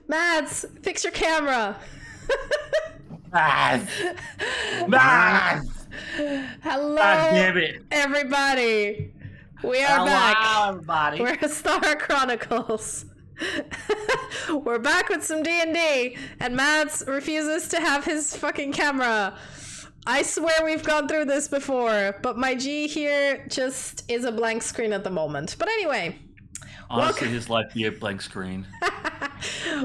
Mads, fix your camera. Mads! Mads! Hello, God damn it. everybody. We are back. Hello, everybody. We're Esthara Chronicles. We're back with some D&D, and Mads refuses to have his fucking camera. I swear we've gone through this before, but my G here just is a blank screen at the moment. But anyway. Honestly, his life be a blank screen.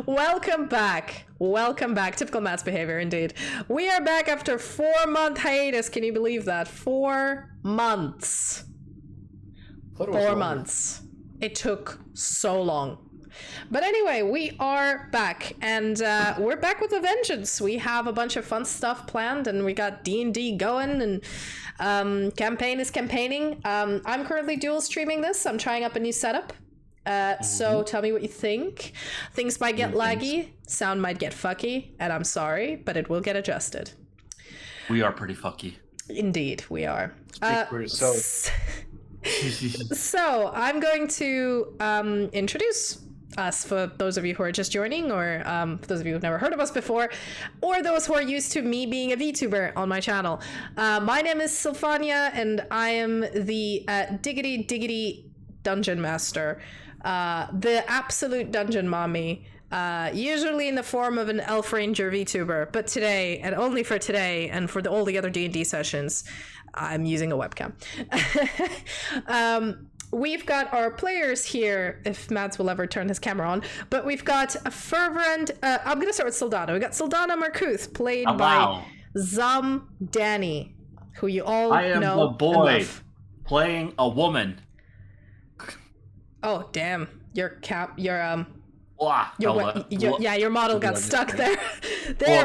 Welcome back. Welcome back. Typical Matt's behavior, indeed. We are back after 4-month hiatus. Can you believe that? 4 months. Thought it was 4 longer. months. It took so long. But anyway, we are back, and we're back with a vengeance. We have a bunch of fun stuff planned, and we got D&D going, and campaign is campaigning. I'm currently dual streaming this. I'm trying up a new setup. So tell me what you think. Things might get laggy, sound might get fucky, and I'm sorry, but it will get adjusted. We are pretty fucky. Indeed, we are. Speak for yourself. So I'm going to introduce us for those of you who are just joining, or for those of you who've never heard of us before, or those who are used to me being a VTuber on my channel. My name is Sylfania, and I am the diggity dungeon master, the absolute dungeon mommy, usually in the form of an elf ranger VTuber, but today, and only for today, and for all the other D&D sessions, I'm using a webcam. We've got our players here, if Mads will ever turn his camera on, but we've got a fervent, I'm going to start with Sildana. We got Sildana Markuth, played by Zom Danny, who you all know. I am the boy playing a woman. Oh, damn. Your model got stuck there.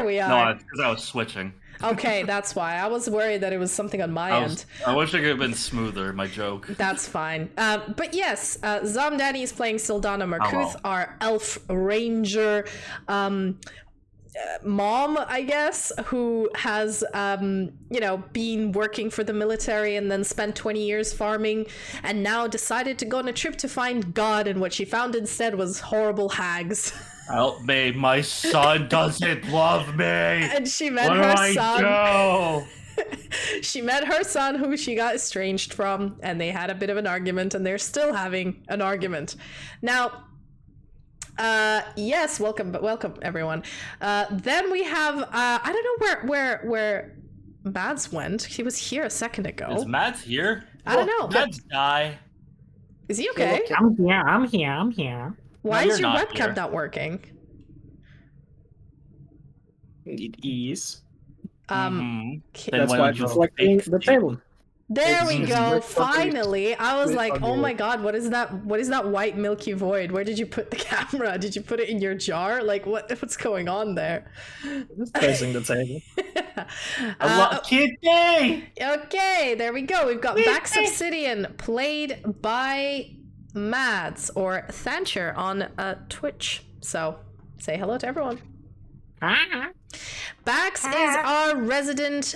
We are. No, because I was switching. Okay, that's why. I was worried that it was something on my end. I wish I could have been smoother, my joke. That's fine. But yes, Zamdani is playing Sildana Markuth, our elf ranger mom, I guess, who has, been working for the military and then spent 20 years farming, and now decided to go on a trip to find God, and what she found instead was horrible hags. Help me, my son doesn't love me. And she met what her do son. I do? She met her son, who she got estranged from, and they had a bit of an argument, and they're still having an argument. Now, yes, welcome everyone. Then we have, I don't know where Mads went. He was here a second ago. Is Mads here? I don't know. Mads die. Is he okay? I'm here. Why No, is your you're not webcam here. not working? It is. Then That's why why would it's you reflecting fix the it? table. There we It's go. just Finally, I was it's like, ugly. "Oh my god, what is that? What is that white milky void? Where did you put the camera? Did you put it in your jar? Like, what's going on there?" Just facing the table. Kitty! Okay, there we go. We've got Bax Obsidian, played by Mads or Thanture on Twitch. So say hello to everyone. Bax is our resident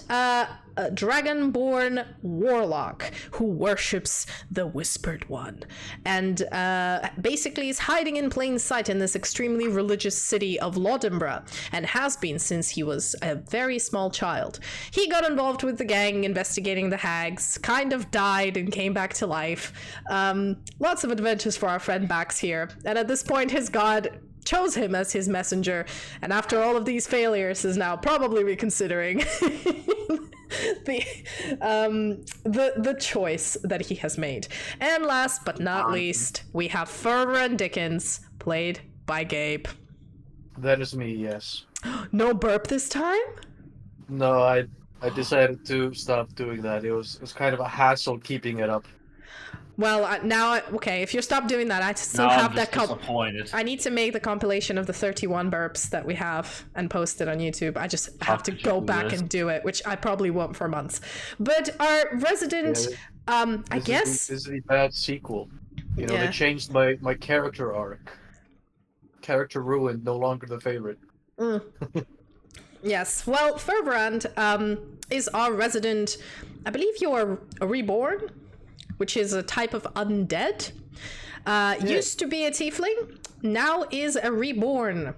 dragonborn warlock who worships the Whispered One, and basically is hiding in plain sight in this extremely religious city of Loddenborough, and has been since he was a very small child. He got involved with the gang investigating the hags, kind of died and came back to life. Lots of adventures for our friend Bax here, and at this point his god chose him as his messenger, and after all of these failures is now probably reconsidering the choice that he has made. And last but not least, we have Ferber and Dickens, played by Gabe. That is me, yes. No burp this time? No, I decided to stop doing that. It was kind of a hassle keeping it up. Well, okay, if you stop doing that, I still No, have I'm that just disappointed. I need to make the compilation of the 31 burps that we have and post it on YouTube. I just have to go back and do it, which I probably won't for months. But our resident, This is a bad sequel. You know, Yeah. they changed my character arc. Character ruined, no longer the favorite. Yes, well, Ferbrand is our resident, I believe you're a reborn, which is a type of undead. Used to be a tiefling, now is a reborn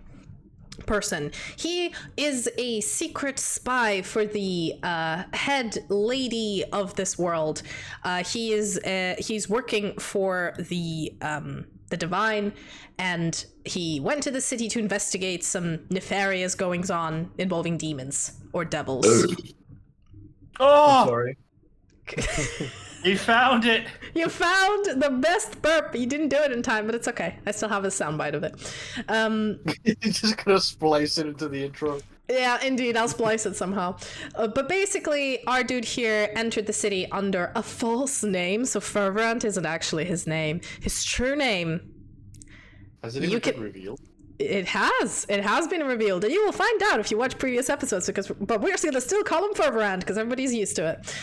person. He is a secret spy for the head lady of this world. He's working for the divine, and he went to the city to investigate some nefarious goings on involving demons or devils. Oh, Sorry. he found it. You found the best burp. You didn't do it in time, but it's okay. I still have a soundbite of it. You're just gonna splice it into the intro. Yeah, indeed. I'll splice it somehow. But basically, our dude here entered the city under a false name, so Fervent isn't actually his name. His true name. Has it even been revealed? It has. It has been revealed, and you will find out if you watch previous episodes. But we're going to still call him Fervent because everybody's used to it.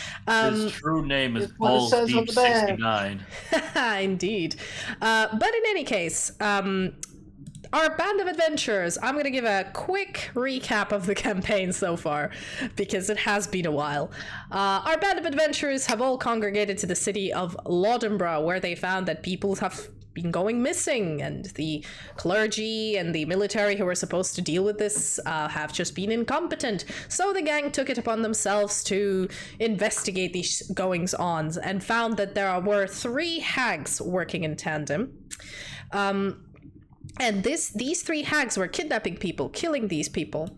His true name is It's what it Balls says on Deep the bag. 69. Indeed. But in any case, our band of adventurers, I'm going to give a quick recap of the campaign so far, because it has been a while. Our band of adventurers have all congregated to the city of Lodenborough, where they found that people have been going missing, and the clergy and the military who were supposed to deal with this have just been incompetent. So the gang took it upon themselves to investigate these goings-ons and found that there were 3 hags working in tandem. And these 3 hags were kidnapping people, killing these people.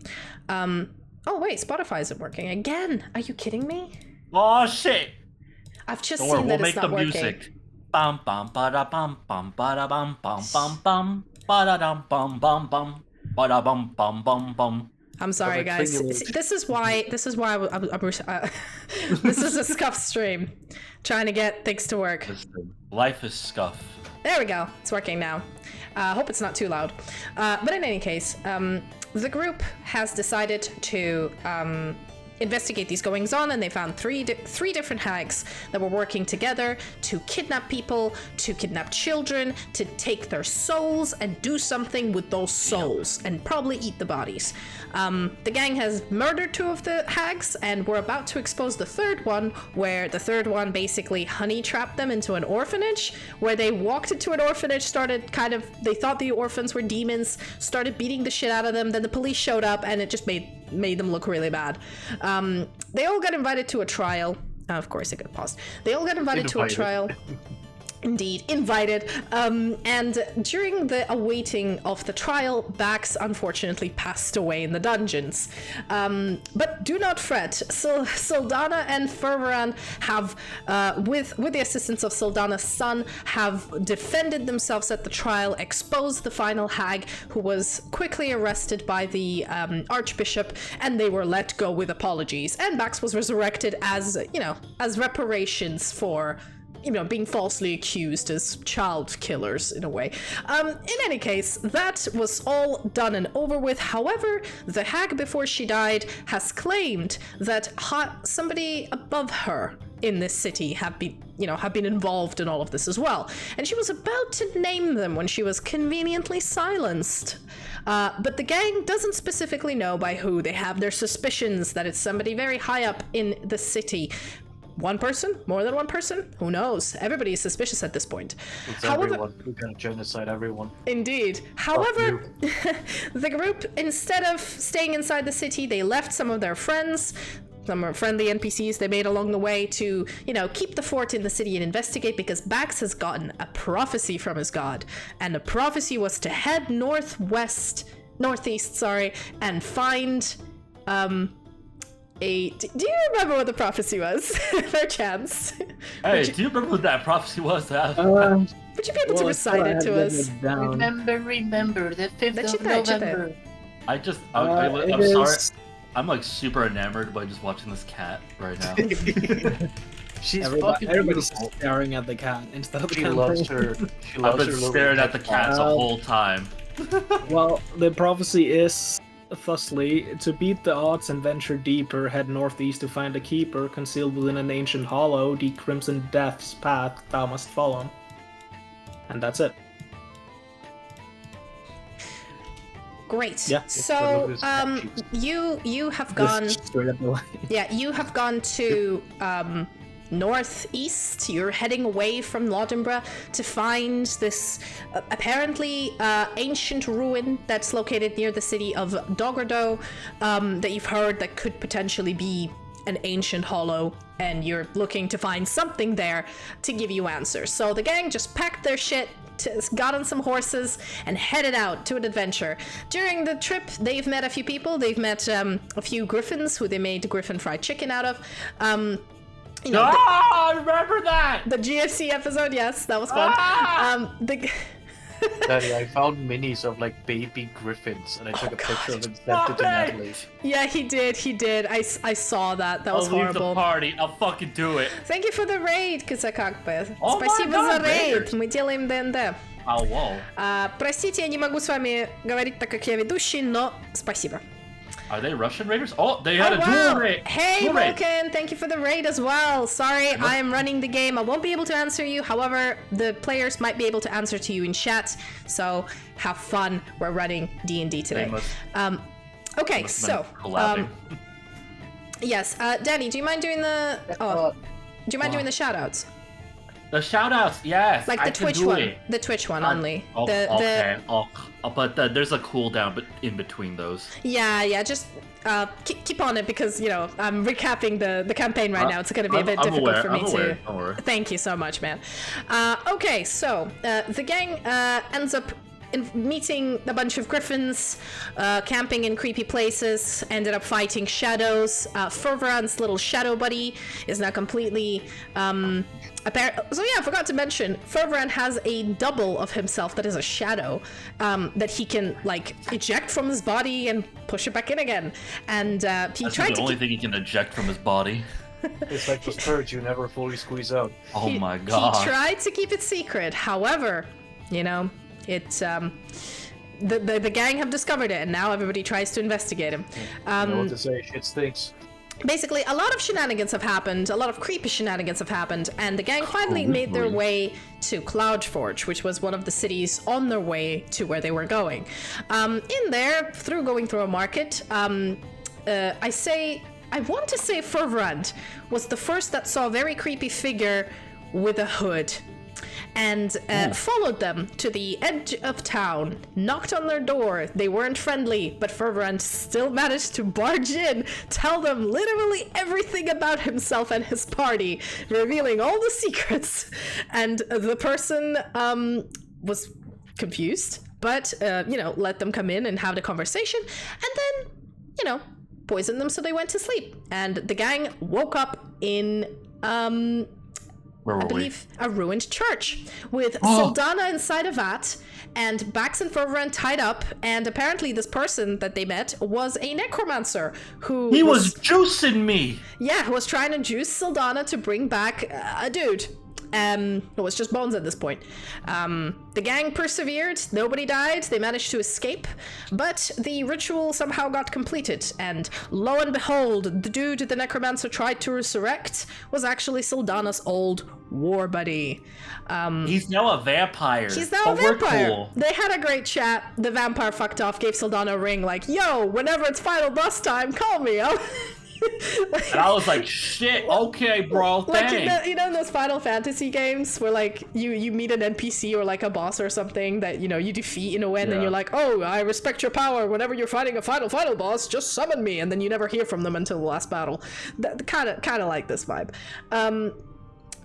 Oh wait, Spotify isn't working again. Are you kidding me? Oh shit! I've just Don't worry, seen we'll that make it's not the working. music. Bum bum ba da bum bum ba da bum bum bum bum ba da dum bum bum bum ba da bum bum bum bum. I'm sorry, Like guys. finger This is why this is a scuff stream, trying to get things to work. Life is scuff. There we go. It's working now. Hope it's not too loud. But in any case, the group has decided to investigate these goings on, and they found three different hags that were working together to kidnap people, to kidnap children, to take their souls and do something with those souls, and probably eat the bodies. The gang has murdered 2 of the hags, and we're about to expose the 3rd one, where the 3rd one basically honey trapped them into an orphanage, where they walked into an orphanage, they thought the orphans were demons, started beating the shit out of them, then the police showed up, and it just made them look really bad. They all got invited to a trial. Of course, it got paused. They all got invited to a trial. Indeed, invited. And during the awaiting of the trial, Bax unfortunately passed away in the dungeons. But do not fret. Sildana and Ferveran have, with the assistance of Sildana's son, have defended themselves at the trial, exposed the final hag, who was quickly arrested by the Archbishop, and they were let go with apologies. And Bax was resurrected as, as reparations for being falsely accused as child killers in a way. In any case, that was all done and over with. However, the hag, before she died, has claimed that somebody above her in this city have been involved in all of this as well. And she was about to name them when she was conveniently silenced. But the gang doesn't specifically know by who. They have their suspicions that it's somebody very high up in the city. One person? More than one person? Who knows? Everybody is suspicious at this point. It's everyone. We're gonna genocide everyone. Indeed. However, the group, instead of staying inside the city, they left some of their friends, some friendly NPCs they made along the way to, keep the fort in the city and investigate, because Bax has gotten a prophecy from his god. And the prophecy was to head northeast, and find, do you remember what the prophecy was? Per chance. Hey, do you remember what that prophecy was? Would you be able to recite it to us? Remember, the 5th of November. I'm sorry. I'm like super enamored by just watching this cat right now. She's fucking Everybody's beautiful. staring at the cat instead of the She cat. loves her. She loves I've been her little staring at the cat. cats the whole time. Well, the prophecy is, thusly, to beat the odds and venture deeper, head northeast to find a keeper concealed within an ancient hollow, the Crimson Death's path thou must follow. And that's it. Great. Yeah. So, you have gone. Just straight up the line. Yeah, you have gone to northeast. You're heading away from Lodenborough to find this apparently ancient ruin that's located near the city of Doggerdo, that you've heard that could potentially be an ancient hollow, and you're looking to find something there to give you answers. So the gang just packed their shit, got on some horses, and headed out to an adventure. During the trip, they've met a few people. They've met a few griffins who they made griffin fried chicken out of. I remember that! The GFC episode, yes, that was fun. Daddy, I found minis of like baby griffins, and I took a picture of it and sent it to Natalie. Yeah, he did. I saw that. That was I'll leave the horrible. party. I'll fucking do it. Thank you for the raid, Косакакпе. Oh my Спасибо God, за рейд. raiders. Мы делаем ДНД. Oh, whoa. Простите, я не могу с вами говорить, так как я ведущий, но спасибо. Are they Russian raiders? Oh, they had Oh, a wow. dual raid. Hey, Dual raid. Vulcan, thank you for the raid as well. Sorry, I am running the game. I won't be able to answer you. However, the players might be able to answer to you in chat. So have fun. We're running D&D today. Okay, so yes, Danny, do you mind doing the? Do you mind doing the shout-outs? The shoutouts, yes. Like the Twitch one, the Twitch one only. Oh, okay. But there's a cooldown in between those. Yeah. Just keep on it because I'm recapping the campaign right now. It's going to be a bit difficult for me to. Don't worry. Thank you so much, man. Okay, so the gang ends up meeting a bunch of griffins, camping in creepy places, ended up fighting shadows. Fervran's little shadow buddy is now completely apparent. So yeah, I forgot to mention, Fervran has a double of himself that is a shadow that he can like eject from his body and push it back in again. And he That's the the only thing he can eject from his body. It's like those turds you never fully squeeze out. Oh my god. He tried to keep it secret. However, it's the gang have discovered it, and now everybody tries to investigate him. You know what to say? Shit stinks. Basically, a lot of shenanigans have happened, a lot of creepy shenanigans have happened, and the gang finally made their way to Cloudforge, which was one of the cities on their way to where they were going. In there, going through a market, I want to say Fervrand was the first that saw a very creepy figure with a hood. And followed them to the edge of town, knocked on their door. They weren't friendly, but Fervrand still managed to barge in, tell them literally everything about himself and his party, revealing all the secrets. And the person was confused, but, let them come in and have the conversation, and then, poisoned them so they went to sleep. And the gang woke up in, I believe a ruined church with Sylfania inside a vat and Bax and Fervran tied up, and apparently this person that they met was a necromancer who was juicing me. Yeah, who was trying to juice Sylfania to bring back a dude. It was just bones at this point. The gang persevered, nobody died, they managed to escape, but the ritual somehow got completed, and lo and behold, the dude the necromancer tried to resurrect was actually Sylfania's old war buddy. He's now a vampire. He's now a vampire. We're cool. They had a great chat. The vampire fucked off, gave Sylfania a ring like, yo, whenever it's final boss time, call me. And I was like, shit, okay, bro, thanks. Like, in those Final Fantasy games where, like, you meet an NPC or, like, a boss or something that, you defeat in a way, and then you're like, oh, I respect your power. Whenever you're fighting a final boss, just summon me. And then you never hear from them until the last battle. Kind of like this vibe.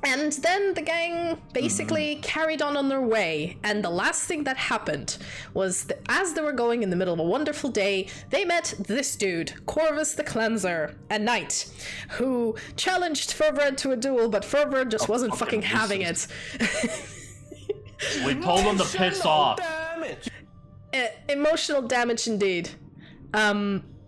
And then the gang basically carried on their way, and the last thing that happened was that as they were going in the middle of a wonderful day, they met this dude, Corvus the Cleanser, a knight, who challenged Fervran to a duel, but Fervran just wasn't fucking having it. We told him to piss off. Emotional damage indeed.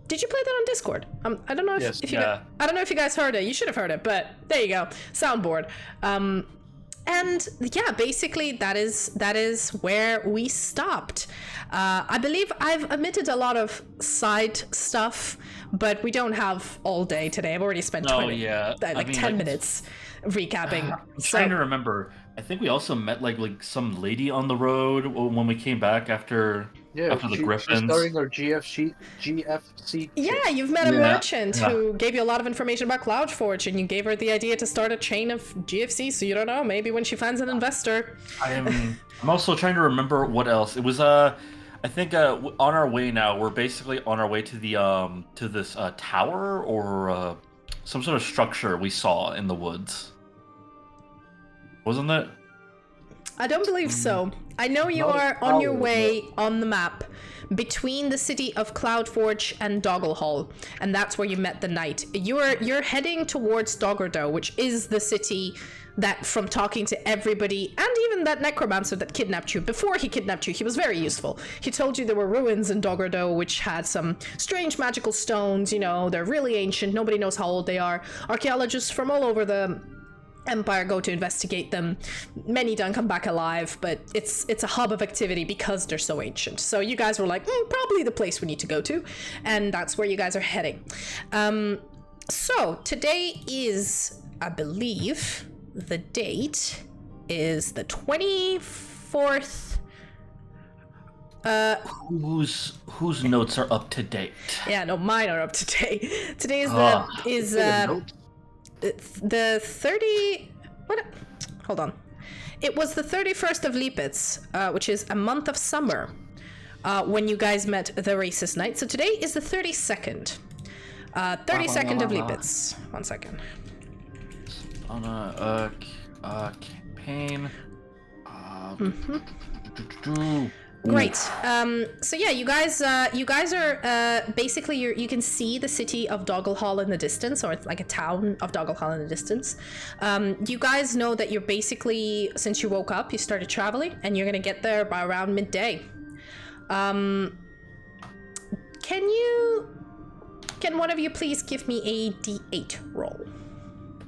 Did you play that on Discord? I don't know if you guys, I don't know if you guys heard it. You should have heard it, but there you go. Soundboard. And yeah, basically that is where we stopped. I believe I've omitted a lot of side stuff, but we don't have all day today. I've already spent 10 minutes recapping. I'm trying to remember. I think we also met like some lady on the road when we came back after the Griffins. She's starting our GFC. Yeah, you've met a merchant who gave you a lot of information about Cloudforge, and you gave her the idea to start a chain of GFC, so you don't know, maybe when she finds an investor. I'm also trying to remember what else. It was I think on our way now, we're basically on our way to the to this tower or some sort of structure we saw in the woods. Wasn't it? I don't believe so. I know you are on your way on the map between the city of Cloudforge and Dogglehall, and that's where you met the knight. You're heading towards Doggerdoe, which is the city that, from talking to everybody and even even that necromancer that kidnapped you, before he kidnapped you, he was very useful. He told you there were ruins in Doggerdo which had some strange magical stones, you know, they're really ancient, nobody knows how old they are. Archaeologists from all over the Empire go to investigate them. Many don't come back alive, but it's a hub of activity because they're so ancient. So you guys were like, probably the place we need to go to, and that's where you guys are heading. So today is, I believe, the date is the 24th. Whose notes are up to date? Yeah, no, mine are up to date. Today is the 30. What? Hold on. It was the 31st of Lipitz, which is a month of summer, when you guys met the racist knight. So today is the 32nd. 32nd of Lipitz. 1 second. On a campaign. Great. So yeah, you guys are basically you can see the city of Dogglehall in the distance, or it's like a town of Dogglehall in the distance. You guys know that you're basically, since you woke up, you started traveling, and you're gonna get there by around midday. Can one of you please give me a D8 roll?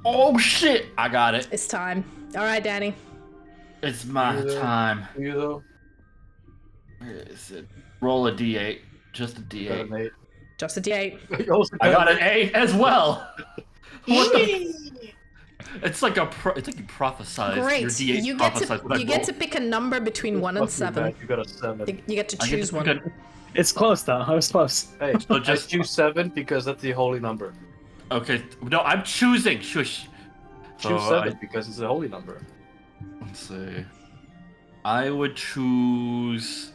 Oh shit! I got it. It's time. All right, Danny. It's my time. You though? Where is it? Roll a D8. Just a D8. Just a D8. I got an 8 as well. What the? It's like it's like you prophesize. Great. Your D8 You get to pick a number between 1 and 7. You got a 7. You get to choose one. It's close though. I was close. Hey, So just I choose 7 because that's the holy number. Okay. No, I'm choosing. Shush. Choose 7 because it's a holy number. Let's see. I would choose.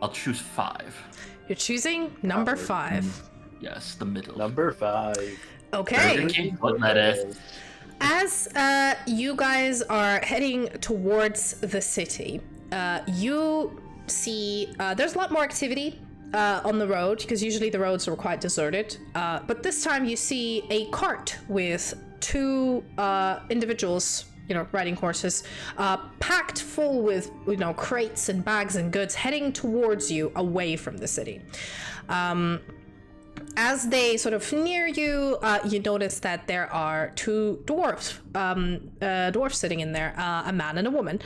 I'll choose 5. You're choosing number 5. Yes, the middle. Number 5. Okay. What that is. As you guys are heading towards the city, you see there's a lot more activity on the road, because usually the roads are quite deserted. But this time you see a cart with 2 individuals, you know, riding horses, packed full with, you know, crates and bags and goods, heading towards you away from the city. As they sort of near you, you notice that there are 2 dwarves, dwarfs sitting in there, a man and a woman.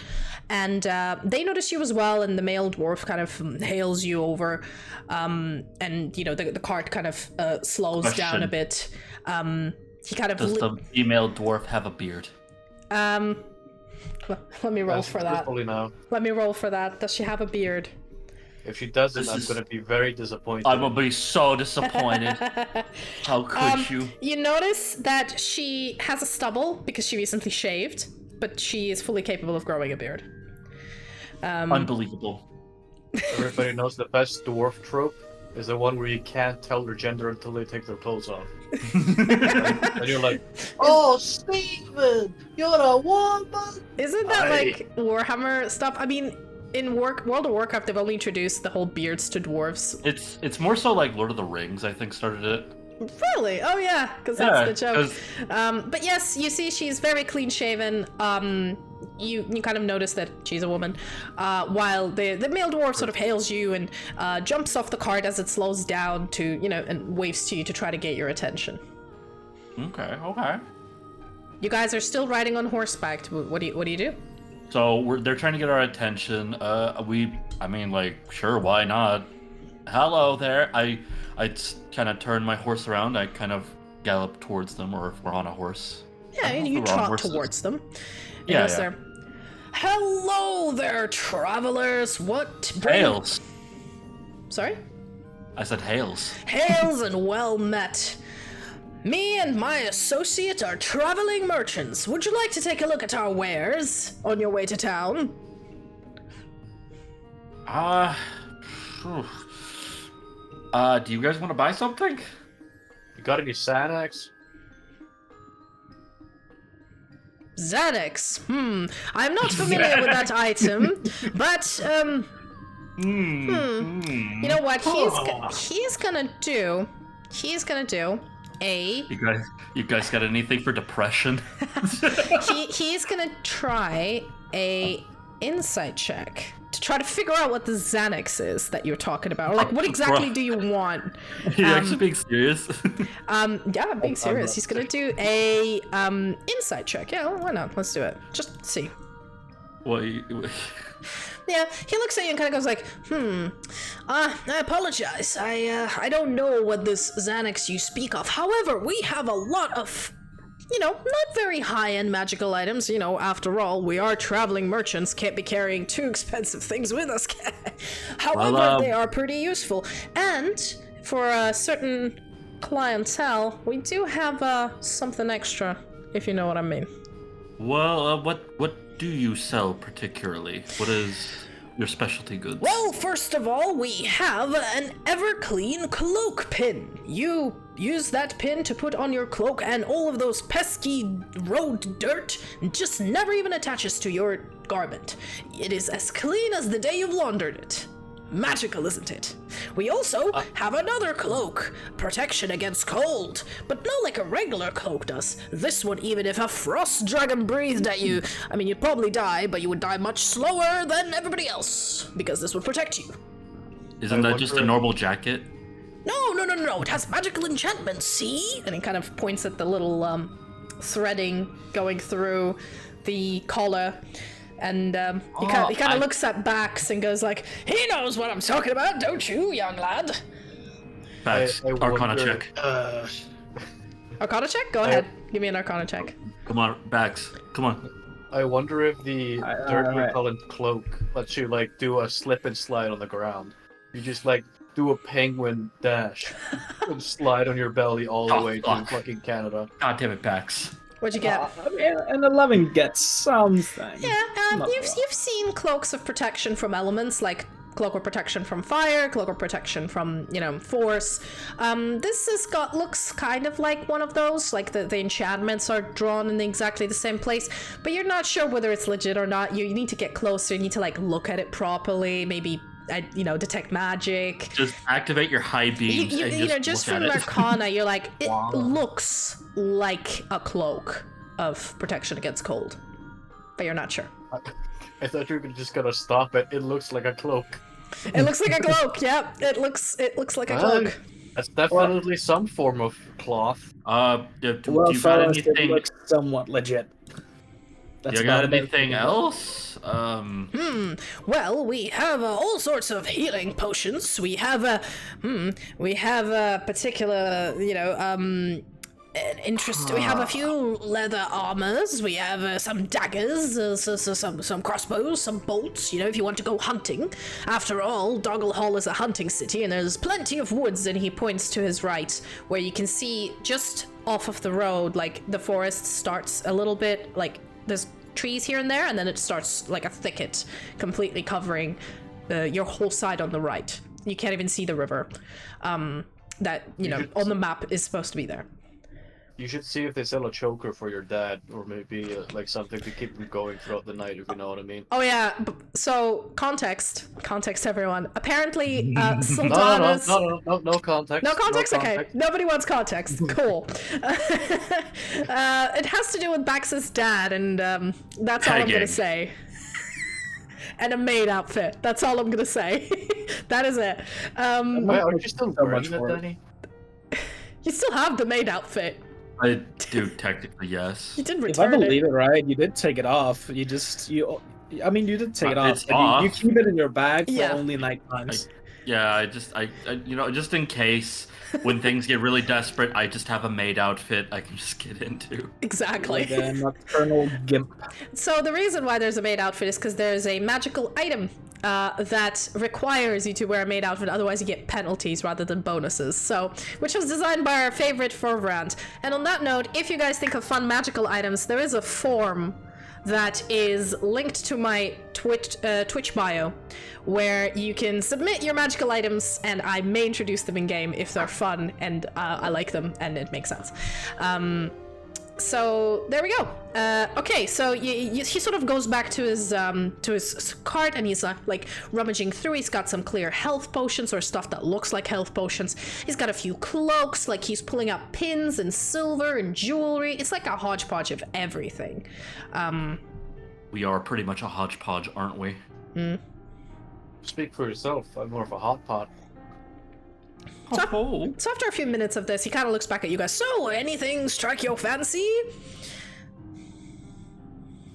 And they notice you as well, and the male dwarf kind of hails you over, and, you know, the cart kind of slows down a bit. He kind of... Does the female dwarf have a beard? Let me roll for that. Now. Let me roll for that. Does she have a beard? If she doesn't, I'm gonna be very disappointed. I will be so disappointed. How could you? You notice that she has a stubble because she recently shaved, but she is fully capable of growing a beard. Unbelievable. Everybody knows the best dwarf trope is the one where you can't tell their gender until they take their clothes off. And you're like, oh, Steven, you're a woman! Isn't that like Warhammer stuff? I mean, in World of Warcraft, they've only introduced the whole beards to dwarves. It's more so like Lord of the Rings, I think, started it. Really? Oh yeah, because that's the joke. 'cause- But yes, you see she's very clean shaven. You kind of notice that she's a woman, while the male dwarf sort of hails you and jumps off the cart as it slows down to, you know, and waves to you to try to get your attention. Okay. You guys are still riding on horseback. What do you do? So they're trying to get our attention. I mean, like, sure, why not? Hello there. I kind of turn my horse around. I kind of gallop towards them, or if we're on a horse. Yeah, you trot towards them. Yeah. There. Hello there, travelers. What? Hails. Sorry? I said hails. Hails and well met. Me and my associate are traveling merchants. Would you like to take a look at our wares on your way to town? Do you guys want to buy something? You got any Xanax? Xanax. I'm not familiar with that item, but you know what? He's gonna do a. You guys got anything for depression? He's gonna try a insight check to try to figure out what the Xanax is that you're talking about. Or like, what exactly do you want? Are you actually being serious? Yeah, I'm being serious. He's gonna do a insight check. Yeah, why not? Let's do it. Just see. What? Yeah, he looks at you and kind of goes like, I apologize. I don't know what this Xanax you speak of. However, we have a lot of, not very high-end magical items. After all, we are traveling merchants, can't be carrying too expensive things with us. However, they are pretty useful. And for a certain clientele, we do have something extra, if you know what I mean. Well, what do you sell particularly? What is your specialty goods? Well, first of all, we have an ever-clean cloak pin. You use that pin to put on your cloak, and all of those pesky road dirt just never even attaches to your garment. It is as clean as the day you've laundered it. Magical, isn't it? We also have another cloak. Protection against cold. But not like a regular cloak does. This one, even if a frost dragon breathed at you, you'd probably die, but you would die much slower than everybody else. Because this would protect you. Isn't that just a normal jacket? No. It has magical enchantments, see? And he kind of points at the little threading going through the collar. And he kind of looks at Bax and goes like, he knows what I'm talking about, don't you, young lad? Bax, Arcana check. Arcana check? Go ahead. Give me an Arcana check. Come on, Bax. Come on. I wonder if the dirt repellent cloak lets you do a slip and slide on the ground. You just do a penguin dash and slide on your belly all the way to fucking Canada. God damn it, Bax. What'd you get? An 11 gets something. Yeah, you've seen cloaks of protection from elements, like cloak of protection from fire, cloak of protection from, force. This looks kind of like one of those, like the enchantments are drawn in exactly the same place, but you're not sure whether it's legit or not. You need to get closer, you need to look at it properly, maybe detect magic. Just activate your high beams. Just from Arcana, you're like, it looks like a cloak of protection against cold, but you're not sure. I thought you were just gonna stop it. It looks like a cloak. It looks like a cloak. Yeah, it looks like a cloak. That's definitely some form of cloth. Do you got anything? It looks somewhat legit. You got anything else? Well, we have all sorts of healing potions. We have a particular, interest. We have a few leather armors. We have some daggers, some crossbows, some bolts. If you want to go hunting. After all, Doggle Hall is a hunting city, and there's plenty of woods. And he points to his right, where you can see just off of the road, the forest starts a little bit, there's trees here and there, and then it starts like a thicket completely covering your whole side on the right. You can't even see the river that on the map is supposed to be there. You should see if they sell a choker for your dad, or maybe something to keep him going throughout the night, if you know what I mean. Oh yeah, so context everyone. Apparently Sultana's... No context. No context? Okay, nobody wants context. Cool. It has to do with Bax's dad, and that's all I'm gonna say. And a maid outfit. That's all I'm gonna say. That is it. Wait, are you still wearing that, Danny? You still have the maid outfit. I do technically, yes. You did return it. If I believe it right, you did take it off. You did take it off. Off. You keep it in your bag for only night times. Just in case when things get really desperate, I just have a maid outfit I can just get into. Exactly. Like a nocturnal gimp. So the reason why there's a maid outfit is because there's a magical item that requires you to wear a maid outfit, otherwise you get penalties rather than bonuses. So, which was designed by our favorite Forvrand. And on that note, if you guys think of fun magical items, there is a form that is linked to my Twitch bio, where you can submit your magical items, and I may introduce them in game if they're fun and I like them and it makes sense. So there we go. Okay, so he sort of goes back to his cart, and he's like rummaging through. He's got some clear health potions, or stuff that looks like health potions. He's got a few cloaks, like he's pulling out pins and silver and jewelry. It's like a hodgepodge of everything. We are pretty much a hodgepodge, aren't we? Speak for yourself. I'm more of a hot pot. Oh. So after a few minutes of this, he kind of looks back at you guys. So, anything strike your fancy?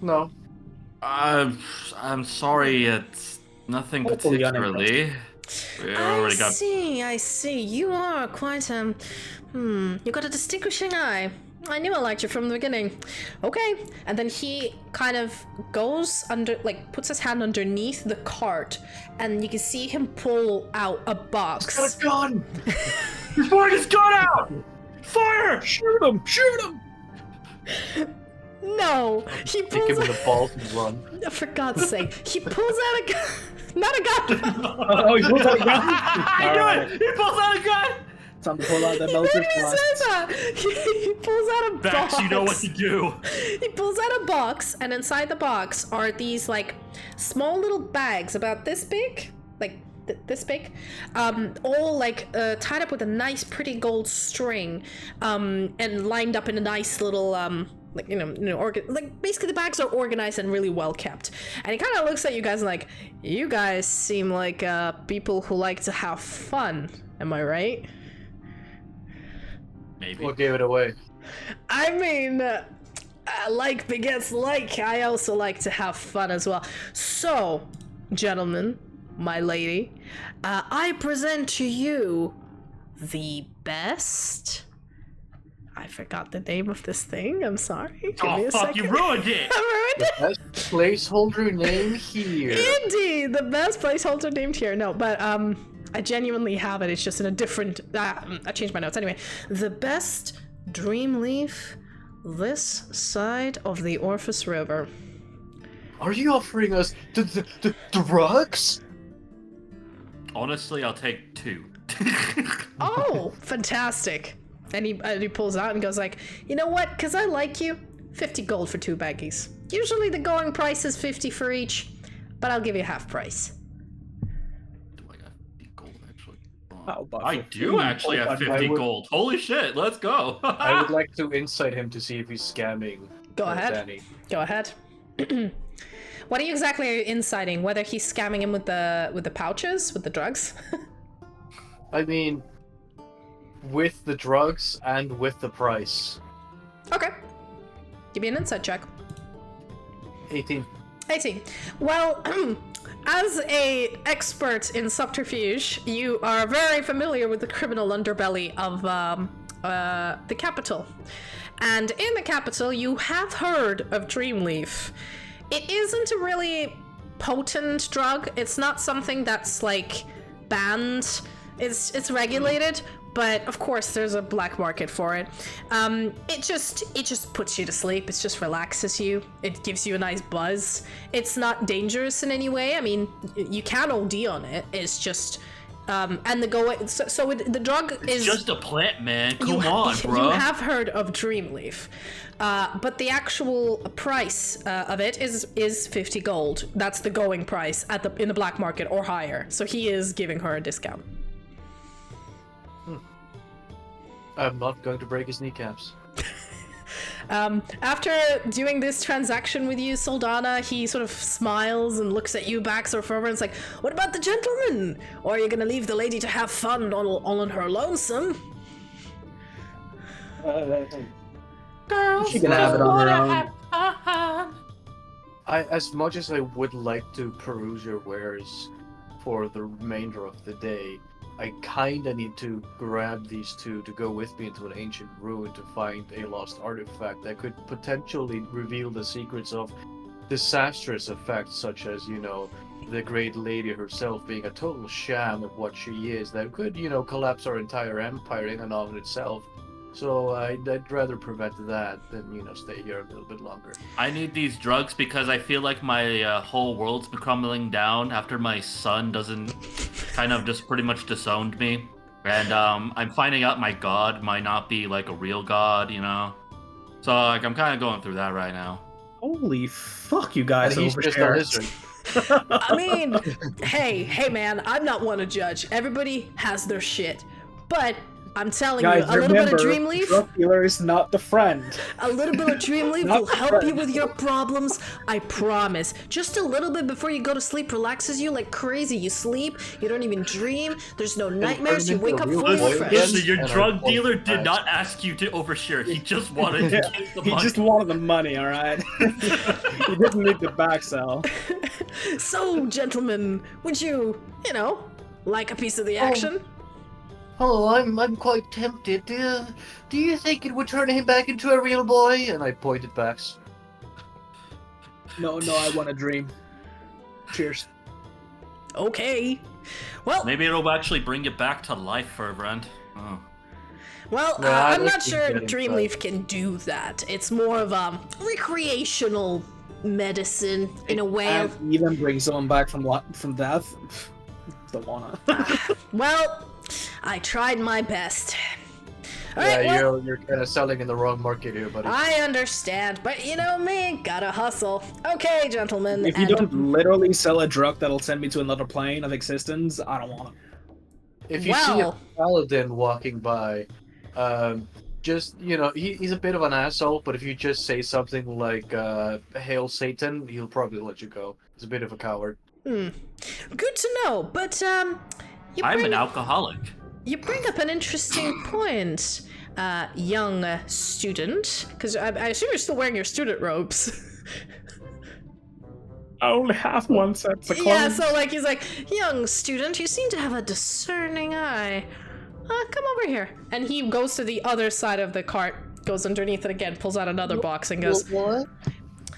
No. I'm sorry, it's nothing Hopefully particularly. We already got. I see. You are quite, you got a distinguishing eye. I knew I liked you from the beginning. Okay. And then he kind of goes under, like, puts his hand underneath the cart, and you can see him pull out a box. He's got a gun! He's pulling his gun out! Fire! Shoot him! Shoot him! No! He Take pulls him in out... the balls and run. For God's sake. He pulls out a gun. Not a gun! Oh, he pulls out a gun! I knew it! He pulls out a gun! Time to pull out the He melter's literally blast. says that! He pulls out a Bax, box. you know what to do. He pulls out a box, and inside the box are these, like, small little bags about this big. Like, this big. All, like, tied up with a nice, pretty gold string. And lined up in a nice little, like, like, basically the bags are organized and really well kept. And he kind of looks at you guys and like, you guys seem like, people who like to have fun. Am I right? Maybe. What gave it away? I mean, like begets like. I also like to have fun as well. So, gentlemen, my lady, I present to you the best. I forgot the name of this thing. I'm sorry. Give me Oh, a fuck, second. you ruined it! I ruined it. Best placeholder name here. Indeed, the best placeholder named here. No, but I genuinely have it. It's just in a different. I changed my notes anyway. The best dream leaf this side of the Orpheus River. Are you offering us the drugs? Honestly, I'll take 2. Oh, fantastic! And he pulls out and goes like, you know what? Because I like you, 50 gold for 2 baggies. Usually the going price is 50 for each, but I'll give you half price. Do I got 50 gold, actually? I'll buy I for do free. actually have I 50 would- gold. Holy shit, let's go. I would like to insight him to see if he's scamming. Go ahead. Danny. Go ahead. What are you exactly inciting? Whether he's scamming him with the pouches, with the drugs? I mean, with the drugs and with the price. Okay. Give me an insight check. 18. 18. Well, as a expert in subterfuge, you are very familiar with the criminal underbelly of the capital. And in the capital, you have heard of Dreamleaf. It isn't a really potent drug. It's not something that's like banned. It's regulated, but of course there's a black market for it. It just puts you to sleep. It just relaxes you. It gives you a nice buzz. It's not dangerous in any way. I mean, you can OD on it. It's just and the the drug It's is just a plant, man. Come you on, bro. You have heard of Dreamleaf, but the actual price of it is 50 gold. That's the going price in the black market or higher. So he is giving her a discount. I'm not going to break his kneecaps. After doing this transaction with you, Soldana, he sort of smiles and looks at you back sort of over and is like, what about the gentleman? Or are you gonna leave the lady to have fun all on her lonesome? Girls, She can have it on her own. have fun. As much as I would like to peruse your wares for the remainder of the day, I kinda need to grab these 2 to go with me into an ancient ruin to find a lost artifact that could potentially reveal the secrets of disastrous effects, such as, the great lady herself being a total sham of what she is, that could, collapse our entire empire in and of itself. So I'd rather prevent that than, stay here a little bit longer. I need these drugs because I feel like my whole world's been crumbling down after my son kind of just pretty much disowned me. And I'm finding out my god might not be like a real god, So like I'm kind of going through that right now. Holy fuck, you guys And he's just a overshare. lizard. I mean, hey man, I'm not one to judge. Everybody has their shit. But I'm telling Guys, you, a little bit of remember, Dreamleaf, drug dealer is not the friend. a little bit of Dreamleaf Not will the help friend. you with your problems. I promise. Just a little bit before you go to sleep relaxes you like crazy. You sleep, you don't even dream. There's no nightmares. You wake up fully refreshed. Listen, your And drug our dealer voice did cracks. not ask you to overshare. He just wanted to keep the He money. just wanted the money, alright? He didn't need the back sell. So, gentlemen, would you like a piece of the action? Oh, I'm quite tempted. Do you think it would turn him back into a real boy? And I pointed back. No, I want a dream. Cheers. Okay. Well, Maybe it'll actually bring you back to life for a brand. Oh. Well, No, I I'm don't not think sure getting Dreamleaf can do that. It's more of a recreational medicine in a way. And even bring someone back from death. Don't wanna. Well, I tried my best. All Yeah, right, well, you're kind of selling in the wrong market here, buddy. I understand, but you know me, gotta hustle. Okay, gentlemen. If you and- don't literally sell a drug that'll send me to another plane of existence, I don't want it. If you see a Well- paladin walking by, just he's a bit of an asshole. But if you just say something like "Hail Satan," he'll probably let you go. He's a bit of a coward. Good to know, but you I'm bring, an alcoholic. you bring up an interesting point, young student, because I assume you're still wearing your student robes. I only have one set of clothes. Yeah, so like he's like, young student, you seem to have a discerning eye. Come over here. And he goes to the other side of the cart, goes underneath it again, pulls out another box and goes, What?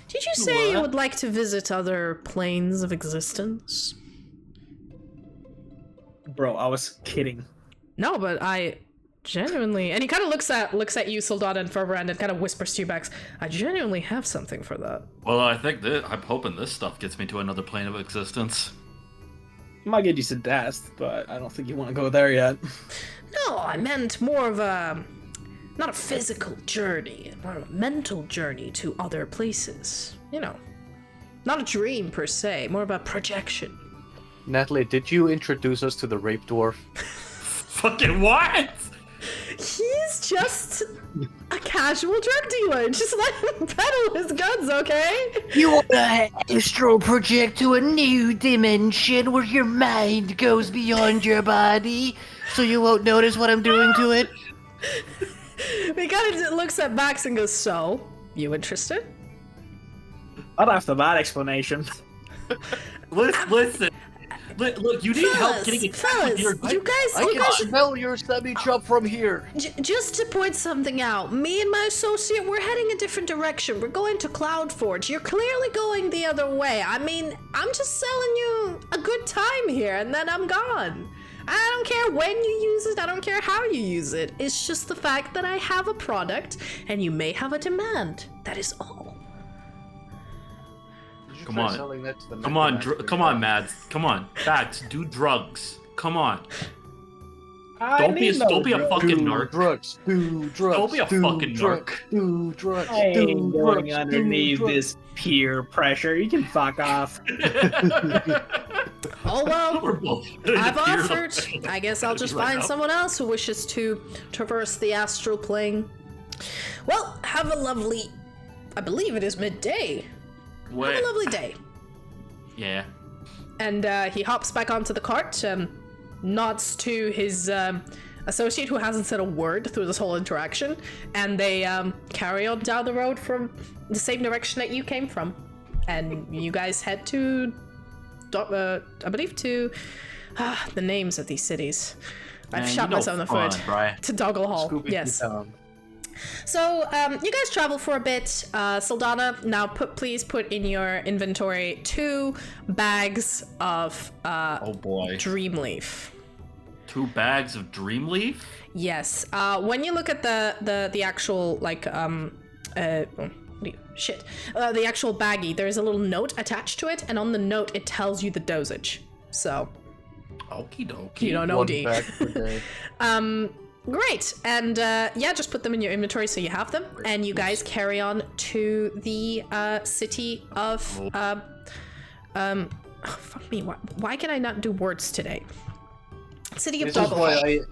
did you say you What? would like to visit other planes of existence? Bro, I was kidding. No, but I genuinely, and he kind of looks at you, Soldana and Ferbrand, and kind of whispers to you back, I genuinely have something for that. Well, I'm hoping this stuff gets me to another plane of existence. Might get you to death, but I don't think you want to go there yet. No, I meant more of a, not a physical journey, more of a mental journey to other places. Not a dream per se, more of a projection. Natalie, did you introduce us to the rape dwarf? Fucking what? He's just a casual drug dealer. Just let him peddle his guns, okay? You want to astral project to a new dimension where your mind goes beyond your body, so you won't notice what I'm doing to it? He kind of looks at Max and goes, so, you interested? Not after that explanation. Listen. Look, you need help getting attacked with your... you guys, I can smell your semi-chop from here. just to point something out, me and my associate, we're heading a different direction. We're going to Cloudforge. You're clearly going the other way. I mean, I'm just selling you a good time here, and then I'm gone. I don't care when you use it. I don't care how you use it. It's just the fact that I have a product, and you may have a demand. That is all. Come on. Come on, Mads. Come on. Facts. Do drugs. Come on. Don't be a fucking narc. Drugs. Do drugs. Don't be a fucking narc. Do drugs. I Do ain't going drugs. underneath Do drugs. this peer pressure. You can fuck off. Oh well. We're both I've in fear of- offered. I guess I'll just Right find now. someone else who wishes to traverse the astral plane. Well, have a lovely, I believe it is midday. Wait. Have a lovely day. Yeah. And he hops back onto the cart, nods to his associate who hasn't said a word through this whole interaction, and they carry on down the road from the same direction that you came from. And you guys head to, I believe to, the names of these cities. I've Man, shot you know myself in the fun, foot. Bri. To Doggle Hall, Scooby-Doo yes. Town. So, you guys travel for a bit. Saldana, now please put in your inventory 2 bags of Oh boy. Dreamleaf. 2 bags of Dreamleaf? Yes. When you look at the actual the actual baggie, there's a little note attached to it, and on the note it tells you the dosage. So, Okie dokie. you don't know One D. bag per day. Great, and yeah, just put them in your inventory so you have them, and you guys carry on to the city of oh, fuck me, why can I not do words today? City of This is Doggle why Hall.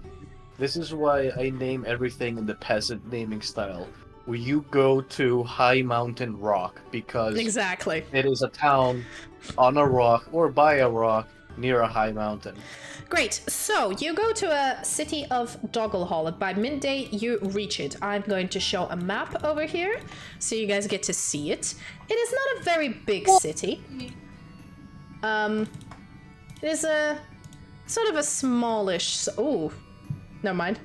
This is why I name everything in the peasant naming style. Where you go to High Mountain Rock because Exactly. it is a town on a rock or by a rock near a high mountain. Great. So you go to a city of Dogglehall, and by midday you reach it. I'm going to show a map over here so you guys get to see it. It is not a very big city. It is a sort of a smallish. Oh, never mind.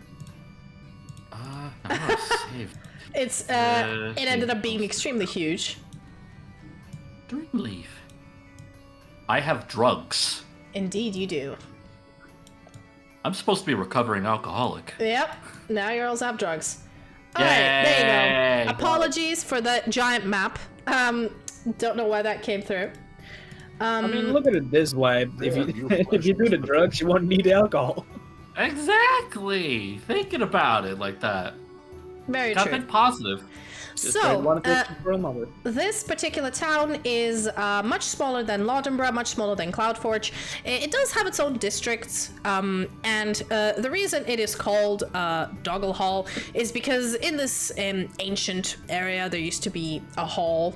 I'm gonna save. It's it ended up being extremely huge. Dreamleaf. I have drugs. Indeed, you do. I'm supposed to be a recovering alcoholic. Yep. Now you also have drugs. All right, there you go. Apologies for the giant map. Don't know why that came through. I mean, look at it this way: if you do the drugs, you won't need alcohol. Exactly. Thinking about it like that. Very Got true. been positive. So, this particular town is much smaller than Lodenborough, much smaller than Cloudforge. It does have its own districts, and the reason it is called Dogglehall is because in this ancient area there used to be a hall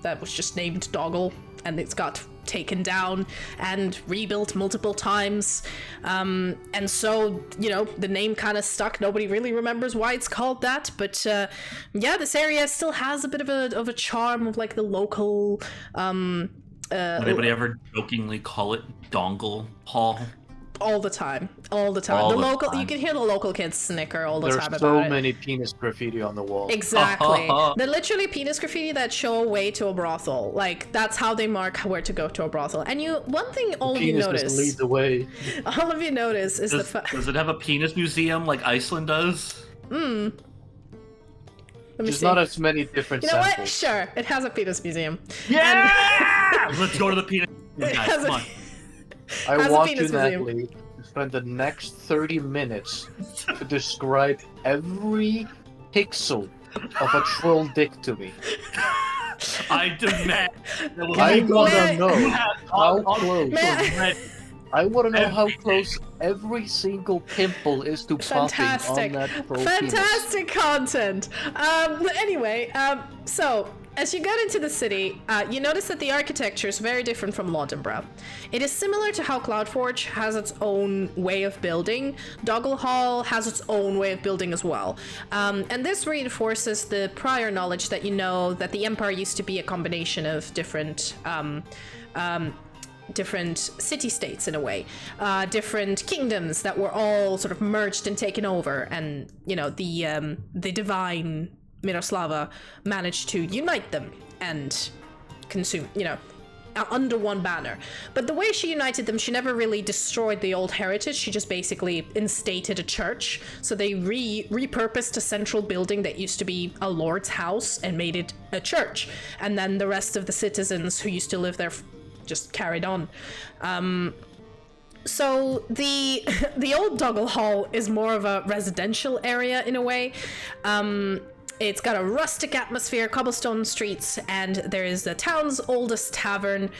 that was just named Doggle, and it's got taken down and rebuilt multiple times, and so, you know, the name kind of stuck. Nobody really remembers why it's called that, but yeah, this area still has a bit of a charm of like the local Would anybody ever jokingly call it Dongle Hall? all the time. You can hear the local kids snicker all the time about it. There's so many penis graffiti on the wall. Exactly. They're literally penis graffiti that show a way to a brothel. Like, that's how they mark where to go to a brothel. And one thing all of you notice, lead the way. all of you notice is Does it have a penis museum like Iceland does? Let me There's see. not as many different You know what? samples. Sure, it has a penis museum. Yeah! Let's go to the penis museum, It guys. has Come a- on. I has a want you, penis museum. Natalie, to spend the next 30 minutes to describe every pixel of a troll dick to me. I demand. I want Man- to know how close. Man- I want to know how close every single pimple is to popping on Fantastic. that troll Fantastic content. Anyway, so as you get into the city, you notice that the architecture is very different from Lodenborough. It is similar to how Cloudforge has its own way of building. Dogglehall has its own way of building as well. And this reinforces the prior knowledge that you know that the Empire used to be a combination of different city-states in a way, different kingdoms that were all sort of merged and taken over, and you know the divine Miroslava managed to unite them and consume, you know, under one banner. But the way she united them, she never really destroyed the old heritage. She just basically instated a church. So they repurposed a central building that used to be a lord's house and made it a church. And then the rest of the citizens who used to live there just carried on. So the old Dogglehall is more of a residential area in a way. It's got a rustic atmosphere, cobblestone streets, and there is the town's oldest tavern,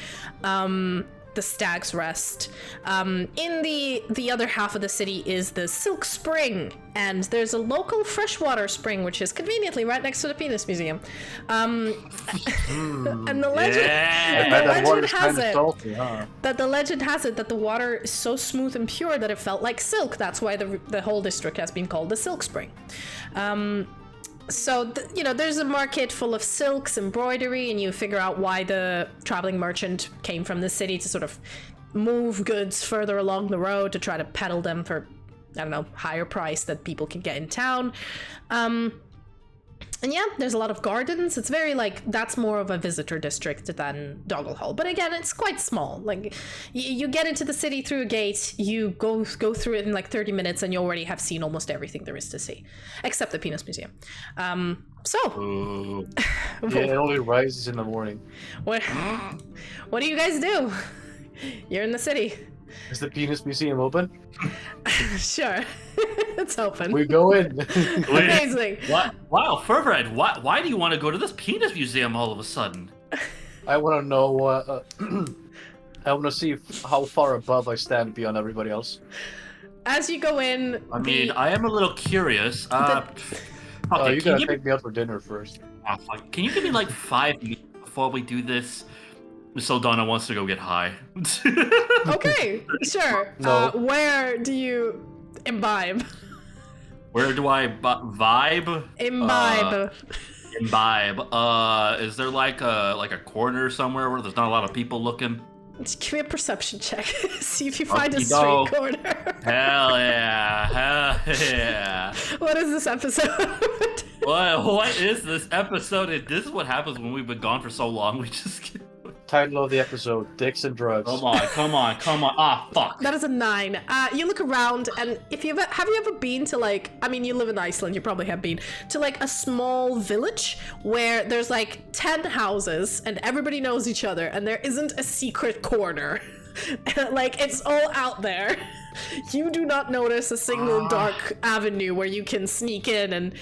the Stag's Rest. In the other half of the city is the Silk Spring, and there's a local freshwater spring, which is conveniently right next to the Penis Museum. And the legend, That water's has kinda it salty, huh? that the legend has it that the water is so smooth and pure that it felt like silk. That's why the whole district has been called the Silk Spring. So, you know, there's a market full of silks, embroidery, and you figure out why the traveling merchant came from the city to sort of move goods further along the road to try to peddle them for, I don't know, higher price that people can get in town. And yeah, there's a lot of gardens. It's very like, that's more of a visitor district than Dogglehall. But again, it's quite small. Like, you get into the city through a gate, you go through it in like 30 minutes, and you already have seen almost everything there is to see, except the Penis Museum. Ooh. Yeah, it only rises in the morning. What do you guys do? You're in the city. Is the Penis Museum open? Sure. It's open. We go in. Amazing. What? Wow, Fervred, why do you want to go to this penis museum all of a sudden? I want to know. I want to see how far above I stand beyond everybody else. as you go in, I mean, I am a little curious. Okay, You gotta take me out for dinner first. fuck. Can you give me like 5 minutes before we do this? So Donna wants to go get high. Okay, sure. No. Where do you imbibe? Where do I vibe? Imbibe. Imbibe. Is there like a corner somewhere where there's not a lot of people looking? Just give me a perception check. See if you find a Okie street doke. corner. Hell yeah! What is this episode? What is this episode? This is what happens when we've been gone for so long. We just get... Title of the episode: Dicks and Drugs. Come on! Ah, fuck! That is a 9. You look around, and have you ever been to like? I mean, you live in Iceland. You probably have been to like a small village where there's like 10 houses, and everybody knows each other, and there isn't a secret corner. Like it's all out there. You do not notice a single dark avenue where you can sneak in and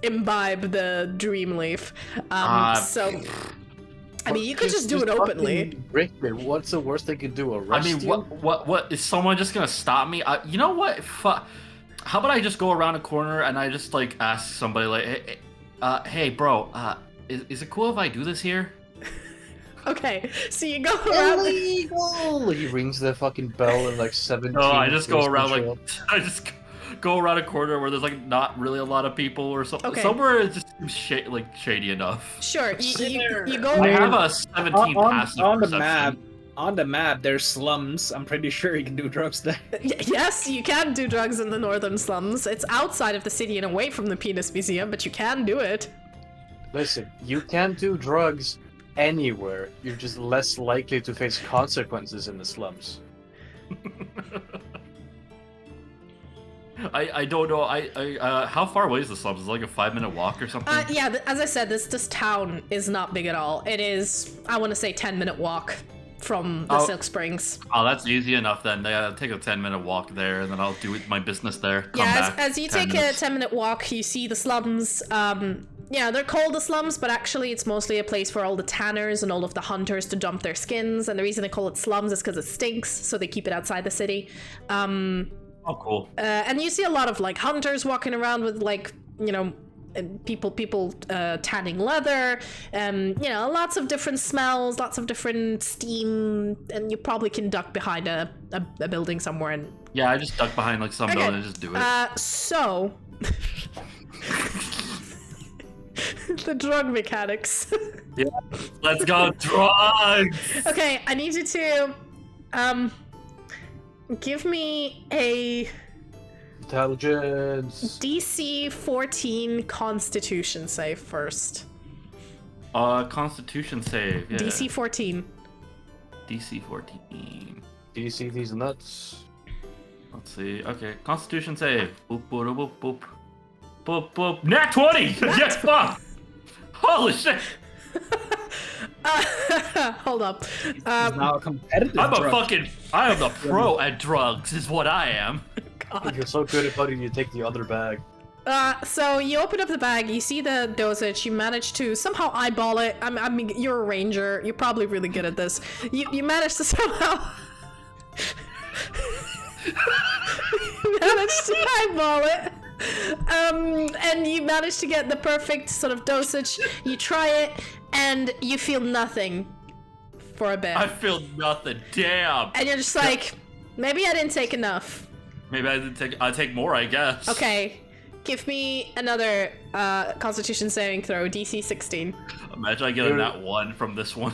imbibe the dream leaf. So. I mean, you could just do it openly. Rick, what's the worst they could do? Arrest I mean, you? what is someone just gonna stop me? You know what? How about I just go around a corner and I just like ask somebody like, hey, bro, is it cool if I do this here? Okay, so you go around. Illegal! He rings the fucking bell in like 17. No, I just go around like I just go around a corner where there's like not really a lot lot or something. Okay. Somewhere it just seems shady enough. Sure, you go. I have a 17 passive on the perception. map. On the map, there's slums. I'm pretty sure you can do drugs there. Yes, you can do drugs in the northern slums. It's outside of the city and away from the Penis Museum, but you can do it. Listen, you can do drugs anywhere. You're just less likely to face consequences in the slums. I don't know. How far away is the slums? Is it like a 5-minute walk or something? Yeah, as I said, this town is not big at all. It is, I want to say, 10-minute walk from the Silk Springs. Oh, that's easy enough then. I'll take a 10-minute walk there, and then I'll do my business there. Come Yeah, back as you 10 take minutes. a 10-minute walk, you see the slums. Yeah, they're called the slums, but actually it's mostly a place for all the tanners and all of the hunters to dump their skins. And the reason they call it slums is because it stinks, so they keep it outside the city. Oh, cool. And you see a lot of like hunters walking around with like, you know, people tanning leather, you know, lots of different smells, lots of different steam, and you probably can duck behind a building somewhere and... Yeah, I just duck behind like some building and just do it. So... the drug mechanics. Yeah, let's go drugs! Okay, I need you to, give me a Intelligence. DC 14 Constitution save first. Constitution save, yeah. DC 14. DC 14. Do you see these nuts? Let's see. Okay, Constitution save. Boop, boop, boop, boop. Boop, boop. Nat 20! Yes, fuck! Holy shit! Hold up. It's now a competitive I am the pro at drugs, is what I am. You're so good at buddy, you take the other bag. So you open up the bag, you see the dosage, you manage to somehow eyeball it. I mean, you're a ranger, you're probably really good at this. You manage to somehow... you manage to eyeball it. And you manage to get the perfect sort of dosage. You try it, and you feel nothing for a bit. I feel nothing, damn! And you're just like, maybe I didn't take enough. Maybe I take more, I guess. Okay, give me another Constitution saving throw, DC 16. Imagine I get a nat 1 from this one.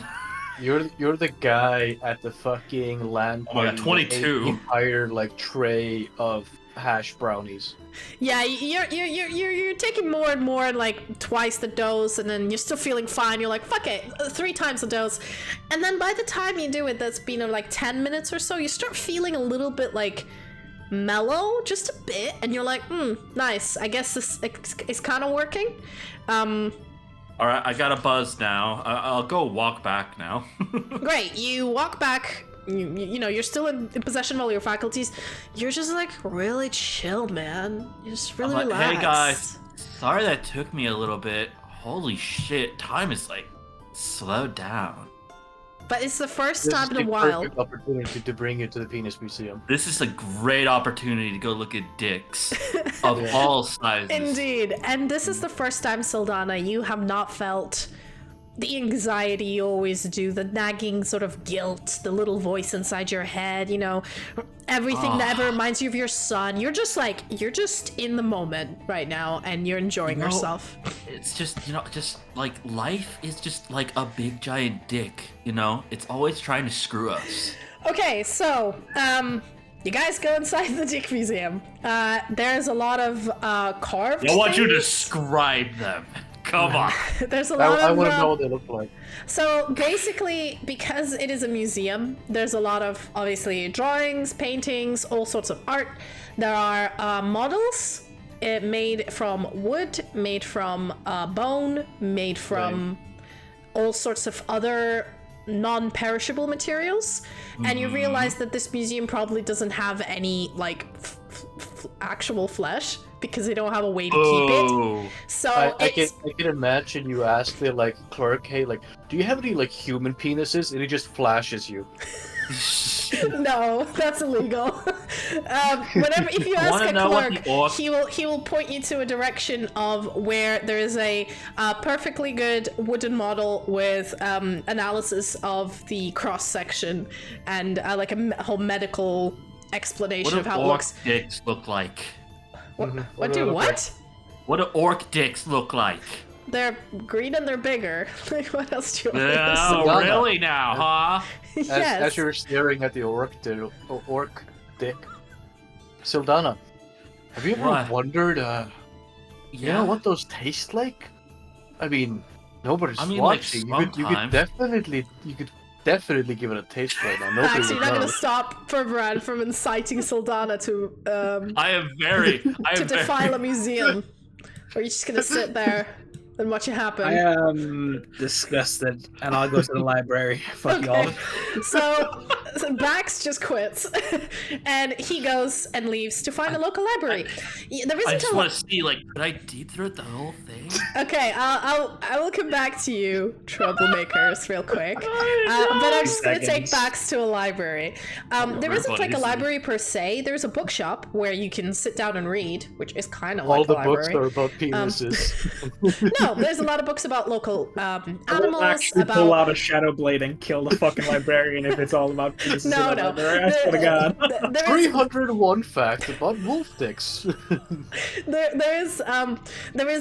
You're the guy at the fucking land. Oh my god, 22. The entire like tray of hash brownies. Yeah, you're taking more and more, like twice the dose, and then you're still feeling fine. You're like, fuck it, 3 times the dose, and then by the time you do it, that's been like 10 minutes or so. You start feeling a little bit like mellow, just a bit, and you're like, nice. I guess this is kind of working. All right, I got a buzz now. I'll go walk back now. Great, you walk back. You know, you're still in possession of all your faculties. You're just like really chill, man. You're just really I'm like, relaxed. hey guys, sorry that took me a little bit. Holy shit, time is like slowed down. But it's the first This time is in a the while. perfect opportunity to bring you to the penis museum. This is a great opportunity to go look at dicks of Yeah. all sizes. Indeed. And this is the first time, Sildana, you have not felt the anxiety you always do, the nagging sort of guilt, the little voice inside your head, you know, everything that ever reminds you of your son. You're just in the moment right now, and you're enjoying yourself. It's just, just like life is just like a big giant dick, It's always trying to screw us. Okay, so, you guys go inside the Dick Museum. There's a lot of carved I want you to things. describe them. Come on. There's a lot I of want to know what they look like. So basically, because it is a museum, there's a lot of obviously drawings, paintings, all sorts of art. There are models made from wood, made from bone, made from all sorts of other non-perishable materials. And you realize that this museum probably doesn't have any like actual flesh, because they don't have a way to keep it. So I can imagine you ask the like clerk, hey, like, do you have any like human penises? And he just flashes you. No, that's illegal. Whenever if you ask a clerk, he will point you to a direction of where there is a perfectly good wooden model with analysis of the cross section and like a whole medical explanation of how it looks. What do orc dicks look like? What do what? What do orc dicks look like? They're green and they're bigger. Like, what else do you want me to say? Oh, really now, huh? Yes. As you're staring at the orc dick, Sildana, have you ever What? wondered, you know what those taste like? I mean, nobody's like, watching. You could sometimes. definitely give it a taste right now. Nobody Actually, would you're not know. gonna stop Brad from inciting Sildana to I am very defile a museum. Or are you just gonna sit there and watch it happen? I am disgusted, and I'll go to the library. Fuck y'all. So Bax just quits, and he goes and leaves to find a local library. There I isn't just a want to see, like, could I deep throat the whole thing? Okay, I will come back to you, troublemakers, real quick. But I'm just gonna take Bax to a library. There isn't like a library per se. There's a bookshop where you can sit down and read, which is kind of All like a the library. books are about penises. No, there's a lot of books about local I will animals. actually About pull out a shadow blade and kill the fucking librarian if it's all about penises. No, in a no. library. I swear to God. There is 301 facts about wolf dicks. there is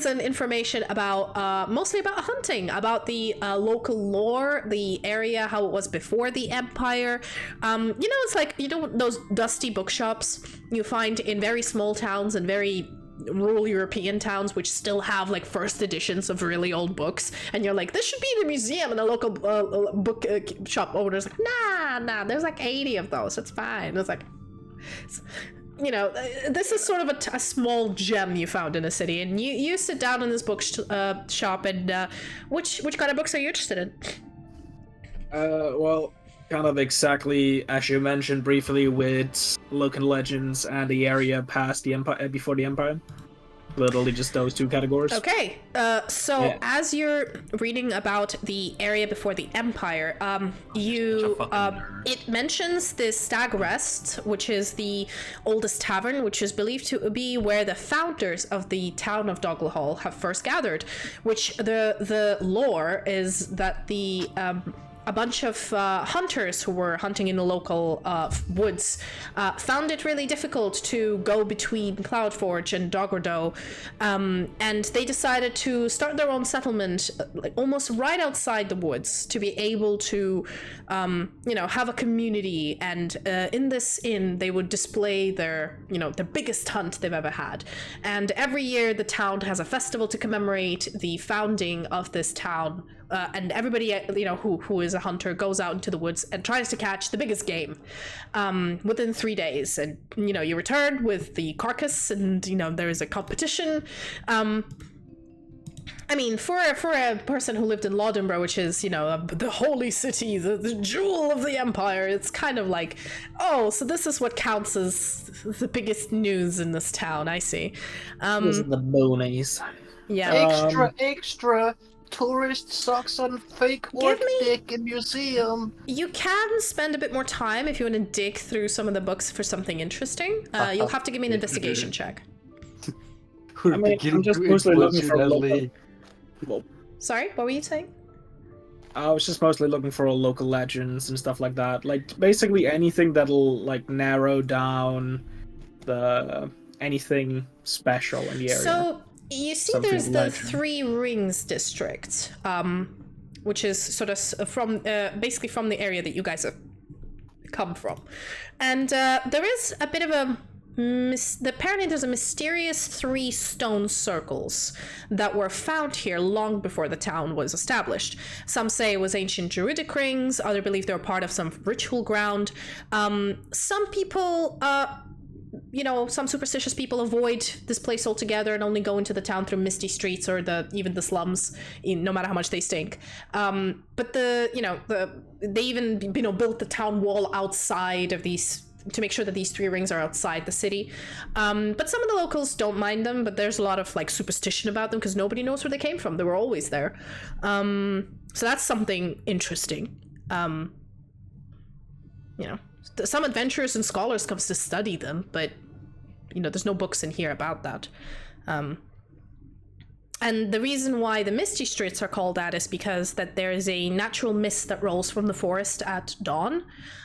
an information about mostly about hunting, about the local lore, the area, how it was before the empire. It's like those dusty bookshops you find in very small towns and very rural European towns, which still have like first editions of really old books, and you're like, this should be in the museum, and the local book shop owner's like, nah, there's like 80 of those, it's fine. It's like, this is sort of a small gem you found in a city, and you sit down in this book shop, and which kind of books are you interested in? Well, kind of exactly as you mentioned briefly with local legends and the area past the empire, before the empire. Literally just those two categories. Okay, as you're reading about the area before the empire, it mentions this Stag Rest, which is the oldest tavern, which is believed to be where the founders of the town of Doglehall have first gathered. Which the lore is that a bunch of hunters who were hunting in the local woods found it really difficult to go between Cloudforge and Doggerdoe, and they decided to start their own settlement like almost right outside the woods to be able to have a community, and in this inn they would display their biggest hunt they've ever had. And every year the town has a festival to commemorate the founding of this town. And everybody, who is a hunter goes out into the woods and tries to catch the biggest game within 3 days. And, you return with the carcass, and, there is a competition. For a person who lived in Laudenborough, which is, the holy city, the jewel of the empire, it's kind of like, oh, so this is what counts as the biggest news in this town, I see. This is the bonies. Yeah. Extra. tourist sucks on fake orc dick in museum. You can spend a bit more time if you want to dig through some of the books for something interesting. You'll have to give me an investigation check. I mean, I'm just mostly looking for Sorry, what were you saying? I was just mostly looking for local legends and stuff like that. Like, basically anything that'll, like, narrow down anything special in the area. So, you see Something there's the legend. Three Rings district, which is sort of from, basically from the area that you guys have come from. And there is a bit of a... apparently there's a mysterious 3 stone circles that were found here long before the town was established. Some say it was ancient druidic rings, others believe they were part of some ritual ground. Some people, some superstitious people avoid this place altogether and only go into the town through misty streets or even the slums, no matter how much they stink. But they even built the town wall outside of these to make sure that these 3 rings are outside the city. But some of the locals don't mind them, but there's a lot of like superstition about them because nobody knows where they came from. They were always there. So that's something interesting. Some adventurers and scholars comes to study them, but there's no books in here about that. And the reason why the misty streets are called that is because that there is a natural mist that rolls from the forest at dawn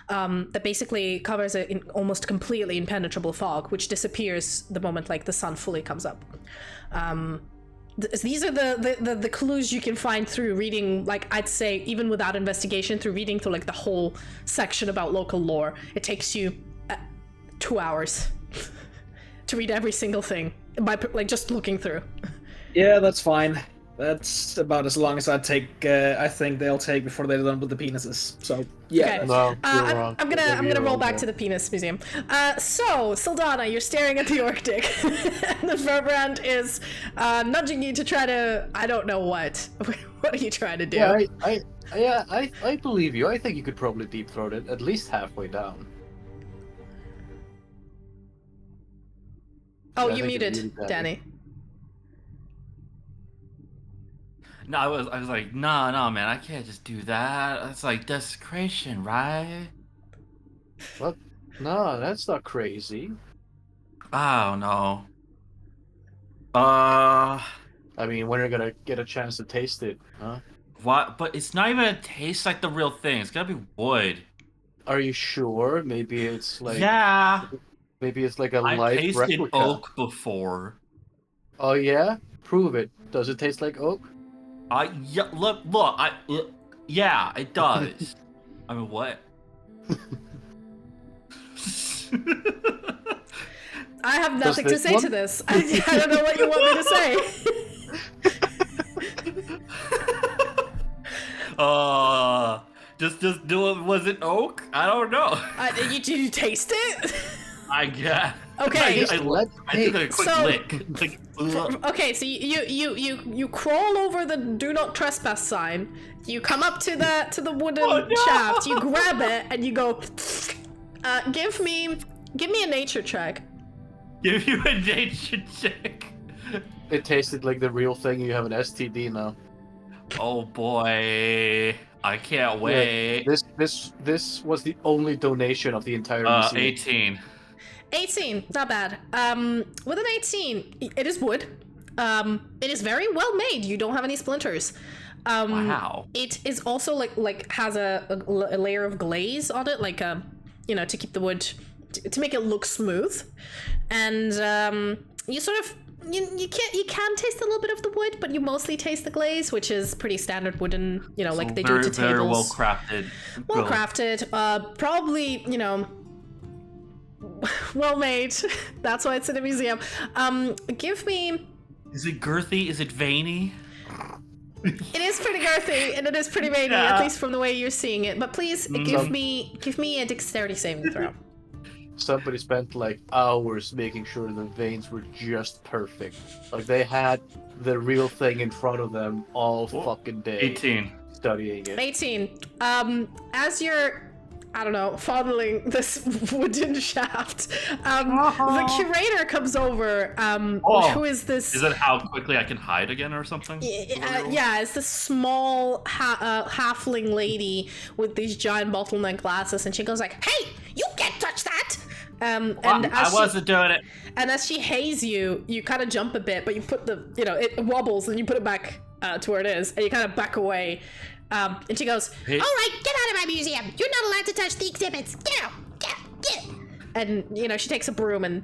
that basically covers it in almost completely impenetrable fog, which disappears the moment like the sun fully comes up. These are the clues you can find through reading, like I'd say even without investigation, through reading through like the whole section about local lore. It takes you 2 hours to read every single thing by like just looking through. Yeah, that's fine. That's about as long as I think they'll take before they're done with the penises. So yeah. Okay. No, you're wrong. I'm gonna roll back to the penis museum. So Sildana, you're staring at the orc dick, and the Verbrand is nudging you to try to, I don't know what. What are you trying to do? Yeah, I believe you. I think you could probably deep throat it at least halfway down. Oh, Yeah, I you think it's muted, really bad. Danny. No, I was like, no, man, I can't just do that. That's like desecration, right? What? No, that's not crazy. I don't know. I mean, when are you gonna get a chance to taste it, huh? What? But it's not even gonna taste like the real thing. It's gotta be wood. Are you sure? Maybe it's like Yeah. maybe it's like a I live tasted replica. oak before. Oh yeah? Prove it. Does it taste like oak? Yeah, it does. I mean, what? I have nothing to this say one? to this. I don't know what you want me to say. Just do it. Was it oak? I don't know. Did you taste it? I guess. Okay. I took a quick So- lick. Like, ugh. Okay, so you crawl over the do not trespass sign. You come up to the wooden Oh, no! shaft. You grab it and you go. Give me a nature check. Give you a nature check. It tasted like the real thing. You have an STD now. Oh boy, I can't wait. This was the only donation of the entire museum. 18. 18, not bad. With an 18, it is wood. It is very well made. You don't have any splinters. Wow. It is also like has a layer of glaze on it, like to keep the wood to make it look smooth. And you sort of you can taste a little bit of the wood, but you mostly taste the glaze, which is pretty standard wooden. Like they do to tables. Very well crafted. Well crafted. Probably well made. That's why it's in a museum. Give me. Is it girthy? Is it veiny? It is pretty girthy and it is pretty veiny, Yeah. at least from the way you're seeing it. But please give me a dexterity saving throw. Somebody spent like hours making sure the veins were just perfect. Like they had the real thing in front of them all fucking day. 18. Studying it. 18. As I don't know, fondling this wooden shaft. The curator comes over, who is this... Is that how quickly I can hide again or something? Yeah, it's this small halfling lady with these giant bottleneck glasses, and she goes like, "Hey, you can't touch that!" I wasn't doing it. And as she hazes you, you kind of jump a bit, but you put the, it wobbles, and you put it back to where it is, and you kind of back away. And she goes, Hey. "All right, get out of my museum. You're not allowed to touch the exhibits. Get out, get out." And, she takes a broom and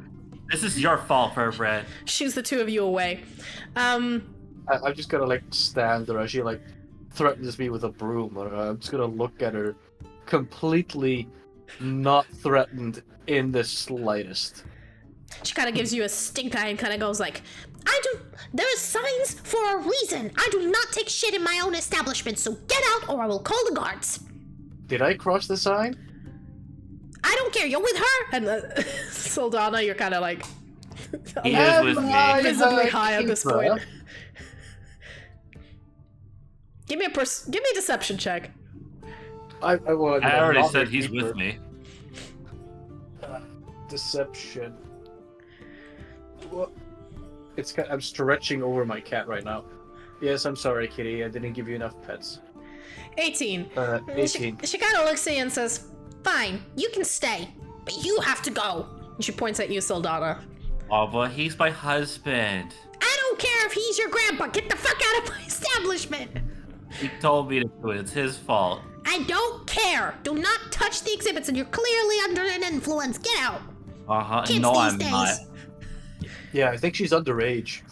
This is your fault, Furfred. shoos the two of you away. I'm just gonna stand there as she threatens me with a broom. I'm just gonna look at her, completely not threatened in the slightest. She kind of gives you a stink eye and kind of goes like, "There are signs for a reason. I do not take shit in my own establishment, so get out or I will call the guards." Did I cross the sign? "I don't care, you're with her." And Sylfania, you're kind of like... He is with me. visibly high at this point. Give me a deception check. I already said he's with me. Deception. What? I'm stretching over my cat right now. Yes, I'm sorry, kitty. I didn't give you enough pets. 18. 18. She kind of looks at you and says, "Fine, you can stay, but you have to go." And she points at you, Sylfania. Oh, but he's my husband. "I don't care if he's your grandpa. Get the fuck out of my establishment." He told me to do it. It's his fault. "I don't care. Do not touch the exhibits, and you're clearly under an influence. Get out." Kids No, these I'm days. not. Yeah, I think she's underage.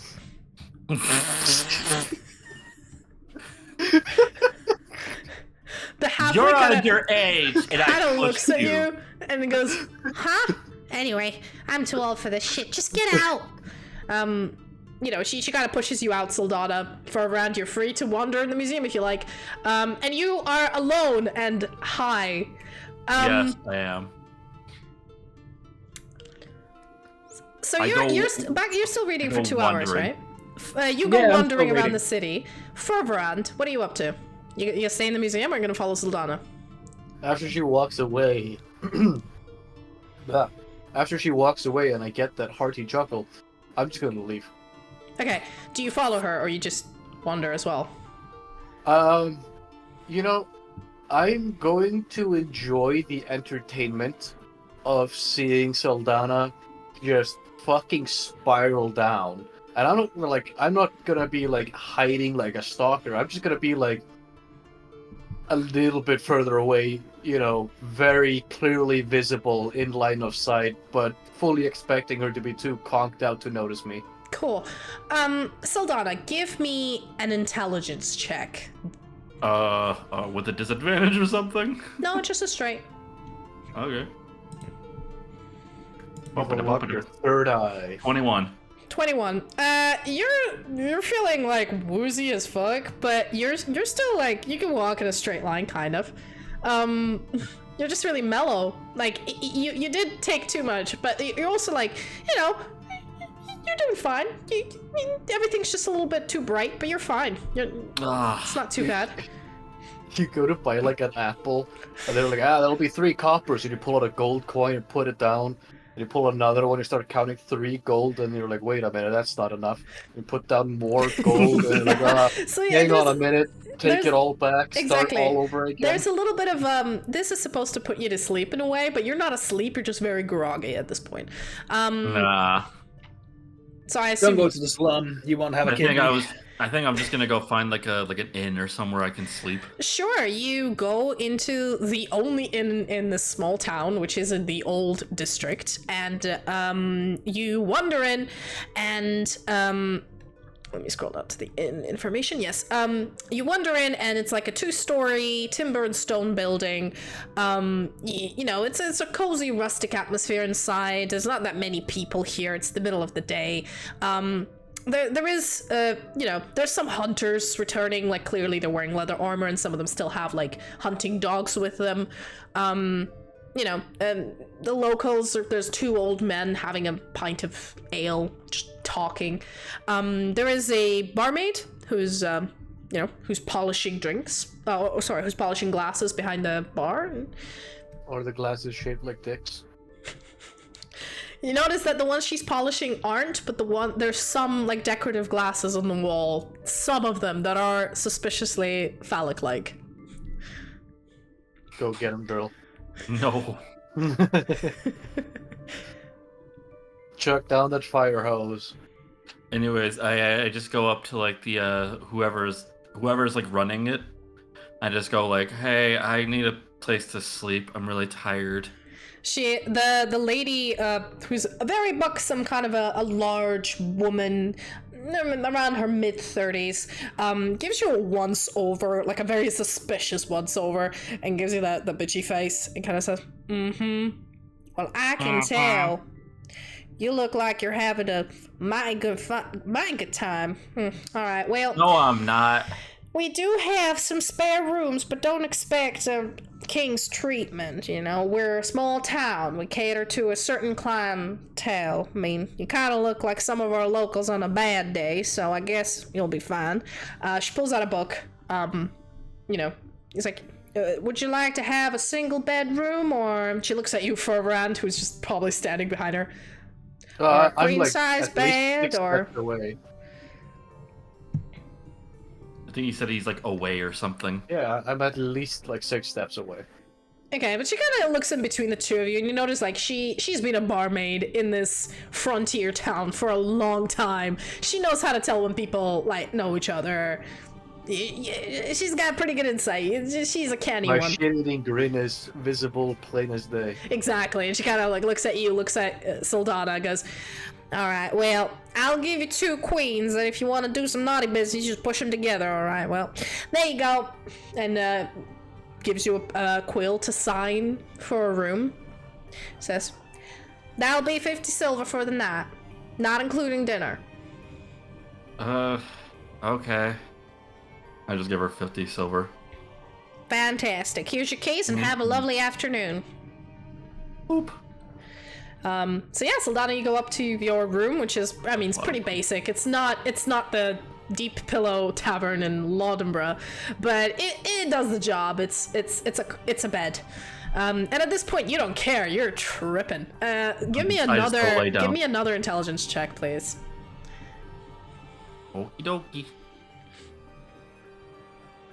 The halfway You're kinda, underage, and I kind of pushed looks at you and then goes, "Huh? Anyway, I'm too old for this shit. Just get out." She kind of pushes you out, Sylfania, further around. You're free to wander in the museum if you like. And you are alone and high. Yes, I am. So I you're go- you're still reading I for go 2 hours, wandering. right? You go Yeah, I'm wandering still around reading. the city. Furtherand, what are you up to? You gonna stay in the museum or are you gonna follow Sylfania? After she walks away, after she walks away and I get that hearty chuckle, I'm just gonna leave. Okay, do you follow her or you just wander as well? I'm going to enjoy the entertainment of seeing Sylfania just fucking spiral down. And I'm not gonna be hiding like a stalker. I'm just gonna be a little bit further away, very clearly visible in line of sight, but fully expecting her to be too conked out to notice me. Cool. Sylfania, give me an intelligence check. With a disadvantage or something? No, just a straight. Okay. Unlock your third eye. 21. 21. You're feeling woozy as fuck, but you're still you can walk in a straight line, kind of. You're just really mellow. You did take too much, but you're also you're doing fine. Everything's just a little bit too bright, but you're fine. It's not too bad. You go to buy an apple, and they're that'll be 3 coppers, and you pull out a gold coin and put it down. And you pull another one, you start counting 3 gold, and you're wait a minute, that's not enough. You put down more gold, and you're So, yeah, hang on a minute, take it all back, Exactly. start all over again. There's a little bit of this is supposed to put you to sleep in a way, but you're not asleep. You're just very groggy at this point. Nah. So I Don't assume go to the slum. You won't have a kidney. I think I'm just gonna go find an inn or somewhere I can sleep. Sure, you go into the only inn in this small town, which is in the old district, and you wander in, and let me scroll down to the inn information. Yes, you wander in, and it's a 2-story timber and stone building. It's a cozy, rustic atmosphere inside. There's not that many people here. It's the middle of the day. There is, there's some hunters returning, clearly they're wearing leather armor, and some of them still have, hunting dogs with them. And the locals, there's 2 old men having a pint of ale, just talking. There is a barmaid who's polishing drinks. Who's polishing glasses behind the bar. Or the glasses shaped like dicks? You notice that the ones she's polishing aren't, but there's some like decorative glasses on the wall. Some of them that are suspiciously phallic-like. Go get him, girl. No. Chuck down that fire hose. Anyways, I just go up to like the whoever's like running it. I just go like, hey, I need a place to sleep. I'm really tired. The lady who's a very buxom, kind of a large woman, around her mid-30s, gives you a once-over, like a very suspicious once-over, and gives you the bitchy face and kind of says, well, I can tell. You look like you're having a mighty good time. Alright, well... No, I'm not. We do have some spare rooms, but don't expect a king's treatment, you know? We're a small town. We cater to a certain clientele. I mean, you kind of look like some of our locals on a bad day, so I guess you'll be fine. She pulls out a book. You know, he's like, would you like to have a single bedroom? Or she looks at you for a rand, who's just probably standing behind her. Or a queen-size bed, or... Away. I think he said he's like away or something. Yeah, I'm at least like 6 steps away. Okay, but she kind of looks in between the two of you, and you notice like she's been a barmaid in this frontier town for a long time. She knows how to tell when people like know each other. She's got pretty good insight. She's a canny My one. My shit-eating grin is visible, plain as day. Exactly, and she kind of like looks at you, looks at Sildana, goes, all right, well, I'll give you 2 queens, and if you want to do some naughty business, you just push them together, all right? Well, there you go. And gives you a quill to sign for a room. Says, that'll be 50 silver for the night, not including dinner. Okay. I just give her 50 silver. Fantastic. Here's your keys, and have a lovely afternoon. Boop. So yeah, Sildana, you go up to your room, which is, I mean, it's pretty basic. It's not the Deep Pillow Tavern in Laudemborough, but it does the job. It's a bed. And at this point, you don't care. You're tripping. Give me another intelligence check, please. Okie dokie.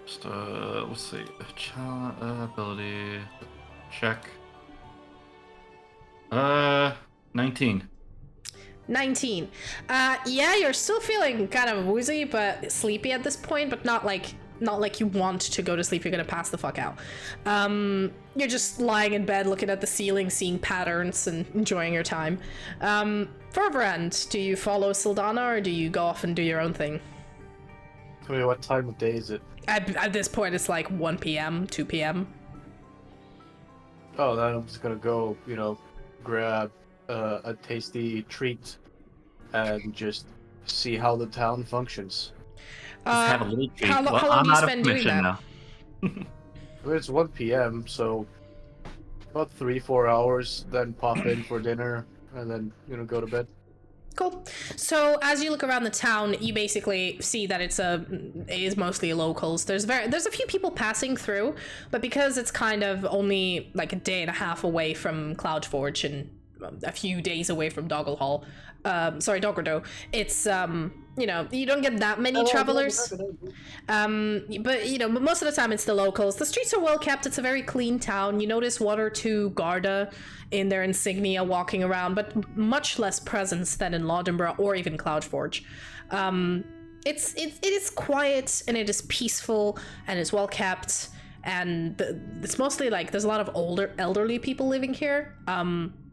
Just, let's see. Ability check. 19. 19. Yeah, you're still feeling kind of woozy, but sleepy at this point, but not like you want to go to sleep. You're gonna pass the fuck out. You're just lying in bed, looking at the ceiling, seeing patterns, and enjoying your time. Ferbrand, do you follow Sildana, or do you go off and do your own thing? I mean, what time of day is it? At this point, it's like 1 p.m., 2 p.m. Oh, then I'm just gonna go, you know, grab a tasty treat and just see how the town functions. Just have a little treat. How long I'm do you out of spend doing commission that? now. Well, it's 1 p.m., so about 3-4 hours, then pop in for dinner, and then, you know, go to bed. Cool. So as you look around the town, you basically see that it is mostly locals. There's a few people passing through, but because it's kind of only like a day and a half away from Cloudforge and a few days away from Doggerdough, it's you know, you don't get that many travelers. But you know, most of the time it's the locals. The streets are well kept. It's a very clean town. You notice 1 or 2 Garda in their insignia walking around, but much less presence than in Laudemborough or even Cloudforge. It is quiet, and it is peaceful, and it's well kept, and it's mostly like there's a lot of elderly people living here.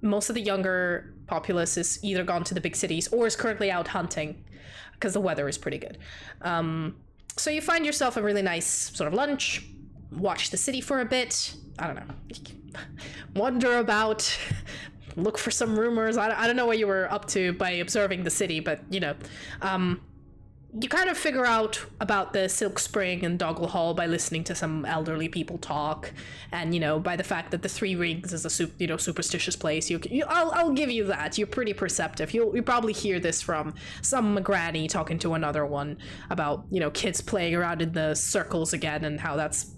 Most of the younger populace is either gone to the big cities or is currently out hunting because the weather is pretty good. So you find yourself a really nice sort of lunch, watch the city for a bit, I don't know, wander about, look for some rumors. I don't know what you were up to by observing the city, but you know, you kind of figure out about the Silk Spring and Doggle Hall by listening to some elderly people talk, and you know, by the fact that the Three Rings is a superstitious place. I'll give you that. You're pretty perceptive. You probably hear this from some granny talking to another one about, you know, kids playing around in the circles again, and how that's,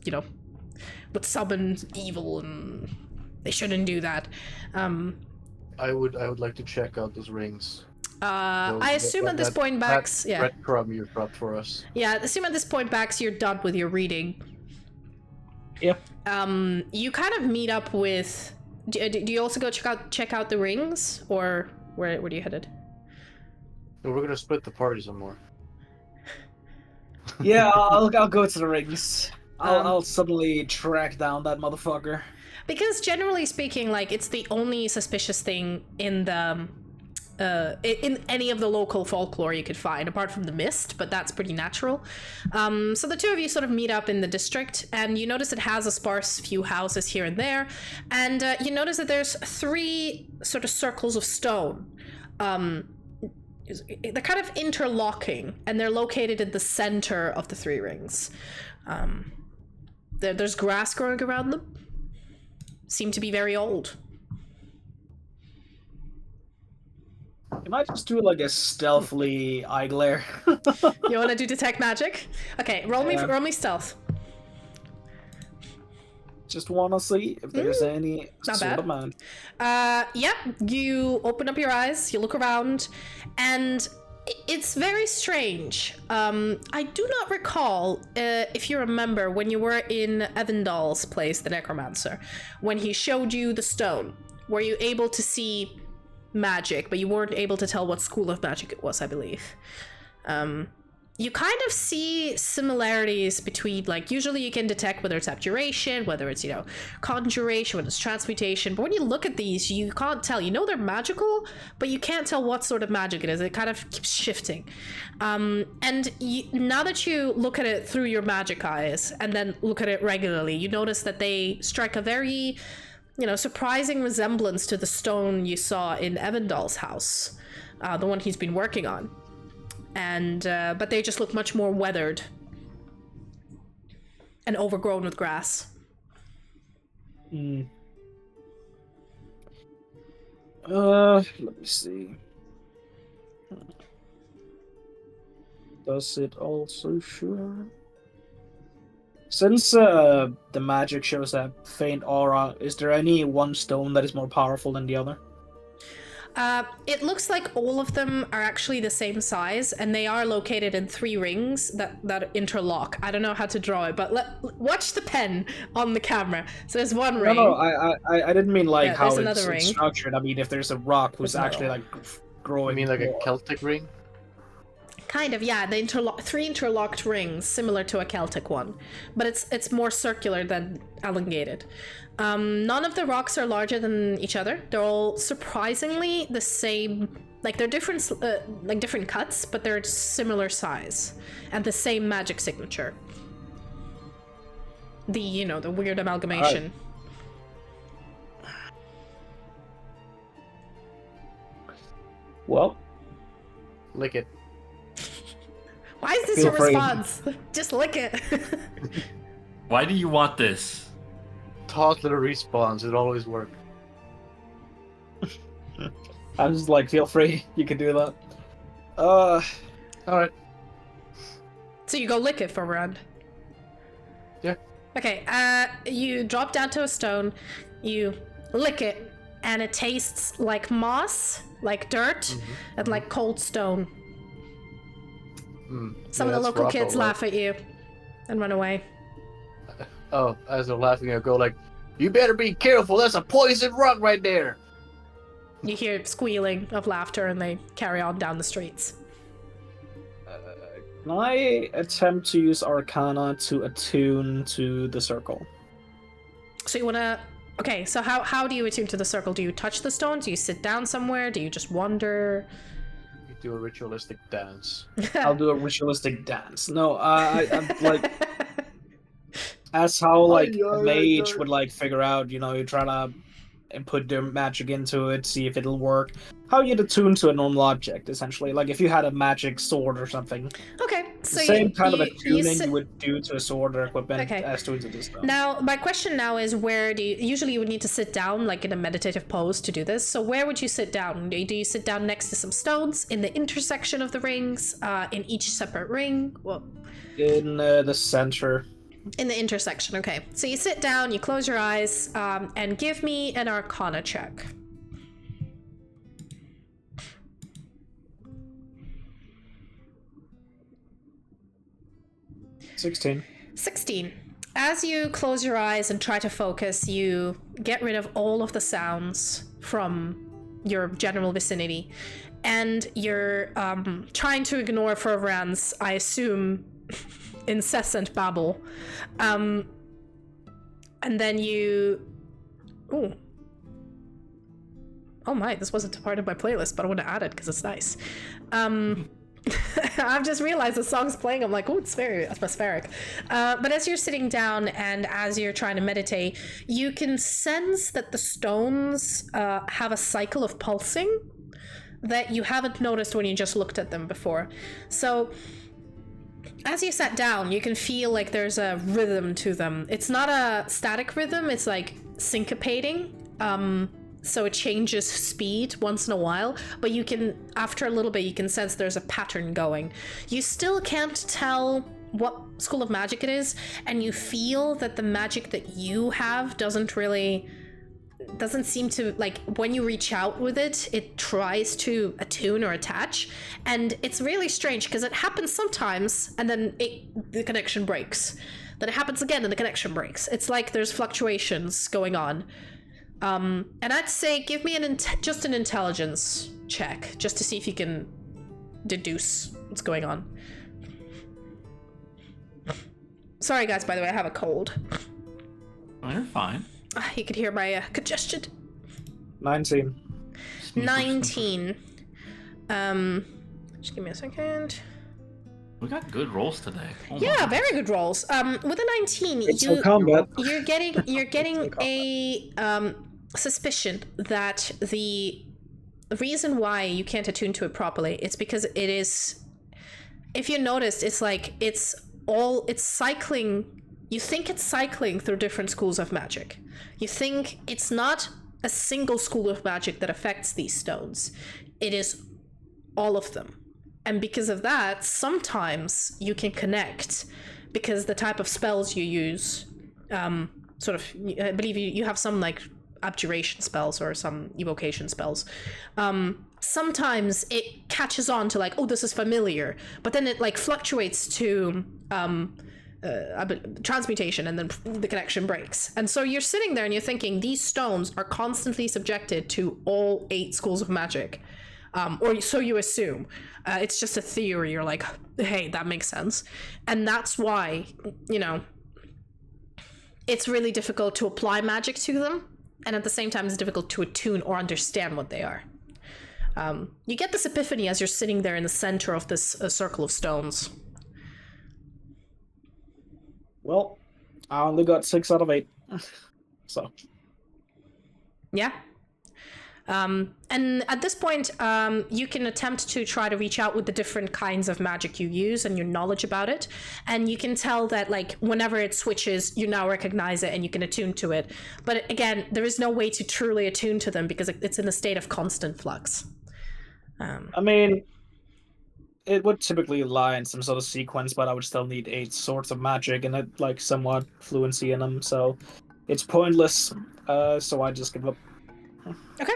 you know, would summon evil, and they shouldn't do that. I would like to check out those rings. I assume at this point, Bax, yeah. Breadcrumb you dropped for us. Yeah, I assume at this point, Bax, you're done with your reading. Yep. You kind of meet up with. Do you also go check out the rings, or where are you headed? No, we're gonna split the party some more. Yeah, I'll go to the rings. I'll suddenly track down that motherfucker. Because generally speaking, like, it's the only suspicious thing in the in any of the local folklore you could find, apart from the mist, but that's pretty natural. So the two of you sort of meet up in the district, and you notice it has a sparse few houses here and there, and you notice that there's 3 sort of circles of stone. They're kind of interlocking, and they're located in the center of the 3 rings. There's grass growing around them. Seem to be very old. Can I just do like a stealthily eye glare? You want to do detect magic? Okay, roll me stealth. Just want to see if there's any Not sort bad. of man. Yeah, you open up your eyes, you look around, and it's very strange. I do not recall, if you remember, when you were in Evandal's place, the Necromancer, when he showed you the stone, were you able to see magic, but you weren't able to tell what school of magic it was, I believe. You kind of see similarities between, like, usually you can detect whether it's abjuration, whether it's, conjuration, whether it's transmutation, but when you look at these, you can't tell. You know they're magical, but you can't tell what sort of magic it is. It kind of keeps shifting. And now that you look at it through your magic eyes, and then look at it regularly, you notice that they strike a very, surprising resemblance to the stone you saw in Evandal's house, the one he's been working on. And but they just look much more weathered and overgrown with grass. Let me see. Does it also show? Since the magic shows that faint aura, is there any one stone that is more powerful than the other? It looks like all of them are actually the same size, and they are located in 3 rings that interlock. I don't know how to draw it, but watch the pen on the camera. So there's one ring. No, I didn't mean like how there's it's structured. I mean, if there's a rock who's There's actually another like growing. You mean like a more. Celtic ring? Kind of, yeah. The 3 interlocked rings, similar to a Celtic one, but it's more circular than elongated. None of the rocks are larger than each other. They're all surprisingly the same. Like, they're different, like different cuts, but they're similar size and the same magic signature. The the weird amalgamation. Well, Lick it. Why is this Feel your free. response? Just lick it. Why do you want this? Toddler respawns. It always works. I'm just like, feel free. You can do that. All right. So you go lick it for a round. Yeah. Okay, you drop down to a stone, you lick it, and it tastes like moss, like dirt, and like cold stone. Some of the local kids laugh at you and run away. Oh, as they're laughing, I go like, "You better be careful. That's a poison rock right there." You hear squealing of laughter, and they carry on down the streets. Can I attempt to use Arcana to attune to the circle? So you wanna... Okay, so how do you attune to the circle? Do you touch the stone? Do you sit down somewhere? Do you just wander? You do a ritualistic dance. I'll do a ritualistic dance. No, I'm like... As how, like, a mage would, like, figure out, you try to put their magic into it, see if it'll work. How you'd attune to a normal object, essentially. Like, if you had a magic sword or something. Okay, so The same kind of you attuning sit... you would do to a sword or equipment Okay. as to this stuff. Now, my question now is, where do you... Usually you would need to sit down, like in a meditative pose to do this. So where would you sit down? Do you sit down next to some stones, in the intersection of the rings, in each separate ring? Well, In the center. In the intersection, okay. So you sit down, you close your eyes, and give me an Arcana check. 16. 16. As you close your eyes and try to focus, you get rid of all of the sounds from your general vicinity. And you're trying to ignore Fervran's, I assume, incessant babble. And then you... Ooh. Oh my, this wasn't a part of my playlist, but I want to add it because it's nice. I've just realized the song's playing. I'm like, oh, it's very atmospheric. But as you're sitting down and as you're trying to meditate, you can sense that the stones have a cycle of pulsing that you haven't noticed when you just looked at them before. So as you sat down, you can feel like there's a rhythm to them. It's not a static rhythm, it's like syncopating. So it changes speed once in a while, but you can, after a little bit, you can sense there's a pattern going. You still can't tell what school of magic it is, and you feel that the magic that you have doesn't seem to, like, when you reach out with it, it tries to attune or attach, and it's really strange because it happens sometimes and then the connection breaks. Then it happens again and the connection breaks. It's like there's fluctuations going on. And I'd say give me just an intelligence check, just to see if you can deduce what's going on. Sorry guys, by the way, I have a cold. Oh, you're fine. You could hear my congestion. 19. 19. Just give me a second. We got good rolls today. Oh Yeah, very good rolls. With a 19, It's no combat. you're getting a suspicion that the reason why you can't attune to it properly, it's because it is, if you noticed, it's like it's cycling. You think it's cycling through different schools of magic. You think it's not a single school of magic that affects these stones. It is all of them. And because of that, sometimes you can connect, because the type of spells you use, sort of, I believe you have some like abjuration spells or some evocation spells. Sometimes it catches on to like, oh, this is familiar, but then it like fluctuates to transmutation, and then the connection breaks. And so you're sitting there and you're thinking these stones are constantly subjected to all 8 schools of magic. Or so you assume. It's just a theory. You're like, hey, that makes sense. And that's why, it's really difficult to apply magic to them. And at the same time, it's difficult to attune or understand what they are. You get this epiphany as you're sitting there in the center of this circle of stones. Well, I only got 6 out of 8. So. Yeah. And at this point, you can attempt to try to reach out with the different kinds of magic you use and your knowledge about it. And you can tell that, like, whenever it switches, you now recognize it and you can attune to it. But again, there is no way to truly attune to them because it's in a state of constant flux. I mean, it would typically lie in some sort of sequence, but I would still need 8 sorts of magic and like somewhat fluency in them. So it's pointless. So I just give up. Okay.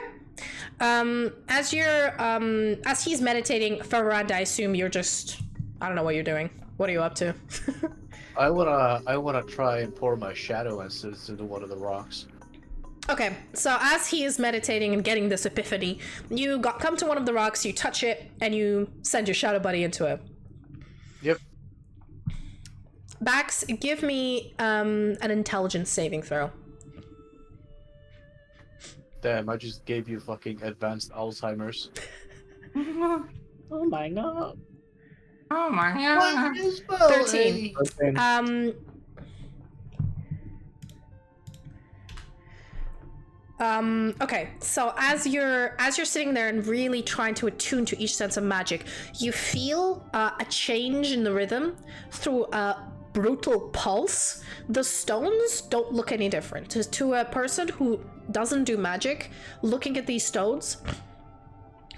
As he's meditating, Farad, I assume you're just, I don't know what you're doing. What are you up to? I wanna try and pour my shadow essence into one of the rocks. Okay, so as he is meditating and getting this epiphany, you come to one of the rocks, you touch it, and you send your shadow buddy into it. Yep. Bax, give me an intelligence saving throw. Damn, I just gave you fucking advanced Alzheimer's. Oh my god. Oh my god. 13. Okay, so as you're sitting there and really trying to attune to each sense of magic, you feel a change in the rhythm through a brutal pulse. The stones don't look any different. To a person who doesn't do magic, looking at these stones,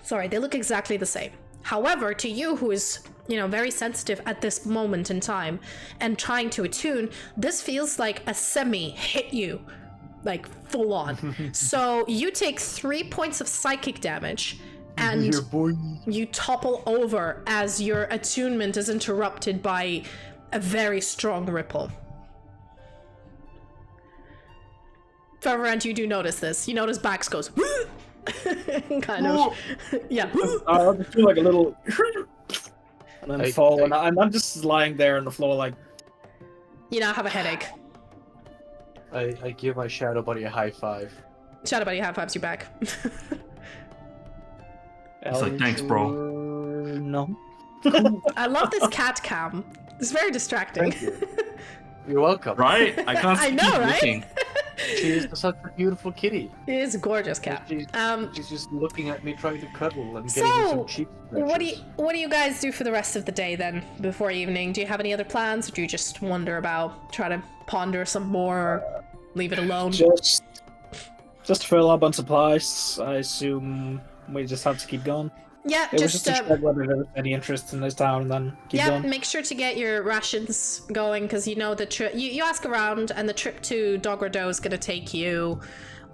sorry, they look exactly the same. However, to you who is very sensitive at this moment in time and trying to attune, this feels like a semi hit you, like full on. So you take 3 points of psychic damage and you topple over as your attunement is interrupted by a very strong ripple. Fervent, you do notice this. You notice Bax goes kind of. Yeah. I just feel like a little and then fall, and I'm just lying there on the floor like... You now have a headache. I give my shadow buddy a high five. Shadow Buddy high fives you back. It's like, thanks, bro. No. I love this cat cam. It's very distracting. Thank you. You're welcome. Right? I can't I keep know, right? looking. She is such a beautiful kitty. It is a gorgeous cat. She's just looking at me trying to cuddle and getting me So, some cheap what do you guys do for the rest of the day then, before evening? Do you have any other plans, or do you just wander about, try to ponder some more, or leave it alone? Just fill up on supplies. I assume we just have to keep going. Yeah, It was just to check whether there was any interest in this town, and then keep going. make sure to get your rations going, because you know the trip. You ask around, and the trip to Doggerdo is going to take you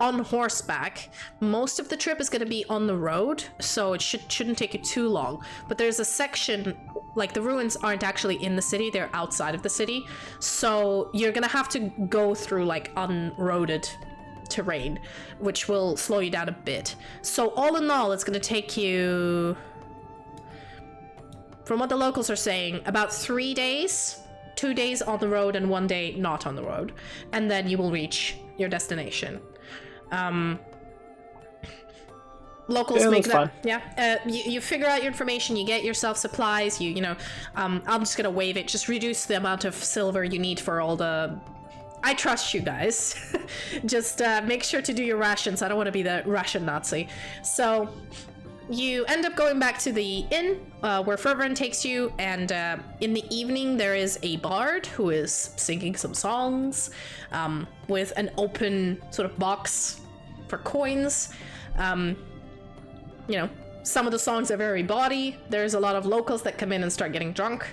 on horseback. Most of the trip is going to be on the road, so it shouldn't take you too long. But there's a section, like the ruins aren't actually in the city; they're outside of the city. So you're going to have to go through like unroaded terrain, which will slow you down a bit. So all in all, it's going to take you, from what the locals are saying, about 3 days. 2 days on the road and 1 day not on the road, and then you will reach your destination. Locals make that. Yeah. You figure out your information. You get yourself supplies. I'm just gonna waive it. Just reduce the amount of silver you need for all the. I trust you guys. Just make sure to do your rations. I don't want to be the ration Nazi. So you end up going back to the inn where Fervent takes you, and in the evening there is a bard who is singing some songs with an open sort of box for coins. Some of the songs are very bawdy. There's a lot of locals that come in and start getting drunk.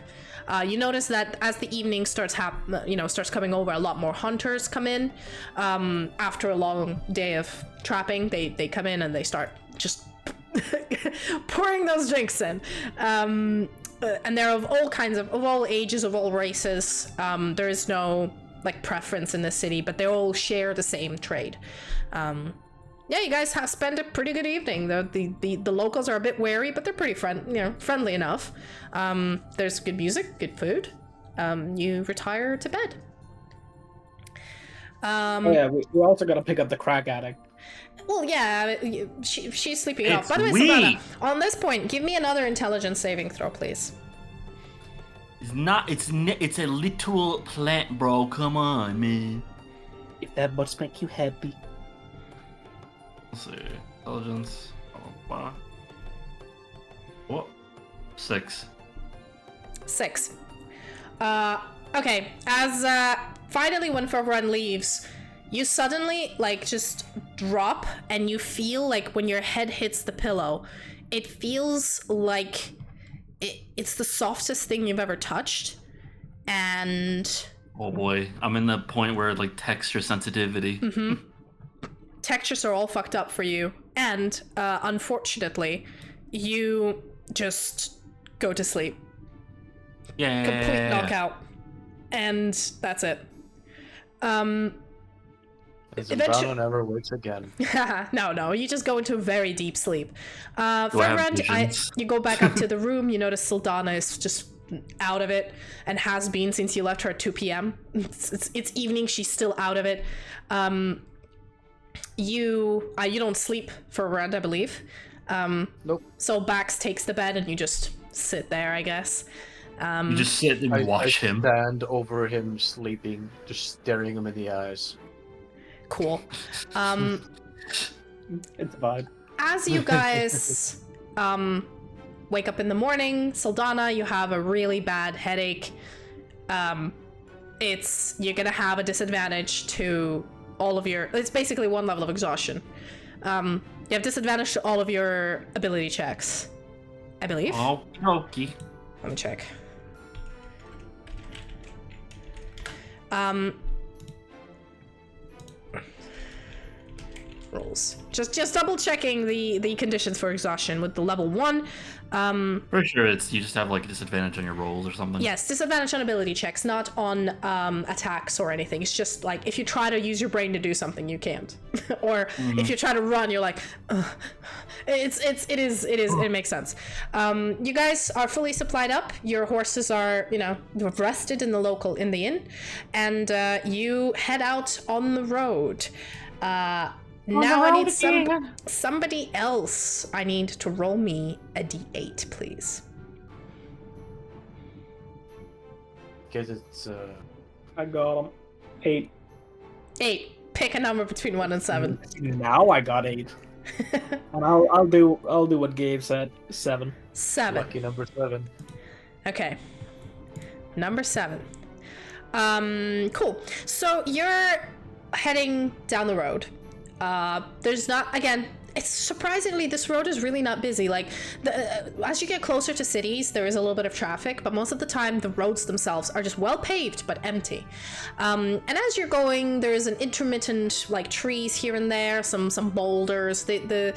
You notice that as the evening starts coming over, a lot more hunters come in. After a long day of trapping, they come in and they start just pouring those drinks in. And they're of all kinds of all ages, of all races. There is no like preference in the city, but they all share the same trade. Yeah, you guys have spent a pretty good evening. The locals are a bit wary, but they're pretty friendly enough. There's good music, good food. You retire to bed. We also got to pick up the crack addict. Well, yeah, she's sleeping it off. It's By the way, we. Sylfania, on this point, give me another intelligence saving throw, please. It's not. It's a literal plant, bro. Come on, man. If that must make you happy. Let's see. Intelligence. What? 6. 6. Okay. As finally, when Fervent leaves, you suddenly just drop, and you feel like when your head hits the pillow, it feels like it's the softest thing you've ever touched, and Oh boy, I'm in the point where texture sensitivity. Mm-hmm. Textures are all fucked up for you, and unfortunately, you just go to sleep. Yeah. Complete knockout, and that's it. Zambrano never wakes again. No, you just go into a very deep sleep. Do I have Fervent, visions? you go back up to the room. You notice Sildana is just out of it, and has been since you left her at 2 p.m. It's evening. She's still out of it. You don't sleep for a round, I believe. Nope. So Bax takes the bed, and you just sit there, I guess. You just sit and watch him. Stand over him sleeping, just staring him in the eyes. Cool. It's a vibe. As you guys wake up in the morning, Sildana, you have a really bad headache. You're gonna have a disadvantage to all of your. It's basically one level of exhaustion. You have disadvantage to all of your ability checks, I believe. Oh, Okie. Let me check. Rolls. Just double checking the conditions for exhaustion with the level 1. Pretty sure it's you just have like a disadvantage on your rolls or something. Yes, disadvantage on ability checks, not on attacks or anything. It's just like if you try to use your brain to do something, you can't. Or if you try to run, you're like, ugh. It makes sense. You guys are fully supplied up. Your horses are, you've rested in the inn, and you head out on the road. Now I need somebody else. I need to roll me a d8, please. Guess it's I got him. 8. 8. Pick a number between 1 and 7. Now I got 8. And I'll do what Gabe said. 7. 7. lucky number 7. Okay. Number 7. Cool. So you're heading down the road. There's not, again, it's surprisingly, this road is really not busy. Like, as you get closer to cities, there is a little bit of traffic, but most of the time the roads themselves are just well paved but empty. And as you're going, there's an intermittent, like, trees here and there, some boulders. The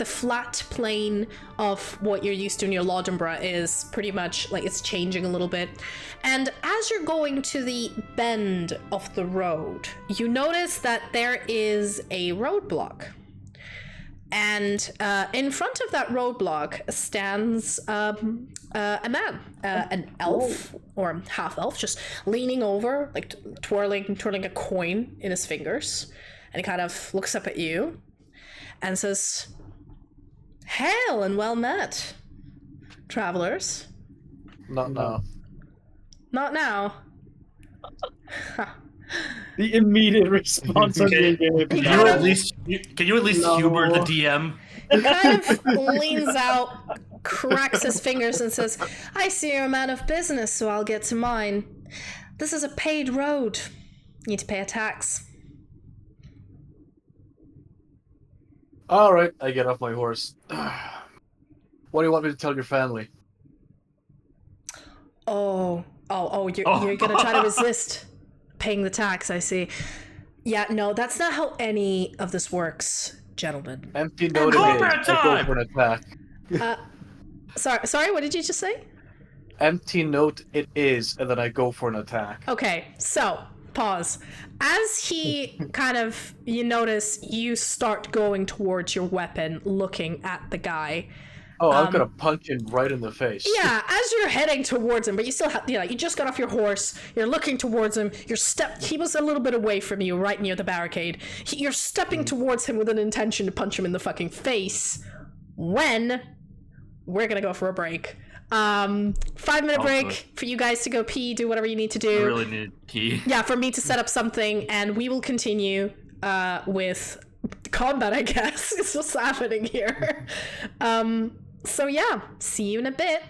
flat plane of what you're used to in your Loddenborough is pretty much like it's changing a little bit. And as you're going to the bend of the road, you notice that there is a roadblock. And in front of that roadblock stands a man, an elf or half elf, just leaning over, like twirling a coin in his fingers, and he kind of looks up at you and says, "Hail and well met, travelers." Not now. Not now. The immediate response of the game. Can you at least humor the DM? He kind of leans out, cracks his fingers, and says, "I see you're a man of business, so I'll get to mine. This is a paid road. You need to pay a tax." Alright, I get off my horse. What do you want me to tell your family? Oh, you're gonna try to resist paying the tax, I see. Yeah, no, that's not how any of this works, gentlemen. Empty note it is. I go for an attack. Sorry, what did you just say? Empty note it is, and then I go for an attack. Okay, so, pause. As he kind of, you notice, you start going towards your weapon, looking at the guy. Oh, I'm gonna punch him right in the face. Yeah, as you're heading towards him, but you still have, you just got off your horse, you're looking towards him, he was a little bit away from you, right near the barricade. You're stepping towards him with an intention to punch him in the fucking face, when we're gonna go for a break. 5-minute break good. for you guys to go pee, do whatever you need to I do. really need tea. Yeah, for me to set up something, and we will continue with combat, I guess. It's what's happening here. So yeah, see you in a bit.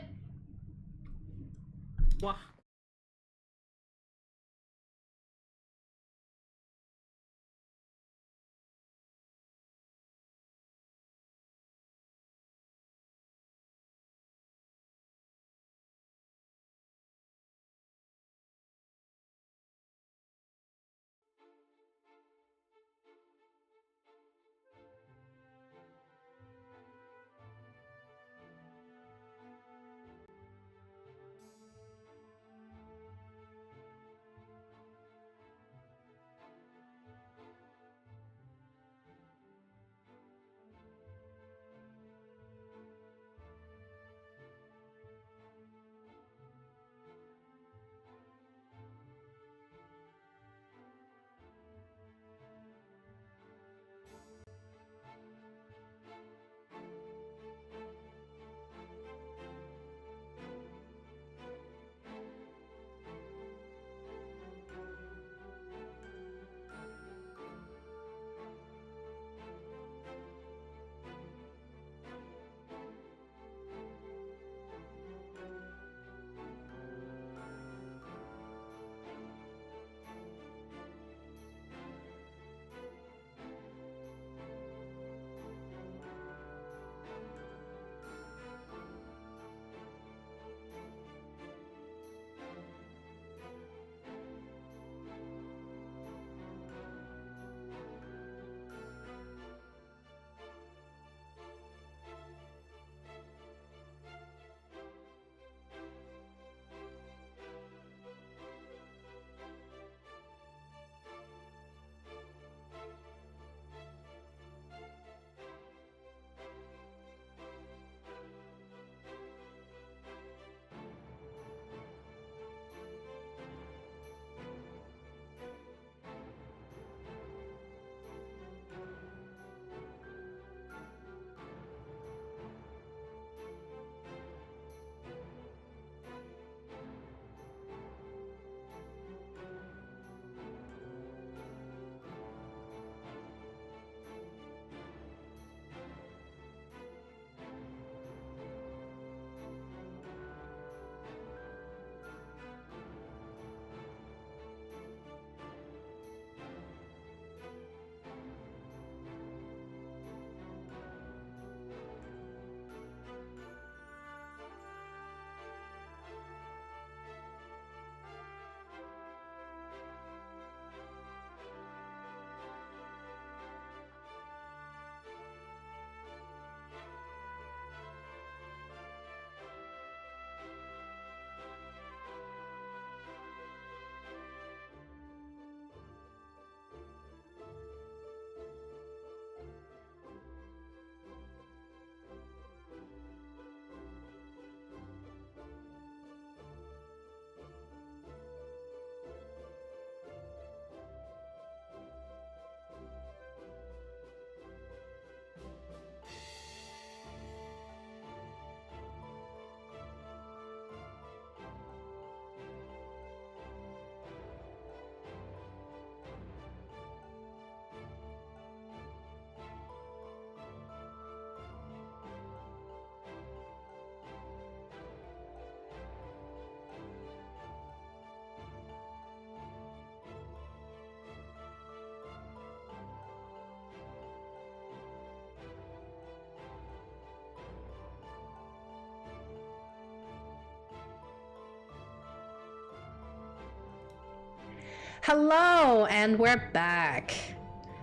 Hello, and we're back.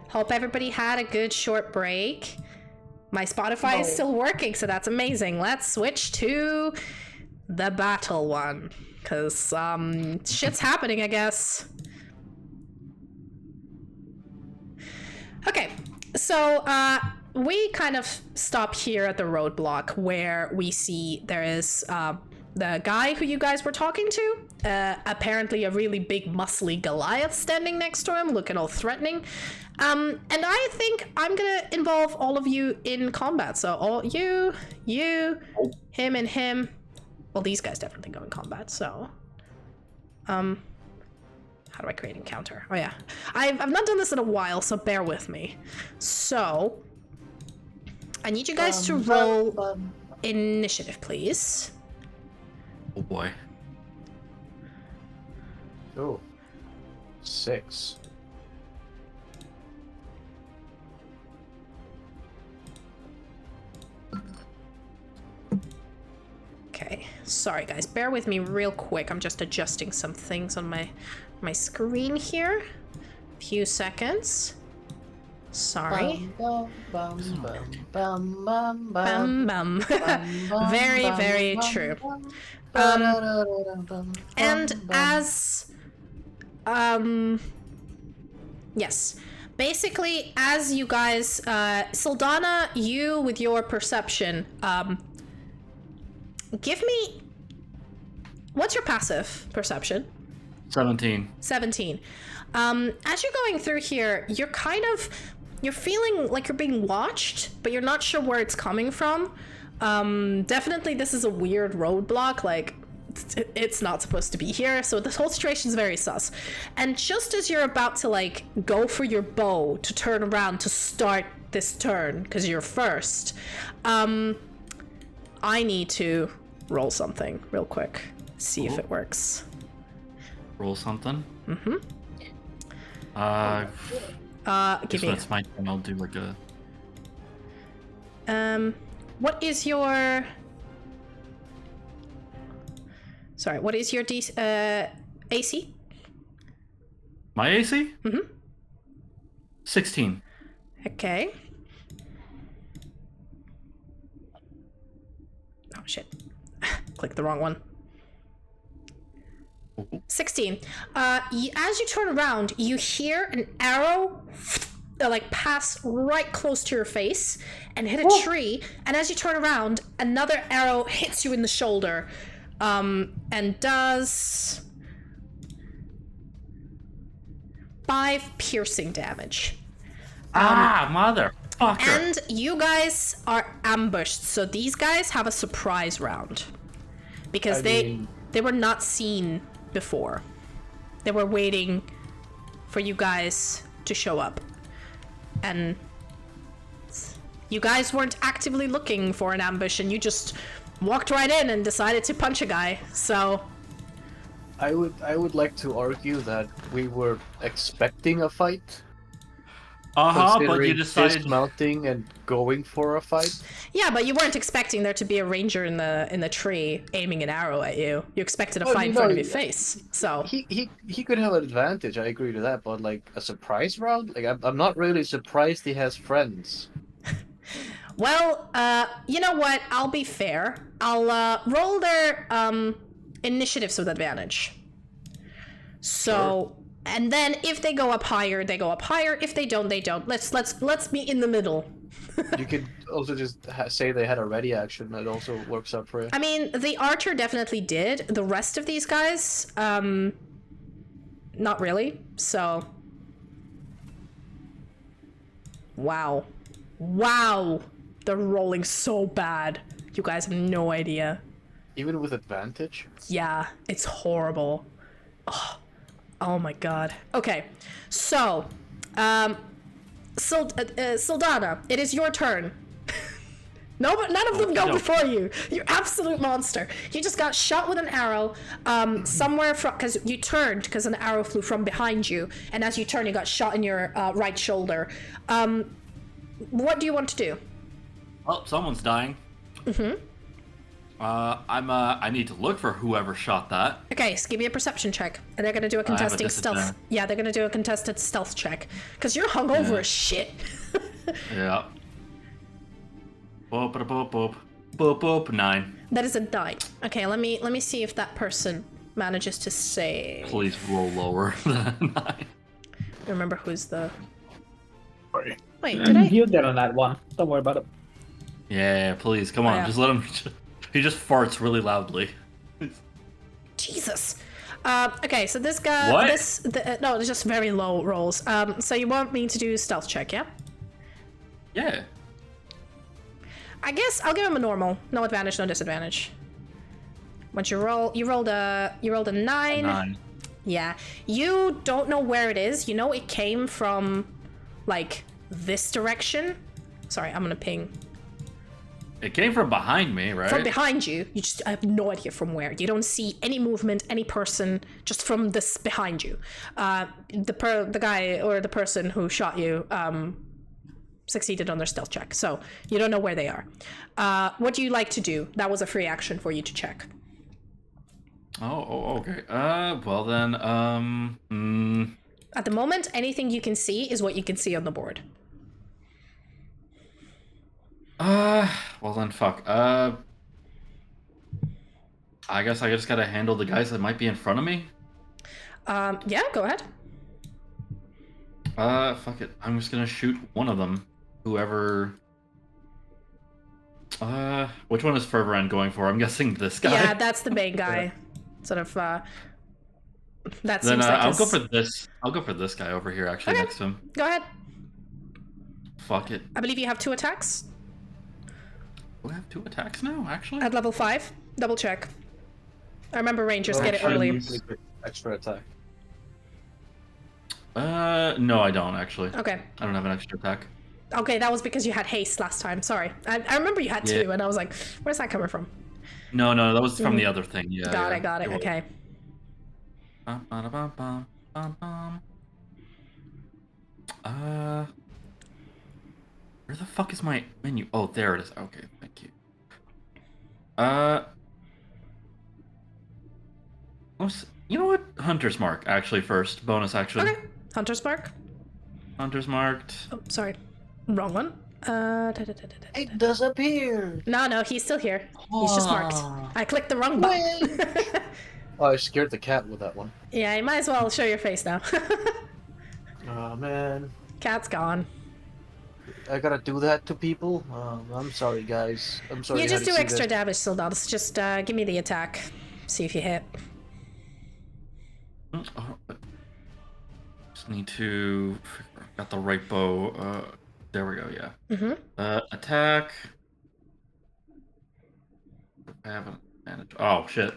Hope everybody had a good short break. My Spotify is still working, so that's amazing. Let's switch to the battle one, because shit's happening, I guess. Okay, so we kind of stop here at the roadblock where we see there is the guy who you guys were talking to, apparently a really big muscly Goliath standing next to him, looking all threatening. And I think I'm gonna involve all of you in combat. So all you, him, and him. Well, these guys definitely go in combat. So, how do I create encounter? Oh yeah, I've not done this in a while, so bear with me. So, I need you guys to roll initiative, please. Oh boy. Oh. 6. Okay, sorry guys, bear with me real quick. I'm just adjusting some things on my screen here. Few seconds. Sorry. Bum bum. Very, very true. And as yes, basically as you guys, Sildana, you with your perception, give me, what's your passive perception? 17. 17. As you're going through here, you're feeling like you're being watched, but you're not sure where it's coming from. Definitely this is a weird roadblock, like it's not supposed to be here, so this whole situation is very sus. And just as you're about to like go for your bow to turn around to start this turn, because you're first, I need to roll something real quick, see if it works. Roll something? Mm-hmm. Give me. That's my turn. I'll do like a. What is your? Sorry, what is your AC? My AC? Mm-hmm. 16. Okay. Oh shit! Clicked the wrong one. 16. As you turn around, you hear an arrow like pass right close to your face and hit a tree, and as you turn around, another arrow hits you in the shoulder, and does 5 piercing damage. Motherfucker! And you guys are ambushed, so these guys have a surprise round because they were not seen before. They were waiting for you guys to show up, and you guys weren't actively looking for an ambush, and you just walked right in and decided to punch a guy. So I would like to argue that we were expecting a fight. But you decided dismounting and going for a fight. yeah, but you weren't expecting there to be a ranger in the tree aiming an arrow at you. You expected a fight in front of your face. So He could have an advantage. I agree to that, but like a surprise round, like I'm not really surprised he has friends. well, you know what? I'll be fair. I'll roll their initiatives with advantage. So. Sure. And then if they go up higher, they go up higher. If they don't, they don't. Let's be in the middle. You could also just say they had a ready action. That also works out for you. I mean, the archer definitely did. The rest of these guys, not really. So, wow, they're rolling so bad. You guys have no idea. Even with advantage? Yeah, it's horrible. Oh my god. Okay, so, Sildana, it is your turn. No, but none of them go before you. You absolute monster. You just got shot with an arrow, somewhere from, because you turned because an arrow flew from behind you, and as you turned, you got shot in your right shoulder. What do you want to do? Well, someone's dying. Mm-hmm. I need to look for whoever shot that. Okay, so give me a perception check. And they're gonna do a I have a contested stealth. disadvantage. Yeah, they're gonna do a contested stealth check. Because you're hungover Yeah. as shit. Yeah. Boop, boop, boop. Boop, boop, 9. That is a 9. Okay, let me see if that person manages to say. Please roll lower than 9. Remember who's the. Sorry. Wait, did I? You'll get on that one. Don't worry about it. Yeah, please, come on, yeah. just let him. He just farts really loudly. Jesus. Okay, so this guy. What? No, it's just very low rolls. So you want me to do stealth check, yeah? Yeah. I guess I'll give him a normal. No advantage, no disadvantage. Once you rolled a 9. 9. Yeah. You don't know where it is. You know it came from, like, this direction. Sorry, I'm gonna ping. It came from behind me, right? From behind you. You just I have no idea from where. You don't see any movement, any person, just from this behind you. The guy or the person who shot you succeeded on their stealth check, so you don't know where they are. What do you like to do? That was a free action for you to check. Oh, okay. Well then, At the moment, anything you can see is what you can see on the board. well then, fuck. I guess I just gotta handle the guys that might be in front of me. Yeah, go ahead. Fuck it. I'm just gonna shoot one of them. Whoever. Which one is Fervor End going for? I'm guessing this guy. Yeah, that's the main guy. Sort of, that Then seems like I'll his... go for this. I'll go for this guy over here, actually, Okay. next to him. Go ahead. Fuck it. I believe you have 2 attacks Do I have 2 attacks now, actually? at level 5. Double check. I remember Rangers get it Actually, early. Extra attack. No, I don't, actually. Okay. I don't have an extra attack. Okay, that was because you had haste last time. Sorry. I remember you had 2, Yeah. and I was like, where's that coming from? No, that was from the other thing. Yeah. Got yeah. it. was. Okay. Bum, bada, bum, bum, bum, bum. Where the fuck is my menu? Oh, there it is. Okay, thank you. You know what? Hunter's Mark, actually, first. Bonus action. Okay. Hunter's Mark. Hunter's marked. Oh, sorry. Wrong one. It disappeared. No, he's still here. He's just marked. I clicked the wrong button. Oh, I scared the cat with that one. Yeah, you might as well show your face now. Oh man, Cat's gone. I gotta do that to people. I'm sorry, guys. I'm sorry. You had just to do see extra that. damage, Soldatus. Just give me the attack. See if you hit. Just need to got the right bow. There we go. Yeah. Mm-hmm. Attack. I haven't managed. Oh shit!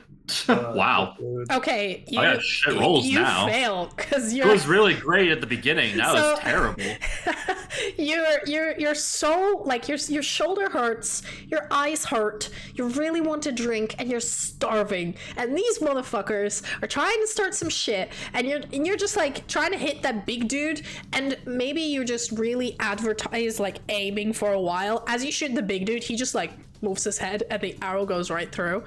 Wow. Dude. Okay, you, I got shit rolls you now. fail because It you're. was really great at the beginning. Now So- it's terrible. you're so like your shoulder hurts, your eyes hurt, you really want to drink, and you're starving. And these motherfuckers are trying to start some shit, and you're just like trying to hit that big dude, and maybe you just really advertise like aiming for a while. As you shoot the big dude, he just like moves his head, and the arrow goes right through.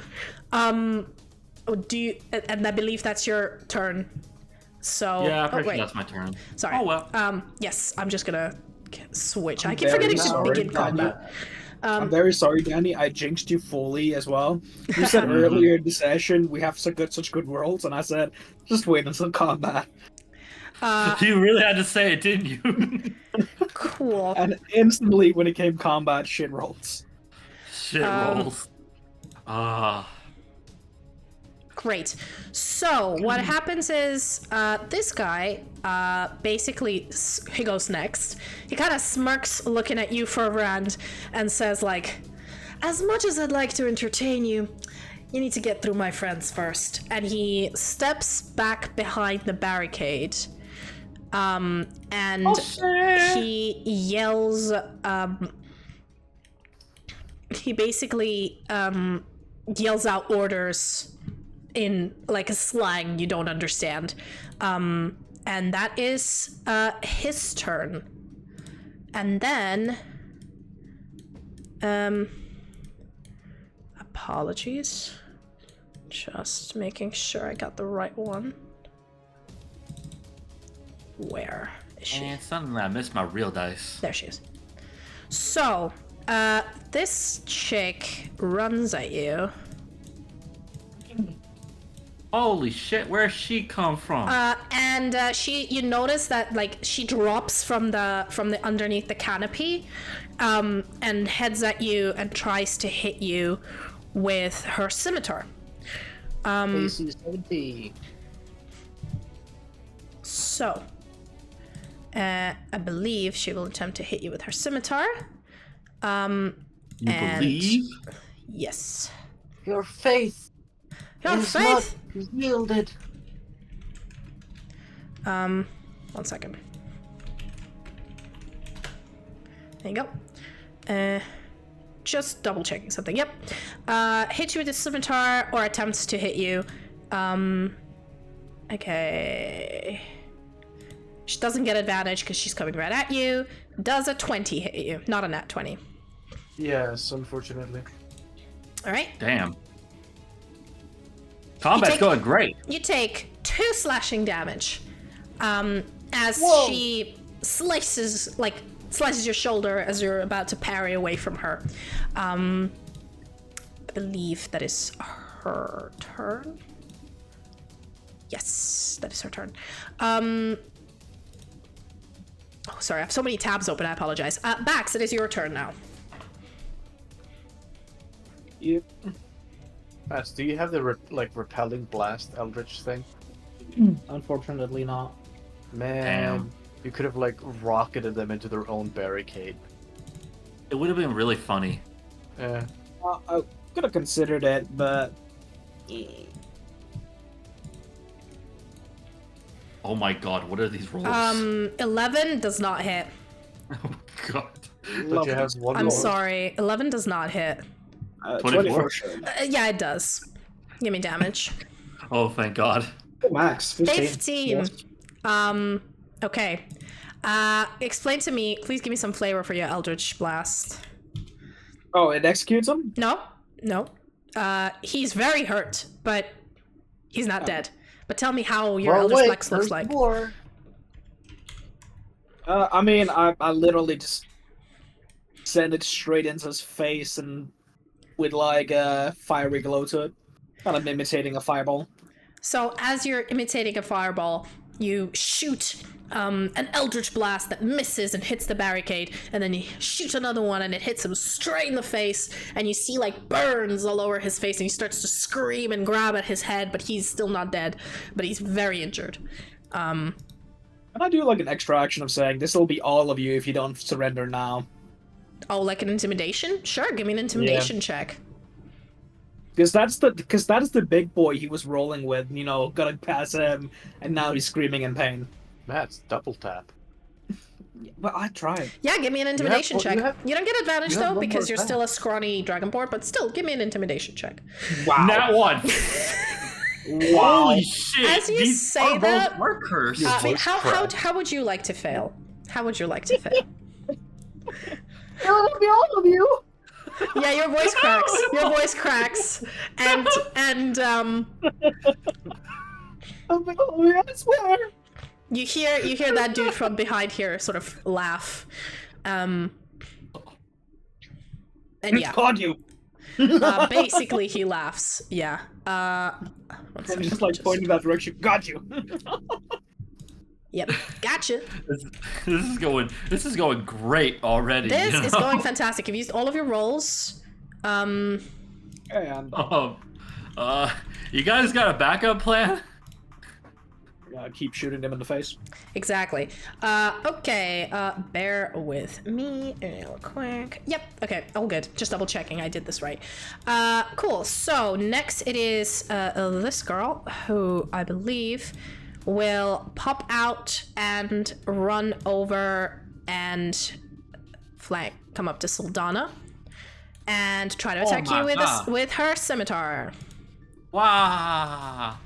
Do you? And I believe that's your turn. So Yeah, I'm pretty wait. sure that's my turn. Sorry. Oh well. Yes, I'm just gonna switch. I keep very forgetting to sorry, begin Danny. combat. I'm very sorry, Danny. I jinxed you fully as well. You said earlier in the session we have such good worlds, and I said just wait until combat. You really had to say it, didn't you? Cool. And instantly, when it came combat, shit rolls. Shit rolls. Great. So what happens is this guy basically he goes next. He kind of smirks, looking at you for a round, and says like, "As much as I'd like to entertain you, you need to get through my friends first." And he steps back behind the barricade, and he yells. He basically yells out orders in like a slang you don't understand, and that is his turn. And then Apologies. Just making sure I got the right one. Where is she? And suddenly I missed my real dice. There she is. So, this chick runs at you. Holy shit, where's she come from? And you notice that like she drops from the underneath the canopy, and heads at you and tries to hit you with her scimitar. AC 70. So, I believe she will attempt to hit you with her scimitar. You believe? Yes. Your faith Your is faith. not yielded. 1 second. There you go. Just double checking something. Yep. Hits you with the scimitar or attempts to hit you. Okay. She doesn't get advantage because she's coming right at you. Does a 20 hit you? Not a nat 20. Yes, unfortunately. All right. Damn. Combat's going great. You take 2 slashing damage. As Whoa. she slices your shoulder as you're about to parry away from her. I believe that is her turn. Yes, that is her turn. Oh, sorry, I have so many tabs open, I apologize. Bax, it is your turn now. Yep. Max, do you have the repelling blast eldritch thing? Unfortunately not. Man, Damn. you could have rocketed them into their own barricade. It would have been really funny. Yeah. I could have considered it, but Oh my god, what are these rolls? 11 does not hit. Oh god. But you have one I'm more. sorry, 11 does not hit. 24? should. Yeah, it does. Give me damage. Oh, thank god. Max, 15. 15. Yes. Okay. Explain to me, please give me some flavor for your Eldritch Blast. Oh, it executes him? No. He's very hurt, but he's not dead. But tell me how your Eldritch Blast looks like. More. I mean, I literally just send it straight into his face and with a fiery glow to it. Kind of imitating a fireball. So as you're imitating a fireball, you shoot an Eldritch Blast that misses and hits the barricade, and then you shoot another one and it hits him straight in the face, and you see burns all over his face, and he starts to scream and grab at his head, but he's still not dead, but he's very injured. Can I do an extra action of saying, this will be all of you if you don't surrender now? Oh, like an intimidation? Sure, give me an intimidation check. Because that's the big boy he was rolling with, gonna pass him, and now he's screaming in pain. Matt's double tap. But I tried. Yeah, give me an intimidation check. You don't get advantage you have though, one because more you're attack. still a scrawny dragonborn, but still, give me an intimidation check. Wow. Nat 1! Wow. Holy shit! As you These say fireballs that- are cursed. I mean, voice how cracked. would you like to fail? How would you like to fail? It'll be all of you. Yeah, your voice cracks. Your voice cracks, and Oh my God, I swear. you hear that dude from behind here sort of laugh, and yeah, Caught you. basically he laughs. Yeah. One And second, he's just- pointing that direction. Got you. Yep, gotcha. This is going great already. This you is know? going fantastic. You've used all of your rolls. And You guys got a backup plan? keep shooting them in the face. Exactly. Okay, bear with me real quick. Yep, okay, all good. Just double checking I did this right. Cool, so next it is this girl, who I believe will pop out and run over and come up to Saldana and try to attack my you God. with her scimitar. Wow.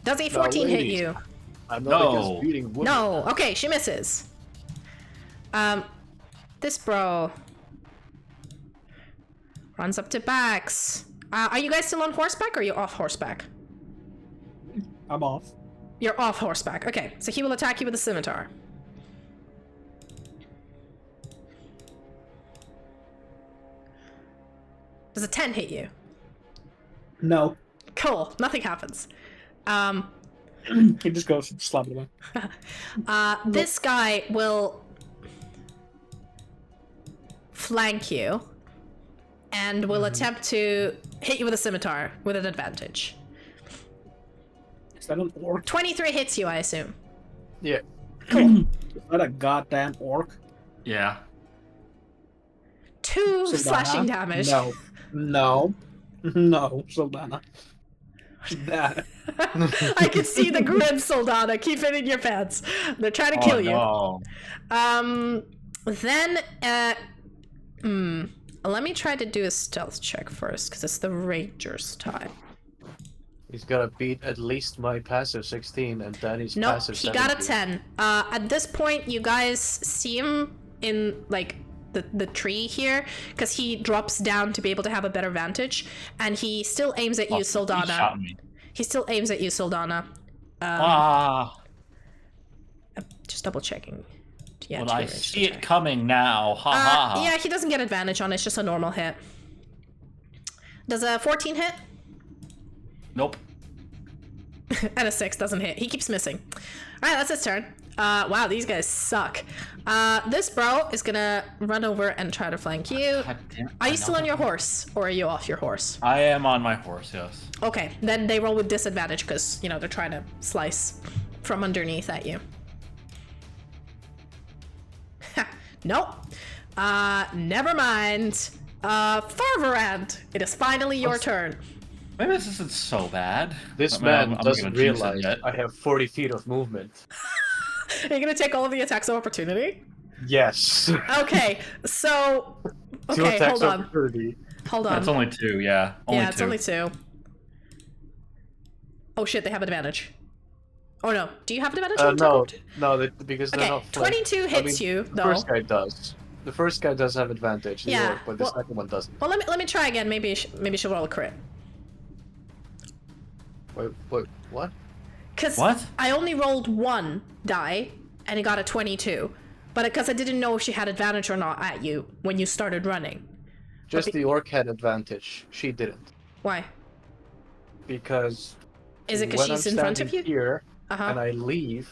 Does a 14 hit ladies. you? I'm not No. against beating women. No. Okay, she misses. This bro. Runs up to Bax. Are you guys still on horseback or are you off horseback? I'm off. You're off horseback. Okay, so he will attack you with a scimitar. Does a 10 hit you? No. Cool, nothing happens. He just goes slap it away. This guy will flank you and will attempt to hit you with a scimitar with an advantage. Is that an orc? 23 hits you, I assume. Yeah. Is that a goddamn orc? Yeah. 2 Sylvana? slashing damage. No. No. No, Sylvana. That. I can see the grin, Soldana. Keep it in your pants. They're trying to kill you. No. Then, let me try to do a stealth check first, because it's the Ranger's time. He's gotta beat at least my passive 16 and Danny's Nope, passive he 17. got a 10. At this point, you guys see him in, like, the tree here, because he drops down to be able to have a better vantage, and he still aims at you, He Soldana. shot me. He still aims at you, Soldana. Just double checking. Yeah, Well, two I range see attack. it coming now. Ha ha. Yeah, he doesn't get advantage on it, it's just a normal hit. Does a 14 hit? Nope. And a 6 doesn't hit. He keeps missing. Alright, that's his turn. Wow, these guys suck. This bro is gonna run over and try to flank you. God damn it, Are you I still know. on your horse? Or are you off your horse? I am on my horse, yes. Okay, then they roll with disadvantage because, you know, they're trying to slice from underneath at you. Nope. Never mind. Farvarand, it is finally your turn. Maybe this isn't so bad. This I mean, man I'm not doesn't gonna jinx it realize yet. I have 40 feet of movement. Are you gonna take all of the attacks of opportunity? Yes. Okay, so... Two Okay, attacks hold on. opportunity. Hold on. That's only 2, yeah. Only Yeah, it's 2. only 2. Oh shit, they have advantage. Oh no, do you have advantage on No, attack? because they're Okay, not flanked. 22 hits you, The though. first guy does. The first guy does have advantage, the Yeah, orc, but the well- second one doesn't. Well, let me try again. Maybe she'll roll a crit. Wait, what? Cause What? I only rolled 1 die, and it got a 22. But because I didn't know if she had advantage or not at you when you started running. Just Okay. the orc had advantage. She didn't. Why? Because Is it because when she's I'm in front of standing you? here Uh-huh. and I leave,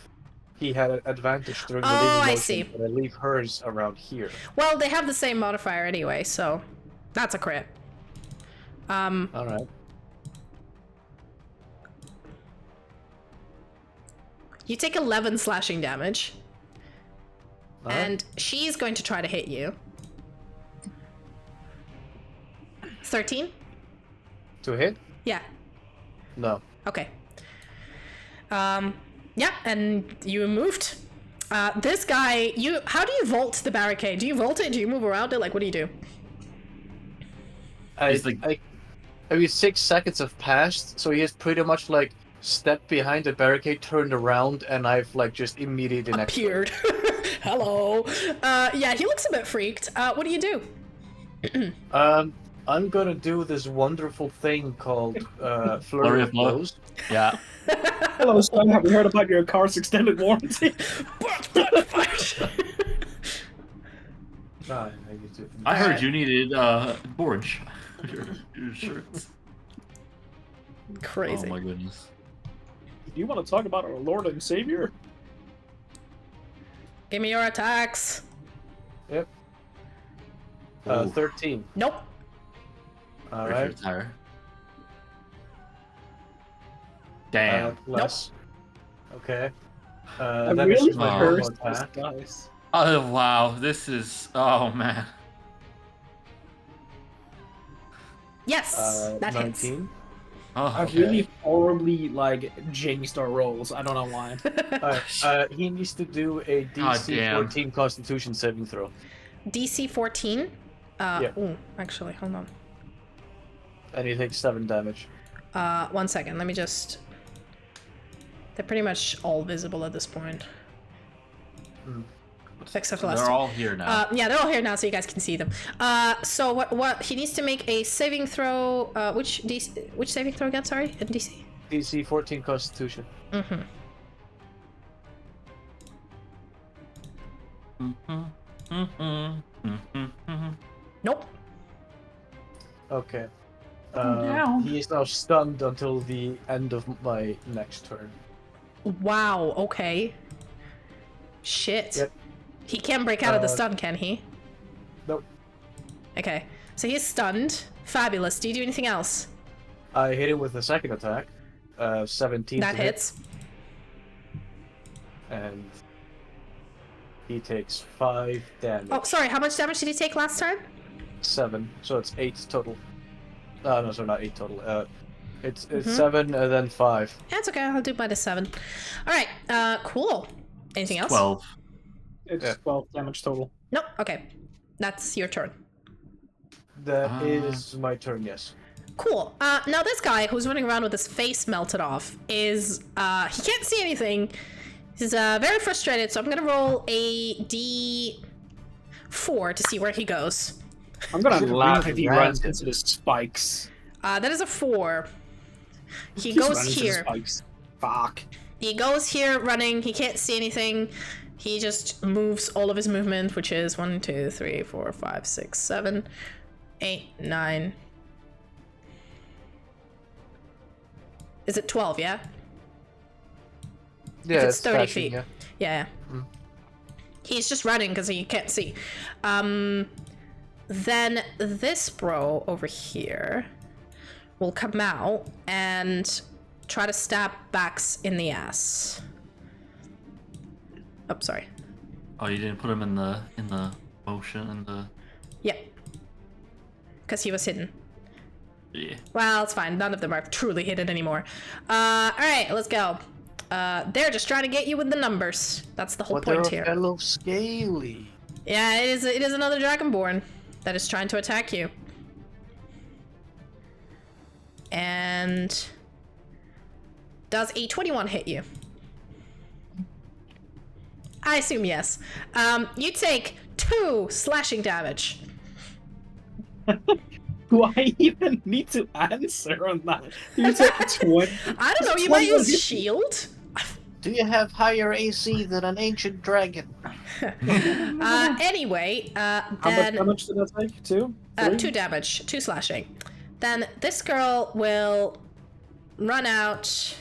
he had an advantage during the Oh, leaving I motion, see. but I leave hers around here. Well, they have the same modifier anyway, so that's a crit. Alright. You take 11 slashing damage, Alright. and she's going to try to hit you. 13? To hit? Yeah. No. Okay. Yeah, and you moved. This guy, how do you vault the barricade? Do you vault it? Do you move around it? Like, what do you do? He's like- I mean, 6 seconds have passed, so he has pretty much like stepped behind the barricade, turned around, and I've like just immediately next to him. Appeared. Hello. Yeah, he looks a bit freaked. What do you do? I'm gonna do this wonderful thing called Flurry of Blows. Yeah. Hello, son. Have you heard about your car's extended warranty? Ah, I need to- I heard you needed orange. your shirts. Crazy. Oh my goodness. Do you want to talk about our Lord and Savior? Give me your attacks. Yep. Ooh. 13. Nope. Alright. Tire. Damn. Plus. Okay. I That really is my cursed normal this attack. dice. Oh wow, this is. Oh man. Yes, that hits. 19. Oh, I okay. really horribly like jinxed our rolls. I don't know why. Alright, he needs to do a DC damn. 14 Constitution saving throw. DC 14. Yeah. Ooh, actually, hold on. And he takes 7 damage. 1 second. Let me just. They're pretty much all visible at this point. Except for the last They're two. all here now. Yeah, they're all here now, so you guys can see them. So what he needs to make a saving throw. Which saving throw again? Sorry, in DC. DC 14 Constitution. Mm-hmm. Nope. Okay. no. He is now stunned until the end of my next turn. Wow. Okay. Shit. Yep. He can break out of the stun, can he? Nope. Okay. So he's stunned. Fabulous. Do you do anything else? I hit him with a second attack. 17 That to hit, hits. and he takes 5 damage. Oh, sorry. How much damage did he take last turn? 7, so it's 8 total. No, sorry, not 8 total. It's Mm-hmm. 7 and then 5. That's okay. I'll do -7. All right. Cool. Anything else? 12. It's Yeah. 12 damage total. Nope. Okay. That's your turn. That is my turn, yes. Cool. Now this guy who's running around with his face melted off is, he can't see anything. He's, very frustrated, so I'm gonna roll a D4 to see where he goes. I'm gonna Should've laugh been if he random. runs into the spikes. That is a 4. He Keeps goes running into the here. spikes. Fuck. He goes here running, he can't see anything. He just moves all of his movement, which is 1, 2, 3, 4, 5, 6, 7, 8, 9. Is it 12, yeah? Yeah, it's 30 flashing, feet. yeah. Yeah. He's just running because he can't see. Then this bro over here will come out and try to stab Bax in the ass. Oh, sorry. Oh, you didn't put him in the motion in the. Yeah. Because he was hidden. Yeah. Well, it's fine. None of them are truly hidden anymore. Alright, let's go. They're just trying to get you with the numbers. That's the whole But they're point a here. fellow scaly. Yeah, it is another Dragonborn that is trying to attack you. And does a 21 hit you? I assume yes. You take 2 slashing damage. Do I even need to answer on that? You took 20. I don't know, you What might was use it? shield? Do you have higher AC than an ancient dragon? Anyway, How much then damage did that take? 2? 2 damage, 2 slashing. Then this girl will run out.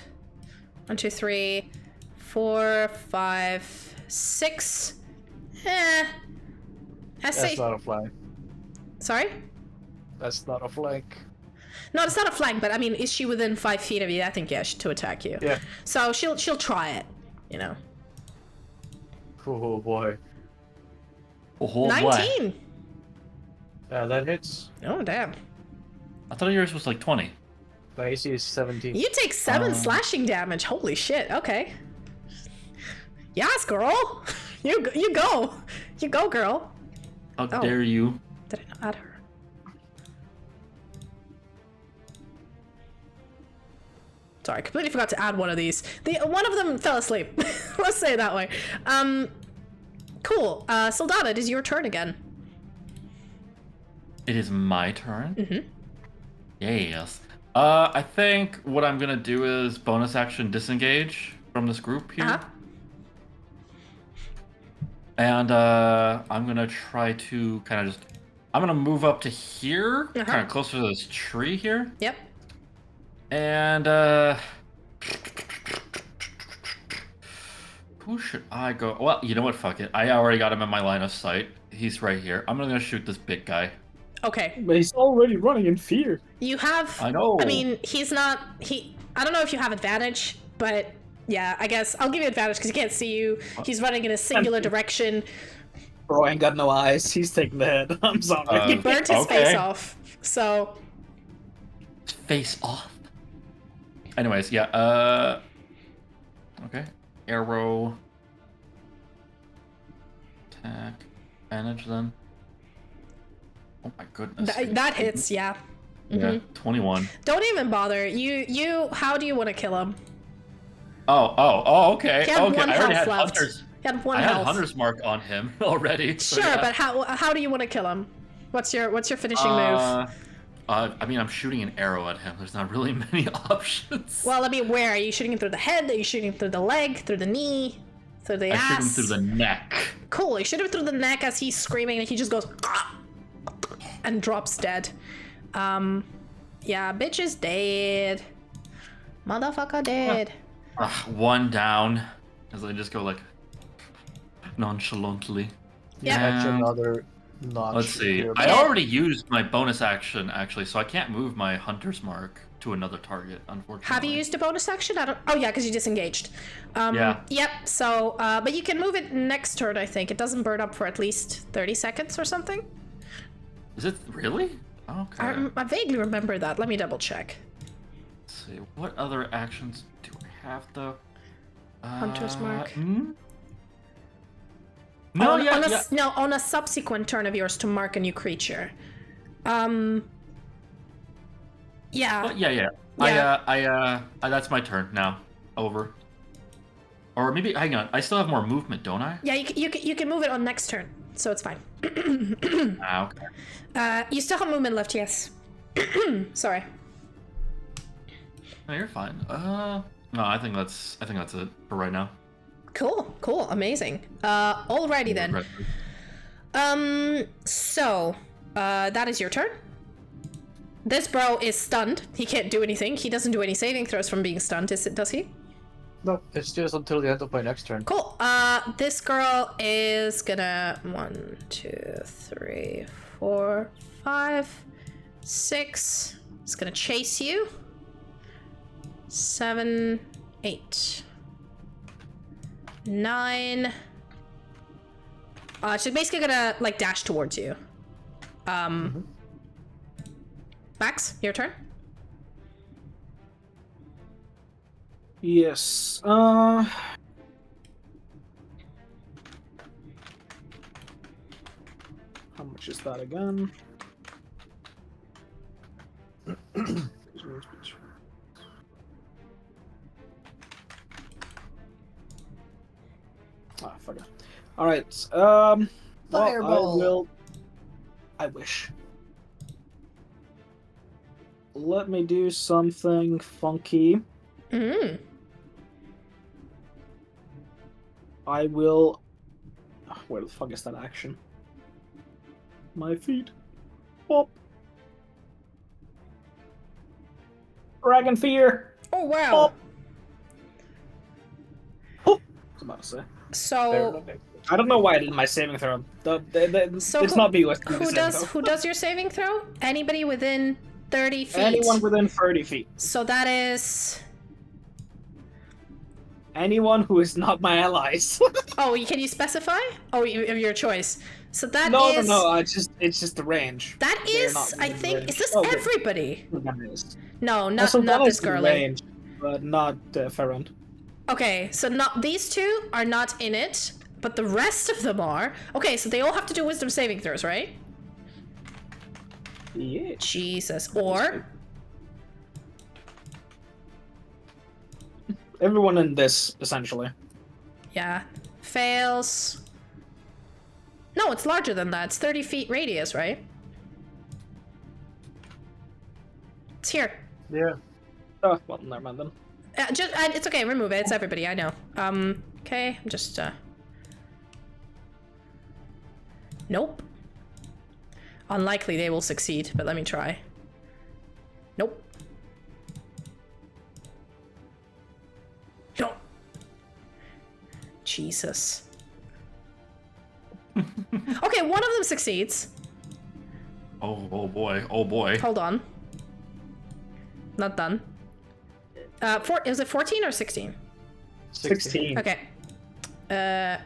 1, 2, 3, 4, 5, 6. I say. That's not a flank. Sorry? That's not a flank. No, it's not a flank, but I mean, is she within 5 feet of you? I think, yeah, to attack you. Yeah. So she'll try it, you know. Oh boy. Oh, 19! That hits. Oh, damn. I thought yours was like 20. My AC is 17. You take 7 slashing damage. Holy shit, okay. Yes, girl! You go! You go, girl! How Oh. dare you? Did I not add her? Sorry, I completely forgot to add one of these. One of them fell asleep. Let's say it that way. Cool. Soldana, it is your turn again. It is my turn? Mm-hmm. Yes. I think what I'm gonna do is bonus action disengage from this group here. Uh-huh. And I'm gonna try to kind of I'm gonna move up to here, kind of closer to this tree here. Yep. And who should I go? Well, you know what? Fuck it. I already got him in my line of sight. He's right here. I'm gonna shoot this big guy. Okay. But he's already running in fear. You have... I know. I mean, he's not... I don't know if you have advantage, but... Yeah, I guess I'll give you advantage because he can't see you. He's running in a singular direction. Bro ain't got no eyes. He's taking the head. I'm sorry. He burnt his Okay. face off. So... Face off. Anyways, yeah. Okay. Arrow. Attack. Advantage then. Oh my goodness. That hits, yeah. Yeah. 21. Don't even bother. You. How do you want to kill him? Oh, okay. He had Okay. one I already health had left. hunters. He had 1 I had health. Hunter's Mark on him already. So Sure, yeah. but how do you want to kill him? What's your finishing move? I mean, I'm shooting an arrow at him. There's not really many options. Well, I mean, where? Are you shooting him through the head? Are you shooting him through the leg? Through the knee? Through the I ass? shoot him through the neck. Cool, you shoot him through the neck as he's screaming and he just goes and drops dead. Yeah, bitch is dead. Motherfucker dead. 1 down. As I just go like nonchalantly. Yeah. Catch And another notch. let's see. here. I already used my bonus action actually, so I can't move my Hunter's Mark to another target, unfortunately. Have you used a bonus action? I don't. Oh yeah, because you disengaged. Yeah. Yep. So, but you can move it next turn. I think it doesn't burn up for at least 30 seconds or something. Is it really? Okay. I vaguely remember that. Let me double check. Let's see. What other actions do I have though? Hunter's Mark. No, No, on a subsequent turn of yours to mark a new creature. Yeah. Yeah. That's my turn now. Over. Or maybe, hang on. I still have more movement, don't I? Yeah, you can move it on next turn, so it's fine. Okay. You still have movement left, yes. Sorry. No, you're fine. No, I think that's it for right now. Cool, amazing. Alrighty then. So, that is your turn. This bro is stunned. He can't do anything. He doesn't do any saving throws from being stunned, does he? No, it's just until the end of my next turn. Cool. This girl is gonna 1, 2, 3, 4, 5, 6. It's gonna chase you. 7, 8, 9. She's basically gonna like dash towards you. Max, your turn. Yes. How much is that again? Ah, fuck it. Alright, well, Fireball. I wish. Let me do something funky. I will... Where the fuck is that action? My feet. Pop. Dragon Fear. Oh wow. Pop. Pop. I was about to say. So I don't know why I did my saving throw. It's not be with who does your saving throw? Anybody within 30 feet. Anyone within 30 feet. So that is. Anyone who is not my allies. Oh, can you specify? Oh, your choice. So that No, is. it's just the range. That They're is, not I within think, range. is this Oh, wait. everybody? That is. No, not Sylfania this is in girly. range, but not Ferrand. Okay, so not these two are not in it, but the rest of them are. Okay, so they all have to do wisdom saving throws, right? Yeah. Jesus. Or Everyone in this, essentially. yeah, fails. No, it's larger than that. It's 30 feet radius, right? It's here. Yeah. Oh, well, never mind then. It's okay. Remove it. It's everybody. I know. Okay. I'm just. Nope. Unlikely they will succeed, but let me try. Nope. No. Jesus. Okay, one of them succeeds. Oh boy. Oh boy. Hold on. Not done. Was it 14 or 16? 16. Okay. Yeah,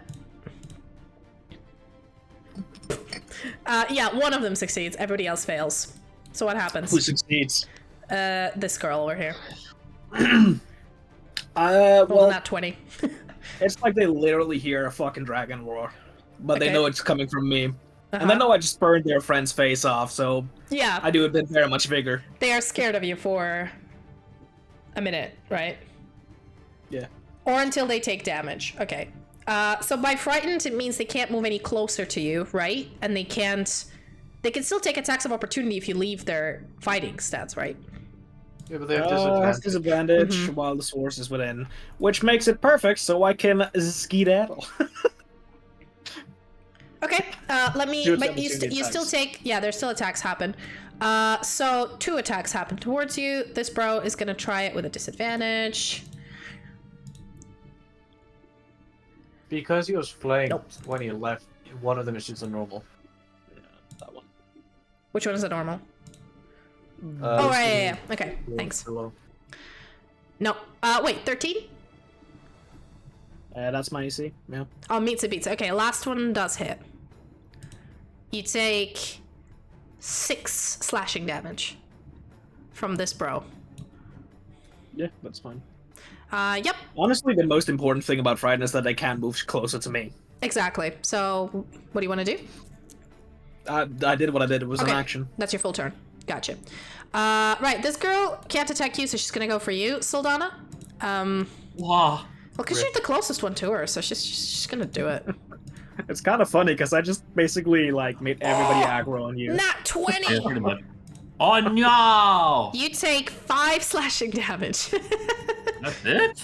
one of them succeeds. Everybody else fails. So what happens? Who succeeds? This girl over here. Well, Well, not 20. it's like they literally hear a fucking dragon roar, but Okay. they know it's coming from me. And they know I just burned their friend's face off, so Yeah, I do it with very much vigor. they are scared of you for a minute, right? Yeah. Or until they take damage. Okay. So by frightened, it means they can't move any closer to you, right? And they can still take attacks of opportunity if you leave their fighting stats, right? Yeah, but they have Disadvantage while the source is within, which makes it perfect, so I can skedaddle. Okay, let me. Do it But you, seventeen you still attacks. take. Yeah, there's still attacks happen. So 2 attacks happen towards you. This bro is gonna try it with a disadvantage. Because he was flanked Nope. when he left, one of them is just a normal. That one. Which one is a normal? Uh, Yeah. Okay, thanks. Below. No. Wait, 13? That's my AC. Yeah. Oh, meets it beats. Okay, last one does hit. You take 6 slashing damage from this bro. Yeah, that's fine. Yep, Honestly, the most important thing about Frightened is that they can't move closer to me. exactly. So, what do you want to do? I did what I did. It was an Okay, action. that's your full turn. Gotcha. Right, this girl can't attack you, so she's gonna go for you, Sildana. Wow. Well, because you're the closest one to her, so she's gonna do it. It's kind of funny because I just basically like made everybody aggro on you. Nat 20! Yeah, pretty much. Oh no! You take 5 slashing damage. That's it?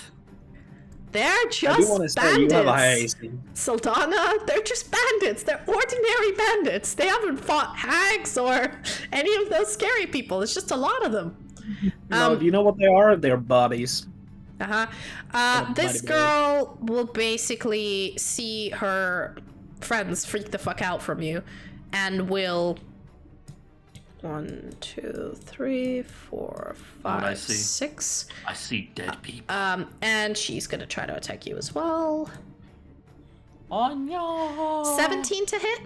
They're I do just want to say you have a high bandits. AC. Sildana, they're just bandits. They're ordinary bandits. They haven't fought hags or any of those scary people. It's just a lot of them. No, do you know what they are? They're bodies. This girl will basically see her friends freak the fuck out from you and will 1, 2, 3, 4, I 5, see? 6. I see dead people. And she's gonna try to attack you as well. Oh no! 17 to hit.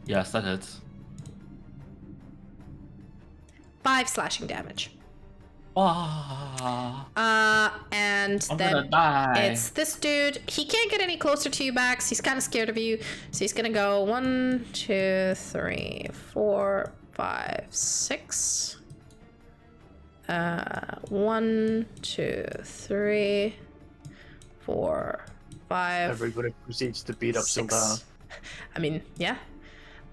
Yes, that hits. 5 slashing damage. Ah, And I'm then gonna die. it's this dude. He can't get any closer to you, Bax. He's kind of scared of you. So he's gonna go 1, 2, 3, 4, 5, 6. 1, 2, 3, 4, 5. Everybody proceeds to beat up 6. Sildana. I mean, yeah.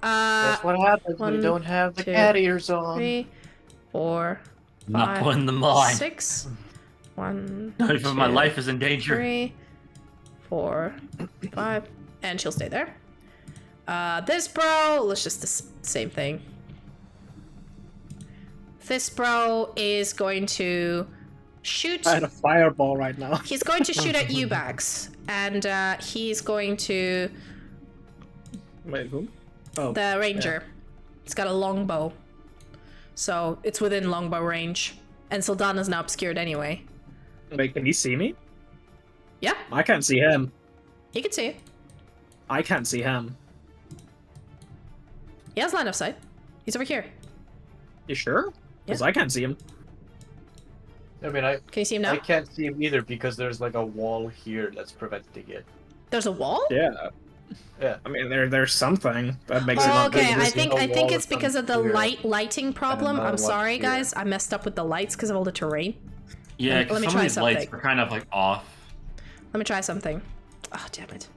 That's what happens when you 1, don't have the 2, cat ears on. 3, 4, Not 5, putting them on. 6. 1, Not even my 2, life is in danger. 3, 4, 5, and she'll stay there. This bro, let's just same thing. This bro is going to shoot. I had a fireball right now. He's going to shoot at you, Bax, and he's going to Wait, who? Oh, the ranger. He's got a longbow, so it's within longbow range. And Sildana's now obscured anyway. wait, can he see me? Yeah, I can't see him. you can see it. I can't see him. He has line of sight. He's over here. You sure? Because Yeah. I can't see him. I mean, I Can you see him now? can't see him either because there's like a wall here that's preventing it. There's a wall? Yeah. Yeah. I mean, there's something that makes it Oh, not okay. visible. I think wall it's from because of the here, lighting problem. another I'm one sorry, here. guys. I messed up with the lights because of all the terrain. Yeah, Let because me some try of these lights something. are kind of like off. Let me try something. Oh, damn it.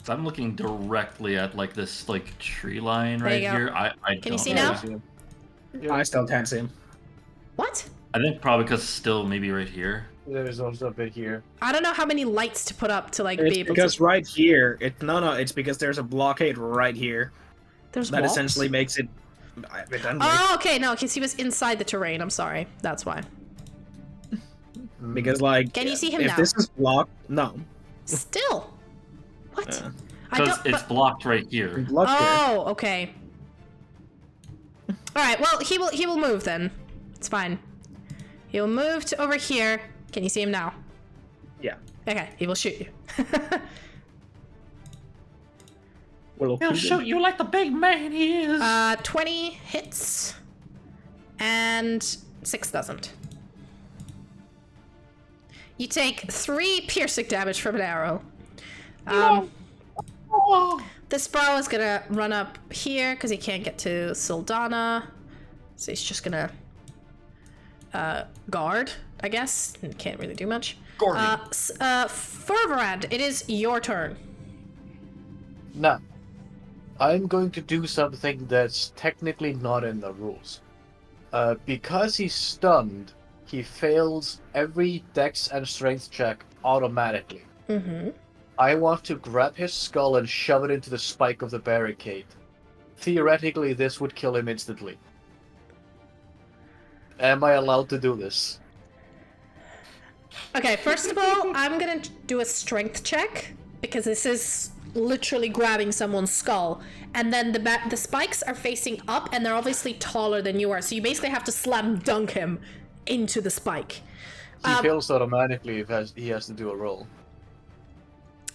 So I'm looking directly at like this like tree line There right you go. here. I Can you don't see know. now? I still can't see him. What? I think probably because still maybe right here. There's also a bit here. I don't know how many lights to put up to like It's be able because to. right here, it's because there's a blockade right here There's that walls? essentially makes it. Oh, okay. No, because he was inside the terrain. I'm sorry. That's why. Because like, Can you see him if now? this is blocked, no. Still. What? Yeah. I Because don't. it's But, blocked right here. Blocked here. oh, okay. All right. Well, he will move then. It's fine. He'll move to over here. Can you see him now? Yeah. Okay. He will shoot you. Well, He'll shoot you like the big man he is. 20 hits, and 6 doesn't. You take 3 piercing damage from an arrow. This bro is gonna run up here because he can't get to Sildana, so he's just gonna guard, I guess. Can't really do much. Gordon. Fervorand, it is your turn. Now, I'm going to do something that's technically not in the rules. Because he's stunned, he fails every dex and strength check automatically. Mm-hmm. I want to grab his skull and shove it into the spike of the barricade. Theoretically, this would kill him instantly. Am I allowed to do this? Okay, first of all, I'm gonna do a strength check, because this is literally grabbing someone's skull. And then the spikes are facing up, and they're obviously taller than you are, so you basically have to slam dunk him into the spike. He fails automatically if he has to do a roll.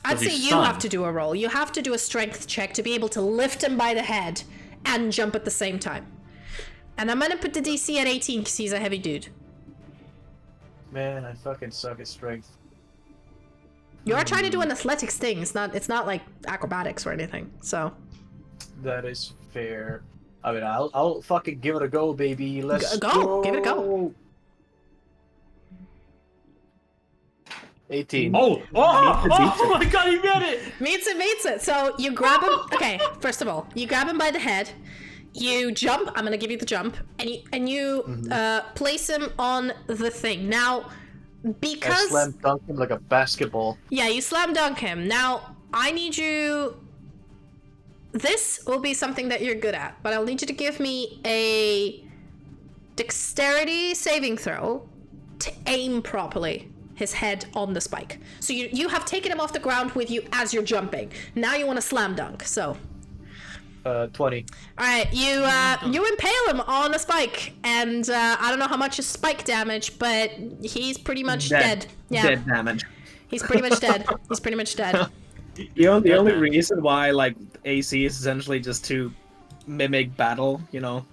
I'd say you have to do a roll. You have to do a strength check to be able to lift him by the head and jump at the same time. And I'm gonna put the DC at 18 because he's a heavy dude. Man, I fucking suck at strength. You are trying to do an athletics thing. It's not like acrobatics or anything. So That is fair. I mean, I'll fucking give it a go, baby. Let's go. Give it a go. 18. Oh my god, he made it! Meets it. So you grab him. Okay, first of all, you grab him by the head. You jump. I'm gonna give you the jump, and you place him on the thing. Now, because I slam dunk him like a basketball. yeah, you slam dunk him. Now, I need you. This will be something that you're good at, but I'll need you to give me a dexterity saving throw to aim properly his head on the spike. So you have taken him off the ground with you as you're jumping. Now you want to slam dunk. So 20. all right, you impale him on a spike, and I don't know how much is spike damage, but he's pretty much dead. Yeah, Dead damage. he's pretty much dead. He's pretty much dead. The only reason why like AC is essentially just to mimic battle, you know.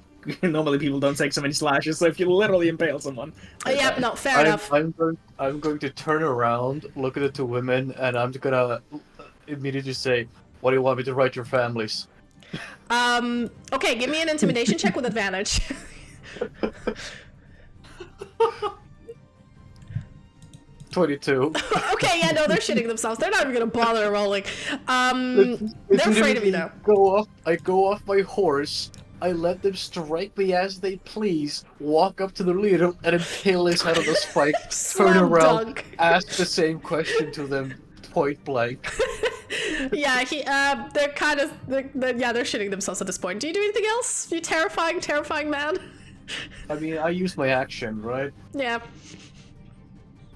Normally people don't take so many slashes, so if you literally impale someone. Yeah, no, fair enough. I'm going to turn around, look at the two women, and I'm gonna immediately say, "What do you want me to write your families?" Okay, give me an intimidation check with advantage. 22. Okay, yeah, no, they're shitting themselves. They're not even gonna bother rolling. They're afraid of you though. I go off my horse. I let them strike me as they please. Walk up to the leader and impale his head on the spike. Turn Slam around, dunk. ask the same question to them, point blank. Yeah, they're kind of, they're shitting themselves at this point. Do you do anything else? You terrifying man. I mean, I use my action, right? Yeah.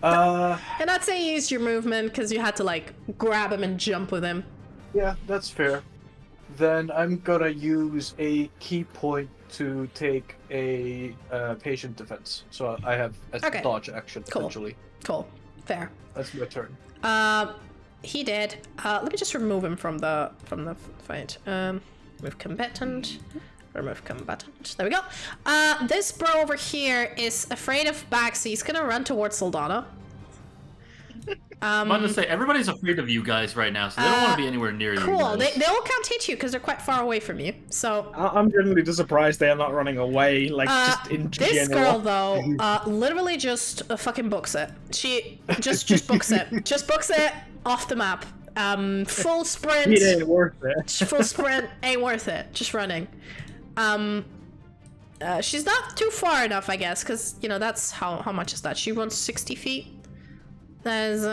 And I'd say you used your movement because you had to like grab him and jump with him. Yeah, that's fair. Then I'm gonna use a key point to take a patient defense. So I have a dodge action, essentially. Cool. Fair. That's my turn. He did. Let me just remove him from the fight. Remove combatant. Remove combatant. There we go. This bro over here is afraid of bags, so he's gonna run towards Soldana. I'm about to say, everybody's afraid of you guys right now, so they don't want to be anywhere near you Cool. guys. They all can't hit you because they're quite far away from you. So I'm genuinely just surprised they are not running away, like just in this general. girl though, literally just fucking books it. She just books it. Just books it off the map. Full sprint. It ain't worth it. Full sprint ain't worth it. Just running. She's not too far enough, I guess, because you know that's how much is that? She runs 60 feet. There's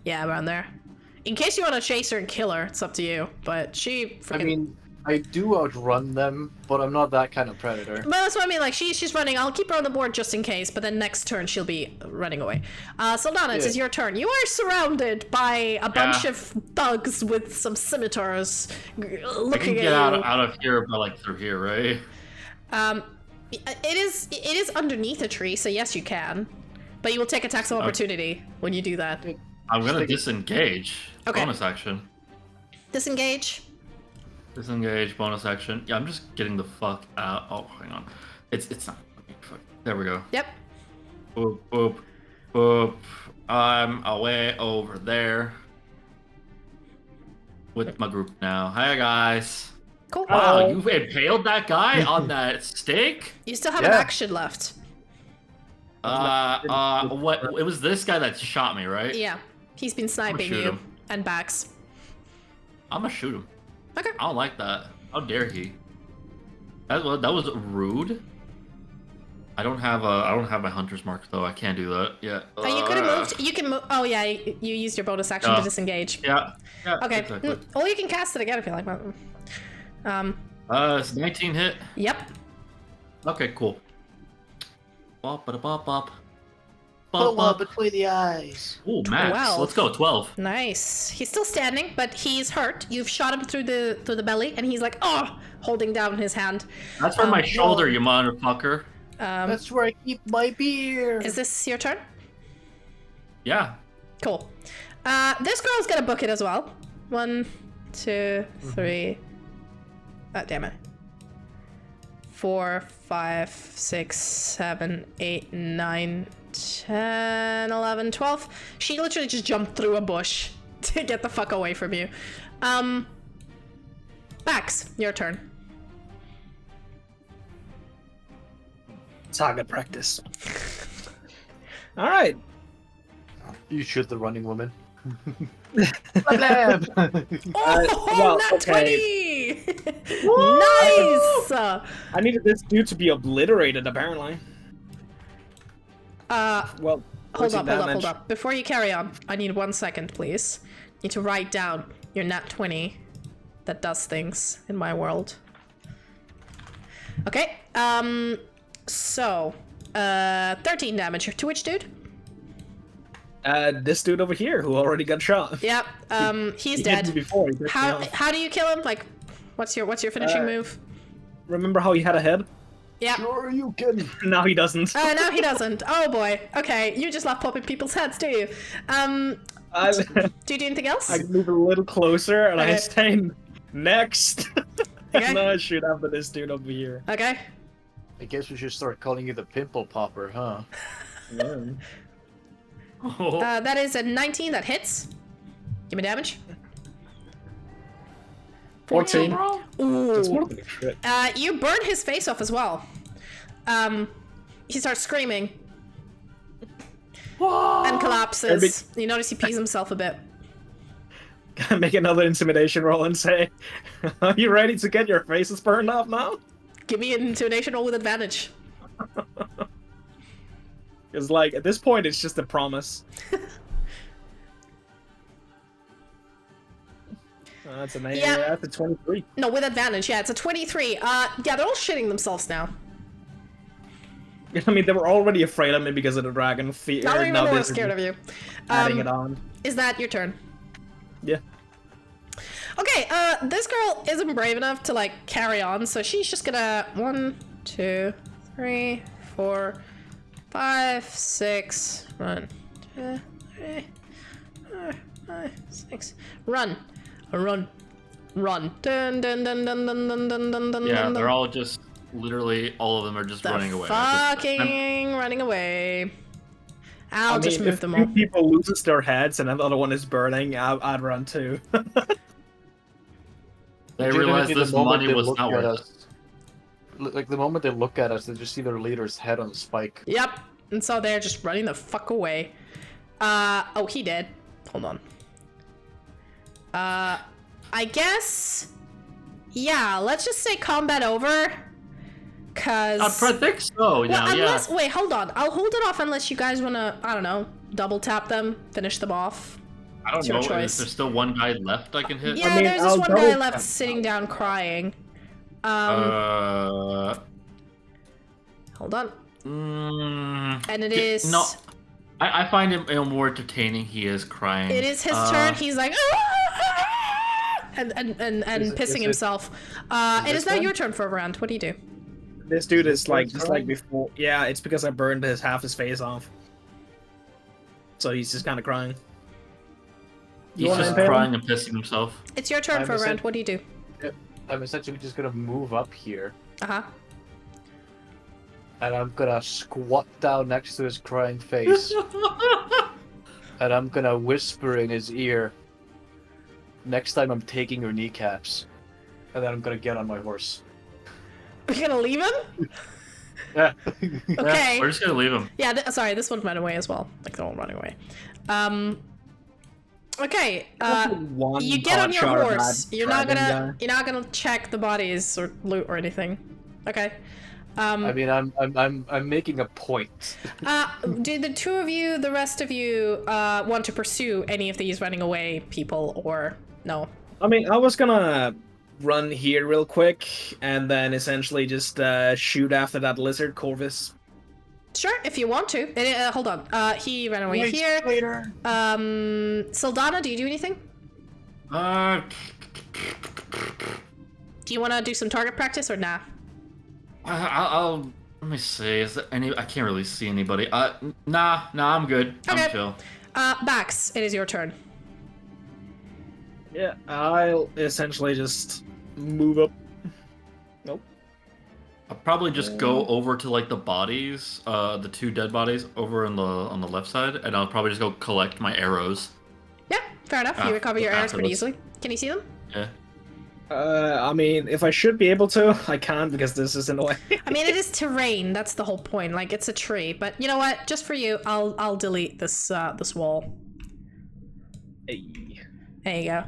yeah, around there. In case you want to chase her and kill her, it's up to you. But she freaking... I mean, I do outrun them, but I'm not that kind of predator. But that's what I mean, like, she's running. I'll keep her on the board just in case, but then next turn she'll be running away. Soldana, it is your turn. You are surrounded by a bunch of thugs with some scimitars looking at you. Out of here, but like through here, right? It is underneath a tree, so yes, you can. But you will take attacks of opportunity when you do that. I'm gonna disengage. Okay. Bonus action. Disengage. Disengage, bonus action. Yeah, I'm just getting the fuck out. Oh, hang on. It's not. There we go. Yep. Boop, boop, boop. I'm away over there with my group now. Hi, guys. Cool. Wow, you impaled that guy on that stake? You still have an action left. What? It was this guy that shot me, right? Yeah, he's been sniping shoot you him. and Bax. I'm gonna shoot him. Okay. I don't like that. How dare he? That was rude. I don't have my hunter's mark though. I can't do that. Yeah. Oh, you could have moved. You can move. Oh yeah, you used your bonus action to disengage. Yeah. Yeah. Okay. Exactly. Or you can cast it again if you like. It's 19 hit. Yep. Okay, cool. Bop, bop, bop, bop. Pull up between the eyes. Ooh, max. 12. Let's go. 12. Nice. He's still standing, but he's hurt. You've shot him through the belly, and he's like, oh, holding down his hand. That's from my shoulder, you motherfucker. That's where I keep my beer. Is this your turn? Yeah. Cool. This girl's gonna book it as well. 1, 2, 3. Damn it. 4, 5, 6, 7, 8, 9, 10, 11, 12. She literally just jumped through a bush to get the fuck away from you. Bax, your turn. Target practice. All right. You shoot the running woman. Oh, well, nat okay. 20! Nice! I needed this dude to be obliterated, apparently. Well, Hold 14 damage. up. Before you carry on, I need 1 second, please. Need to write down your nat 20 that does things in my world. Okay, so, 13 damage. To which dude? This dude over here who already got shot. Yep, he's He hit dead. me before. He pissed me off. How do you kill him? Like, what's your finishing move? Remember how he had a head? Yeah. Sure you can. Now he doesn't. No, he doesn't. Oh boy. Okay, you just love popping people's heads, do you? Do you do anything else? I move a little closer and I Okay. say next. Okay. And then I shoot after this dude over here. Okay. I guess we should start calling you the pimple popper, huh? Yeah. That is a 19 that hits. Give me damage. 14. Ooh. That's more than a crit. You burn his face off as well. He starts screaming. And collapses. You notice he pees himself a bit. Can I make another intimidation roll and say, are you ready to get your faces burned off now? Give me an intimidation roll with advantage. Because, like, at this point, it's just a promise. That's an 8. Yeah. That's a 23. No, with advantage, yeah, it's a 23. Yeah, they're all shitting themselves now. I mean, they were already afraid of me because of the dragon fear. Not even more this is scared of you. adding it on. Is that your turn? Yeah. Okay, this girl isn't brave enough to, like, carry on, so she's just gonna 1, 2, 3, 4, 5, 6, run. 2, 3, 4, 5, 6. Run. Run. Dun dun dun dun dun dun dun dun dun. Yeah, dun, they're all just literally all of them are just running away. Fucking running away. I'll just move if them two all. people loses their heads and another one is burning, I'd run too. They realized Legitimately, this the moment money they was look not at worth it. us- Like the moment they look at us, they just see their leader's head on a spike. Yep. And so they're just running the fuck away. Oh, he did. Hold on. I guess. Yeah, let's just say combat over. Cause. I think so. Yeah, Well, unless yeah. wait, hold on. I'll hold it off unless you guys wanna, I don't know, double tap them, finish them off. I don't it's your know. choice. Is there still one guy left I can hit? Yeah, I mean, there's this I'll one double guy tap left them. sitting down crying. Uh. Hold on. Mm, And it is. No, I find him more entertaining. He is crying. It is his turn. He's like. And pissing himself. It is now your turn for a round. What do you do? This dude is like just like before. Yeah, it's because I burned half his face off. So he's just kind of crying. He's wanna just impale him? crying and pissing himself. It's your turn I'm for a round. essentially- What do you do? I'm essentially just gonna move up here, Uh-huh. and I'm gonna squat down next to his crying face, and I'm gonna whisper in his ear, "Next time I'm taking your kneecaps," and then I'm gonna get on my horse. You're gonna leave him? Yeah. Okay. We're just gonna leave him. Yeah, sorry, this one went away as well. Like, they're all running away. Okay, One you get on your hotshot of horse. that You're not dragon gonna guy. you're not gonna check the bodies or loot or anything. Okay. I mean, I'm making a point. Do the two of you, the rest of you, want to pursue any of these running away people or no? I mean, I was gonna run here real quick and then essentially just shoot after that lizard Corvus. Sure, if you want to. Hold on. He ran away Wait, here. later. Sildana, do you do anything? Do you want to do some target practice or nah? I'll let me see. Is there any? I can't really see anybody. Nah, I'm good. Okay. I'm chill. Bax, it is your turn. Yeah, I'll essentially just move up. Nope. I'll probably just go over to like the bodies, the two dead bodies over on the left side, and I'll probably just go collect my arrows. Yeah, fair enough. You recover your arrows pretty easily. Can you see them? Yeah. I mean, if I should be able to, I can't because this is in the way. I mean, it is terrain. That's the whole point. Like, it's a tree. But you know what? Just for you, I'll delete this this wall. Hey. There you go.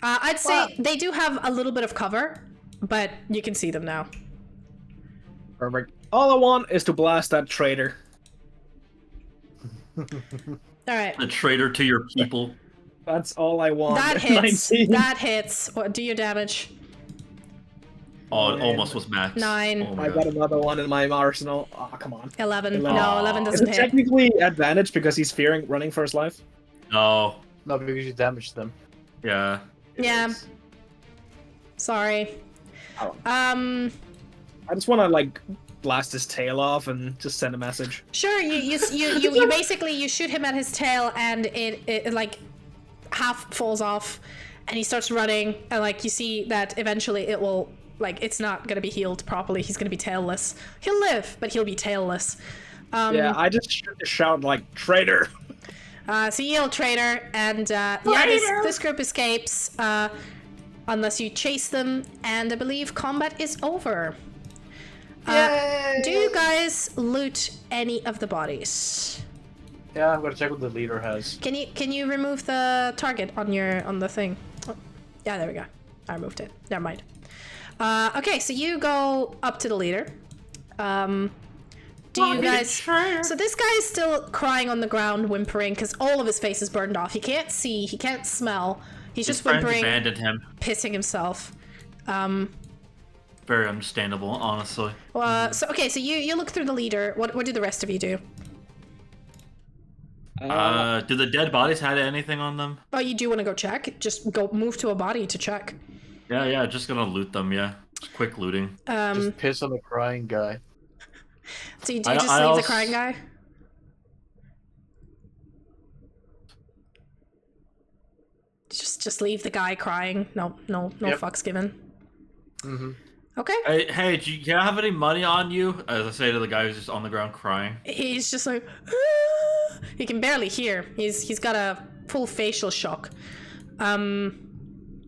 I'd say they do have a little bit of cover, but you can see them now. Perfect. All I want is to blast that traitor. All right. The traitor to your people. That's all I want. That hits. 19. That hits. What, do your damage. Oh, it almost was max. 9. Oh my I God. got another one in my arsenal. Oh, come on. 11. 11. No, 11 Is doesn't it hit. technically advantage because he's fearing running for his life? No. No, because you damaged them. Yeah. Yeah. Sorry. Oh. Um. I just want to like blast his tail off and just send a message. Sure. You basically you shoot him at his tail and it like half falls off, and he starts running, and like you see that eventually it will like it's not gonna be healed properly. He's gonna be tailless. He'll live, but he'll be tailless. Yeah, I just shout like traitor. So you yell traitor, and yeah, this group escapes unless you chase them, and I believe combat is over. Do you guys loot any of the bodies? Yeah, I'm gonna check what the leader has. Can you remove the target on the thing? Oh, yeah, there we go. I removed it. Never mind. Okay, so you go up to the leader. Do you guys? So this guy is still crying on the ground, whimpering, because all of his face is burned off. He can't see. He can't smell. He's just Friends whimpering, abandoned him. pissing himself. Very understandable, honestly. So okay, so you look through the leader. What do the rest of you do? Do the dead bodies have anything on them? Oh, you do want to go check? Just go move to a body to check. Yeah, just gonna loot them, yeah. Just quick looting. Just piss on the crying guy. So you do just leave the crying guy? Just leave the guy crying. No Yep. fucks given. Mm-hmm. Okay. Hey, do you have any money on you? As I say to the guy who's just on the ground crying. He's just like, "Ah!" He can barely hear. He's got a full facial shock. Okay,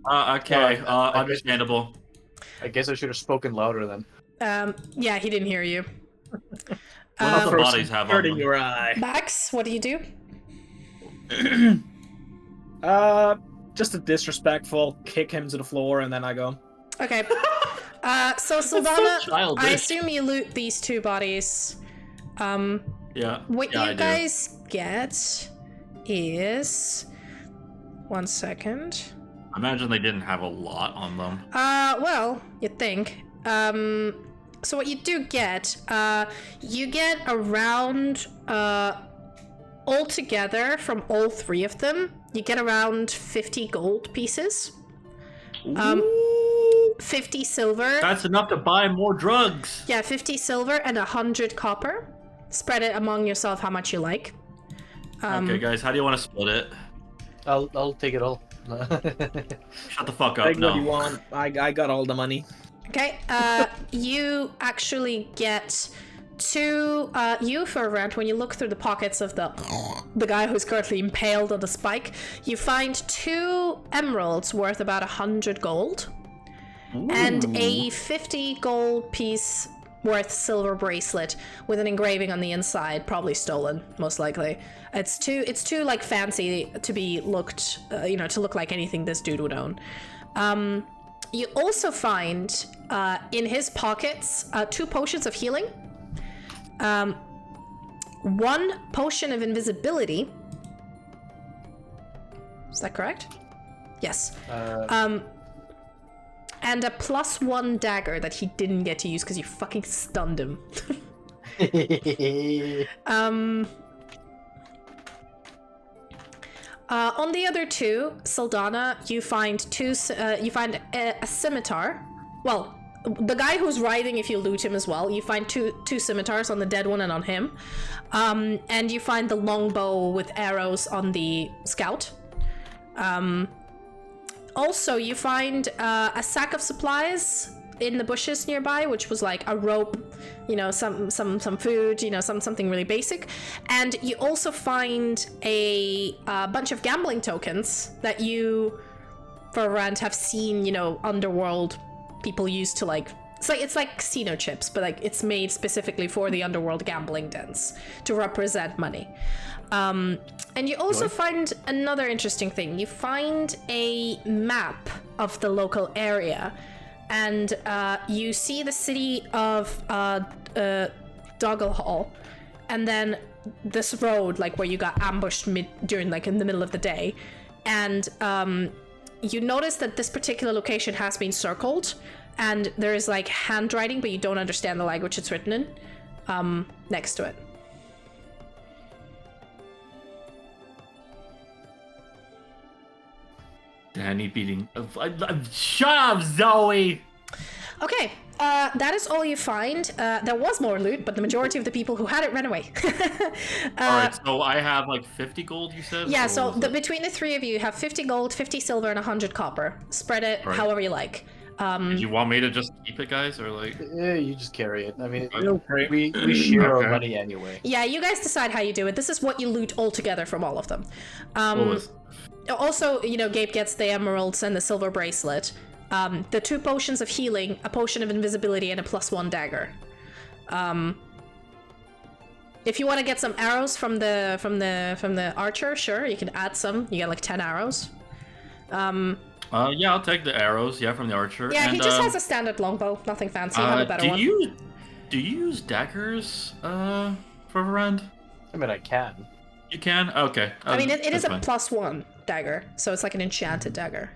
I understandable. I guess I should have spoken louder then. Yeah, he didn't hear you. What else the bodies have on Hurting them? your eye. Max, what do you do? Just a disrespectful kick him to the floor and then I go. Okay. So Sylvana, childish. I assume you loot these two bodies. Yeah. What yeah, you guys get is 1 second. I imagine they didn't have a lot on them. Well, you'd think. So what you do get, you get around, altogether from all three of them, you get around 50 gold pieces. 50 silver. That's enough to buy more drugs. Yeah, 50 silver and 100 copper. Spread it among yourself how much you like. Okay, guys, how do you want to split it? I'll take it all. Shut the fuck up. Take what you No. want. I got all the money. Okay, you actually get two, you for a round, when you look through the pockets of the guy who's currently impaled on the spike, you find 2 emeralds worth about 100 gold. And a 50 gold piece worth silver bracelet with an engraving on the inside, probably stolen, most likely. It's too like fancy to be looked, to look like anything this dude would own. You also find in his pockets 2 potions of healing, 1 potion of invisibility. Is that correct? Yes. And a +1 dagger that he didn't get to use because you fucking stunned him. On the other 2, Saldana, you find a scimitar. Well, the guy who's riding, if you loot him as well, you find two scimitars on the dead one and on him. And you find the longbow with arrows on the scout. Also, you find a sack of supplies in the bushes nearby, which was like a rope, some food, something really basic. And you also find a bunch of gambling tokens that you, for Rand, have seen, underworld people use to like. It's like casino chips, but like it's made specifically for the underworld gambling dens to represent money. And you also find another interesting thing. You find a map of the local area, and you see the city of Dogglehall, and then this road, like where you got ambushed during like in the middle of the day, and you notice that this particular location has been circled, and there is like handwriting, but you don't understand the language it's written in, next to it. Danny beating. Shut up, Zoe! Okay, that is all you find. There was more loot, but the majority of the people who had it ran away. Alright, so I have like 50 gold, you said? Yeah, so between the 3 of you, you have 50 gold, 50 silver, and 100 copper. Spread it however you like. Do you want me to just keep it, guys, or like? Yeah, you just carry it. I mean, we share our money anyway. Yeah, you guys decide how you do it. This is what you loot all together from all of them. Also, Gabe gets the emeralds and the silver bracelet. The 2 potions of healing, a potion of invisibility, and a +1 dagger. If you want to get some arrows from the archer, sure, you can add some. You get like 10 arrows. Yeah, I'll take the arrows, from the archer. Yeah, he just has a standard longbow, nothing fancy. You have a better one. Do you use daggers, for Varand? I mean, I can. You can? Okay. I mean, it is a +1 dagger, so it's like an enchanted dagger.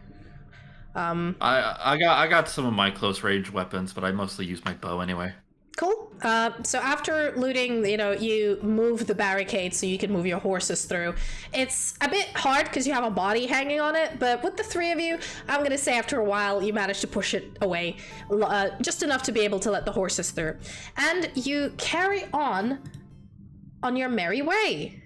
I got some of my close range weapons, but I mostly use my bow anyway. Cool. So after looting, you move the barricade so you can move your horses through. It's a bit hard because you have a body hanging on it, but with the 3 of you, I'm gonna say after a while you manage to push it away, just enough to be able to let the horses through. And you carry on your merry way.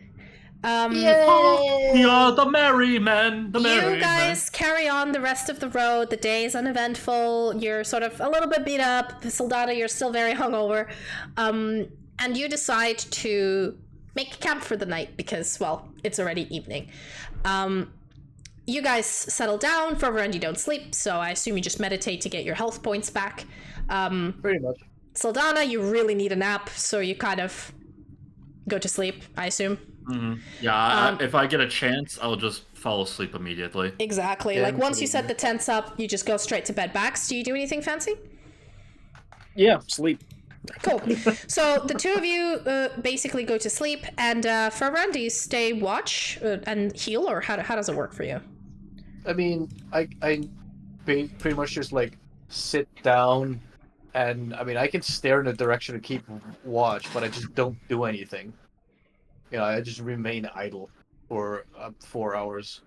Yeah, the merry men, You guys carry on the rest of the road. The day is uneventful. You're sort of a little bit beat up. Soldata, you're still very hungover. And you decide to make camp for the night because, well, it's already evening. You guys settle down. For Varand, you don't sleep, so I assume you just meditate to get your health points back. Pretty much. Saldana, you really need a nap, so you kind of go to sleep, I assume. Mm-hmm. Yeah, if I get a chance, I'll just fall asleep immediately. Exactly. Yeah, like once you set the tents up, you just go straight to bed. Bax, do you do anything fancy? Yeah, sleep. Cool. So the 2 of you basically go to sleep, and for Randy, stay watch and heal, or how does it work for you? I mean, I pretty much just like sit down, and I mean I can stare in a direction to keep watch, but I just don't do anything. I just remain idle for 4 hours.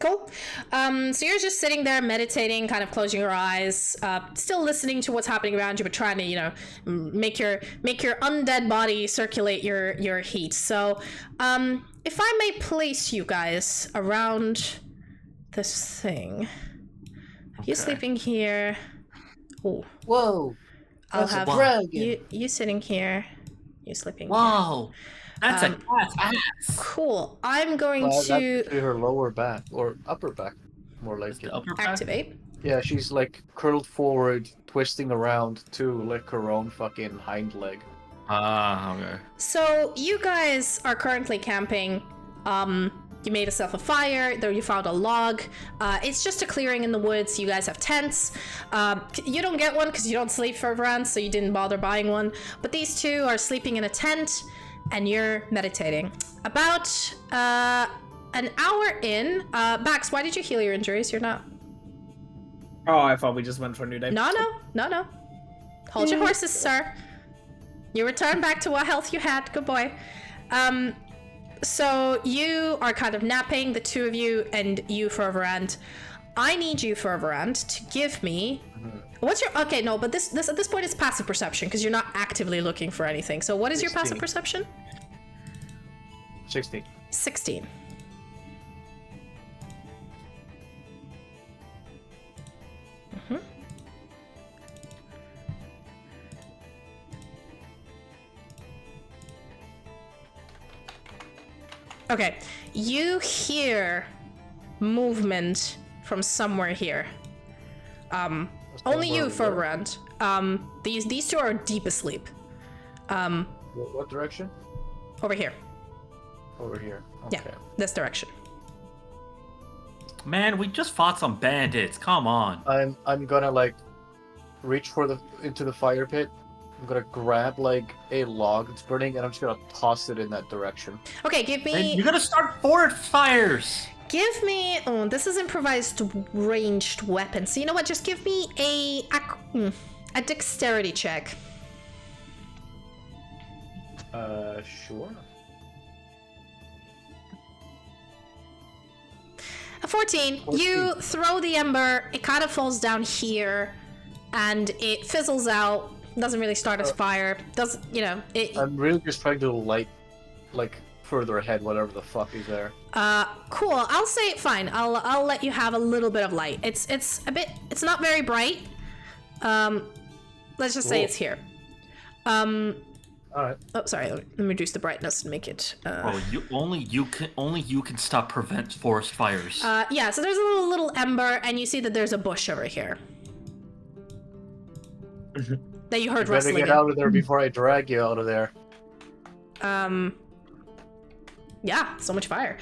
Cool. So you're just sitting there meditating, kind of closing your eyes, still listening to what's happening around you, but trying to, make your undead body circulate your heat. So, if I may place you guys around this thing, you sleeping here. Oh. Whoa. I'll have dragon. you sitting here. You sleeping. Wow. That's a cat's ass. Cool. I'm going That's to actually her lower back or upper back, more like it. Upper back? activate. Yeah, she's like curled forward twisting around to lick her own fucking hind leg. Ah, okay. So you guys are currently camping. You made yourself a fire, though you found a log. It's just a clearing in the woods. You guys have tents. You don't get one because you don't sleep for around, so you didn't bother buying one. But these two are sleeping in a tent, and you're meditating. About an hour in, Bax, why did you heal your injuries? You're not... Oh, I thought we just went for a new day. No. Hold your horses, sir. You return back to what health you had. Good boy. So you are kind of napping, the two of you, and you, Fervorand. I need you, Fervorand, to give me... What's your... Okay, no, but this at this point is passive perception, because you're not actively looking for anything. So what is your passive perception? 16. 16. Okay, you hear movement from somewhere here. Only you, Fervorand. These two are deep asleep. What direction? Over here. Over here. Okay. Yeah, this direction. Man, we just fought some bandits. Come on. I'm gonna like reach for into the fire pit. I'm gonna grab like a log that's burning, and I'm just gonna toss it in that direction. Okay, give And me... you're gonna start forest fires. Give me... Oh, this is improvised ranged weapon. So you know what? Just give me a dexterity check. Sure. A 14. You throw the ember, it kind of falls down here, and it fizzles out. Doesn't really start as fire. Doesn't, you know, it... I'm really just trying to light, like, further ahead, whatever the fuck is there. Cool. I'll say, fine. I'll let you have a little bit of light. It's a bit... It's not very bright. Let's just say it's here. Alright. Oh, sorry. Let me reduce the brightness and make it... Bro, only you can prevent forest fires. Yeah, so there's a little ember, and you see that there's a bush over here. That you heard You better rustling get in. out of there before I drag you out of there. Yeah, so much fire.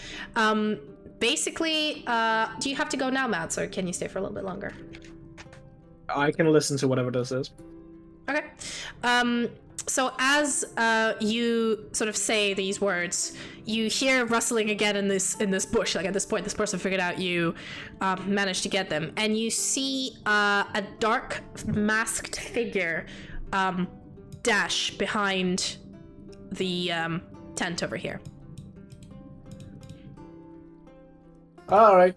Basically, do you have to go now, Matt, or can you stay for a little bit longer? I can listen to whatever this is. Okay. So as you sort of say these words, you hear rustling again in this bush. Like at this point, this person figured out you managed to get them, and you see a dark masked figure dash behind the tent over here. Alright.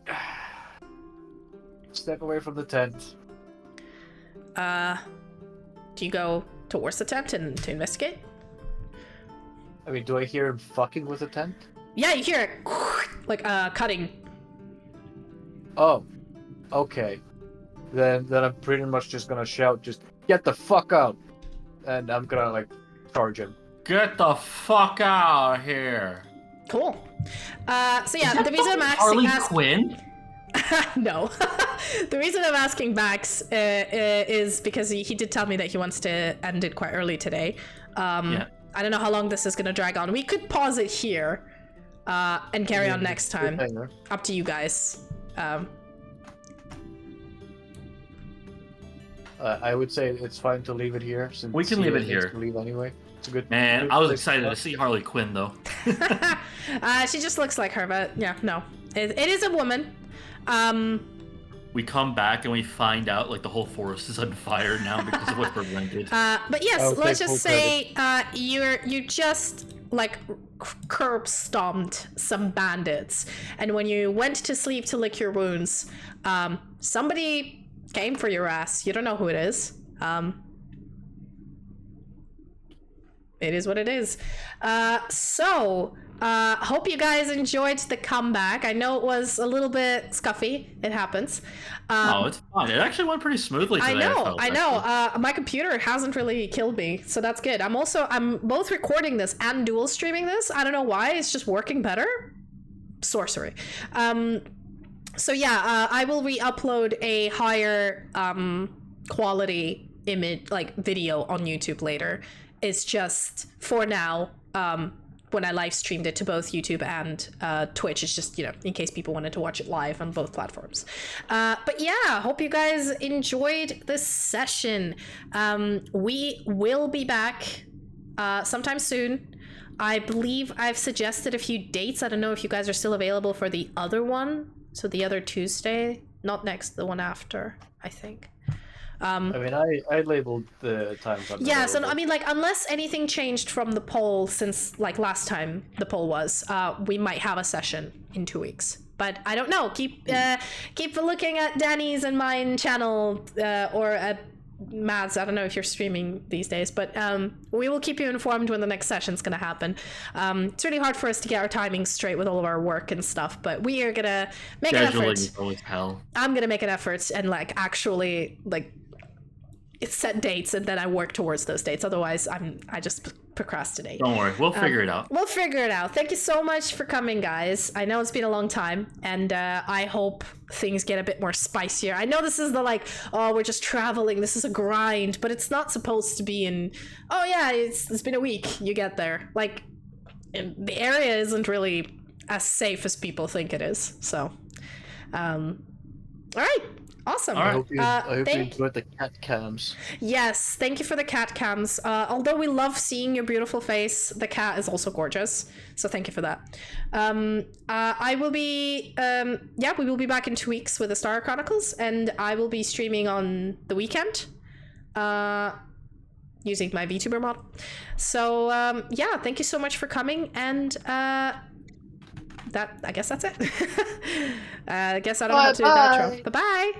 Step away from the tent. Do you go towards the tent and to investigate? I mean, do I hear him fucking with the tent? Yeah, you hear it like cutting. Oh. Okay. Then I'm pretty much just gonna shout, just get the fuck out! And I'm gonna like charge him. Get the fuck out of here. Cool. So yeah, the reason I'm Harley Quinn? No. The reason I'm asking Max is because he did tell me that he wants to end it quite early today. Yeah. I don't know how long this is gonna drag on. We could pause it here and carry on next time. Up to you guys. I would say it's fine to leave it here since We can leave it needs here. to leave anyway. It's a good. Man, good I was place excited to to see Harley Quinn though. She just looks like her, but yeah, no. It is a woman. We come back and we find out like the whole forest is on fire now because of what Berlin did. But yes, Okay, let's just full say you just like curb stomped some bandits, and when you went to sleep to lick your wounds, somebody came for your ass. You don't know who it is. It is what it is. Hope you guys enjoyed the comeback. I know it was a little bit scuffy. It happens. Oh, it's fine. It actually went pretty smoothly today. I know. My computer hasn't really killed me, so that's good. I'm both recording this and dual streaming this. I don't know why. It's just working better. Sorcery. So yeah, I will re-upload a higher quality image, like video on YouTube later. It's just for now, when I live streamed it to both YouTube and Twitch, it's just, in case people wanted to watch it live on both platforms. But yeah, hope you guys enjoyed this session. We will be back sometime soon. I believe I've suggested a few dates. I don't know if you guys are still available for the other one. So the other Tuesday, not next, the one after, I think. I mean, I labeled the times. Yeah, so I mean, like, unless anything changed from the poll since, like, last time the poll was, we might have a session in 2 weeks. But I don't know. Keep looking at Danny's and mine channel, or at Mads. I don't know if you're streaming these days, but we will keep you informed when the next session's gonna happen. It's really hard for us to get our timing straight with all of our work and stuff, but we are gonna make an effort. Scheduling is always hell. I'm gonna make an effort and like actually like set dates, and then I work towards those dates. Otherwise, I just procrastinate. Don't worry, we'll figure it out. We'll figure it out. Thank you so much for coming, guys. I know it's been a long time, and I hope things get a bit more spicier. I know this is the like, oh, we're just traveling, this is a grind, but it's not supposed to be in, oh yeah, it's been a week, you get there. Like, the area isn't really as safe as people think it is, so. All right. Awesome. I hope you enjoyed the cat cams. Yes, thank you for the cat cams. Although we love seeing your beautiful face, the cat is also gorgeous. So thank you for that. I will be, we will be back in 2 weeks with Esthara Chronicles, and I will be streaming on the weekend, using my VTuber model. So thank you so much for coming, and I guess that's it. I guess I don't have to do that outro. Bye-bye.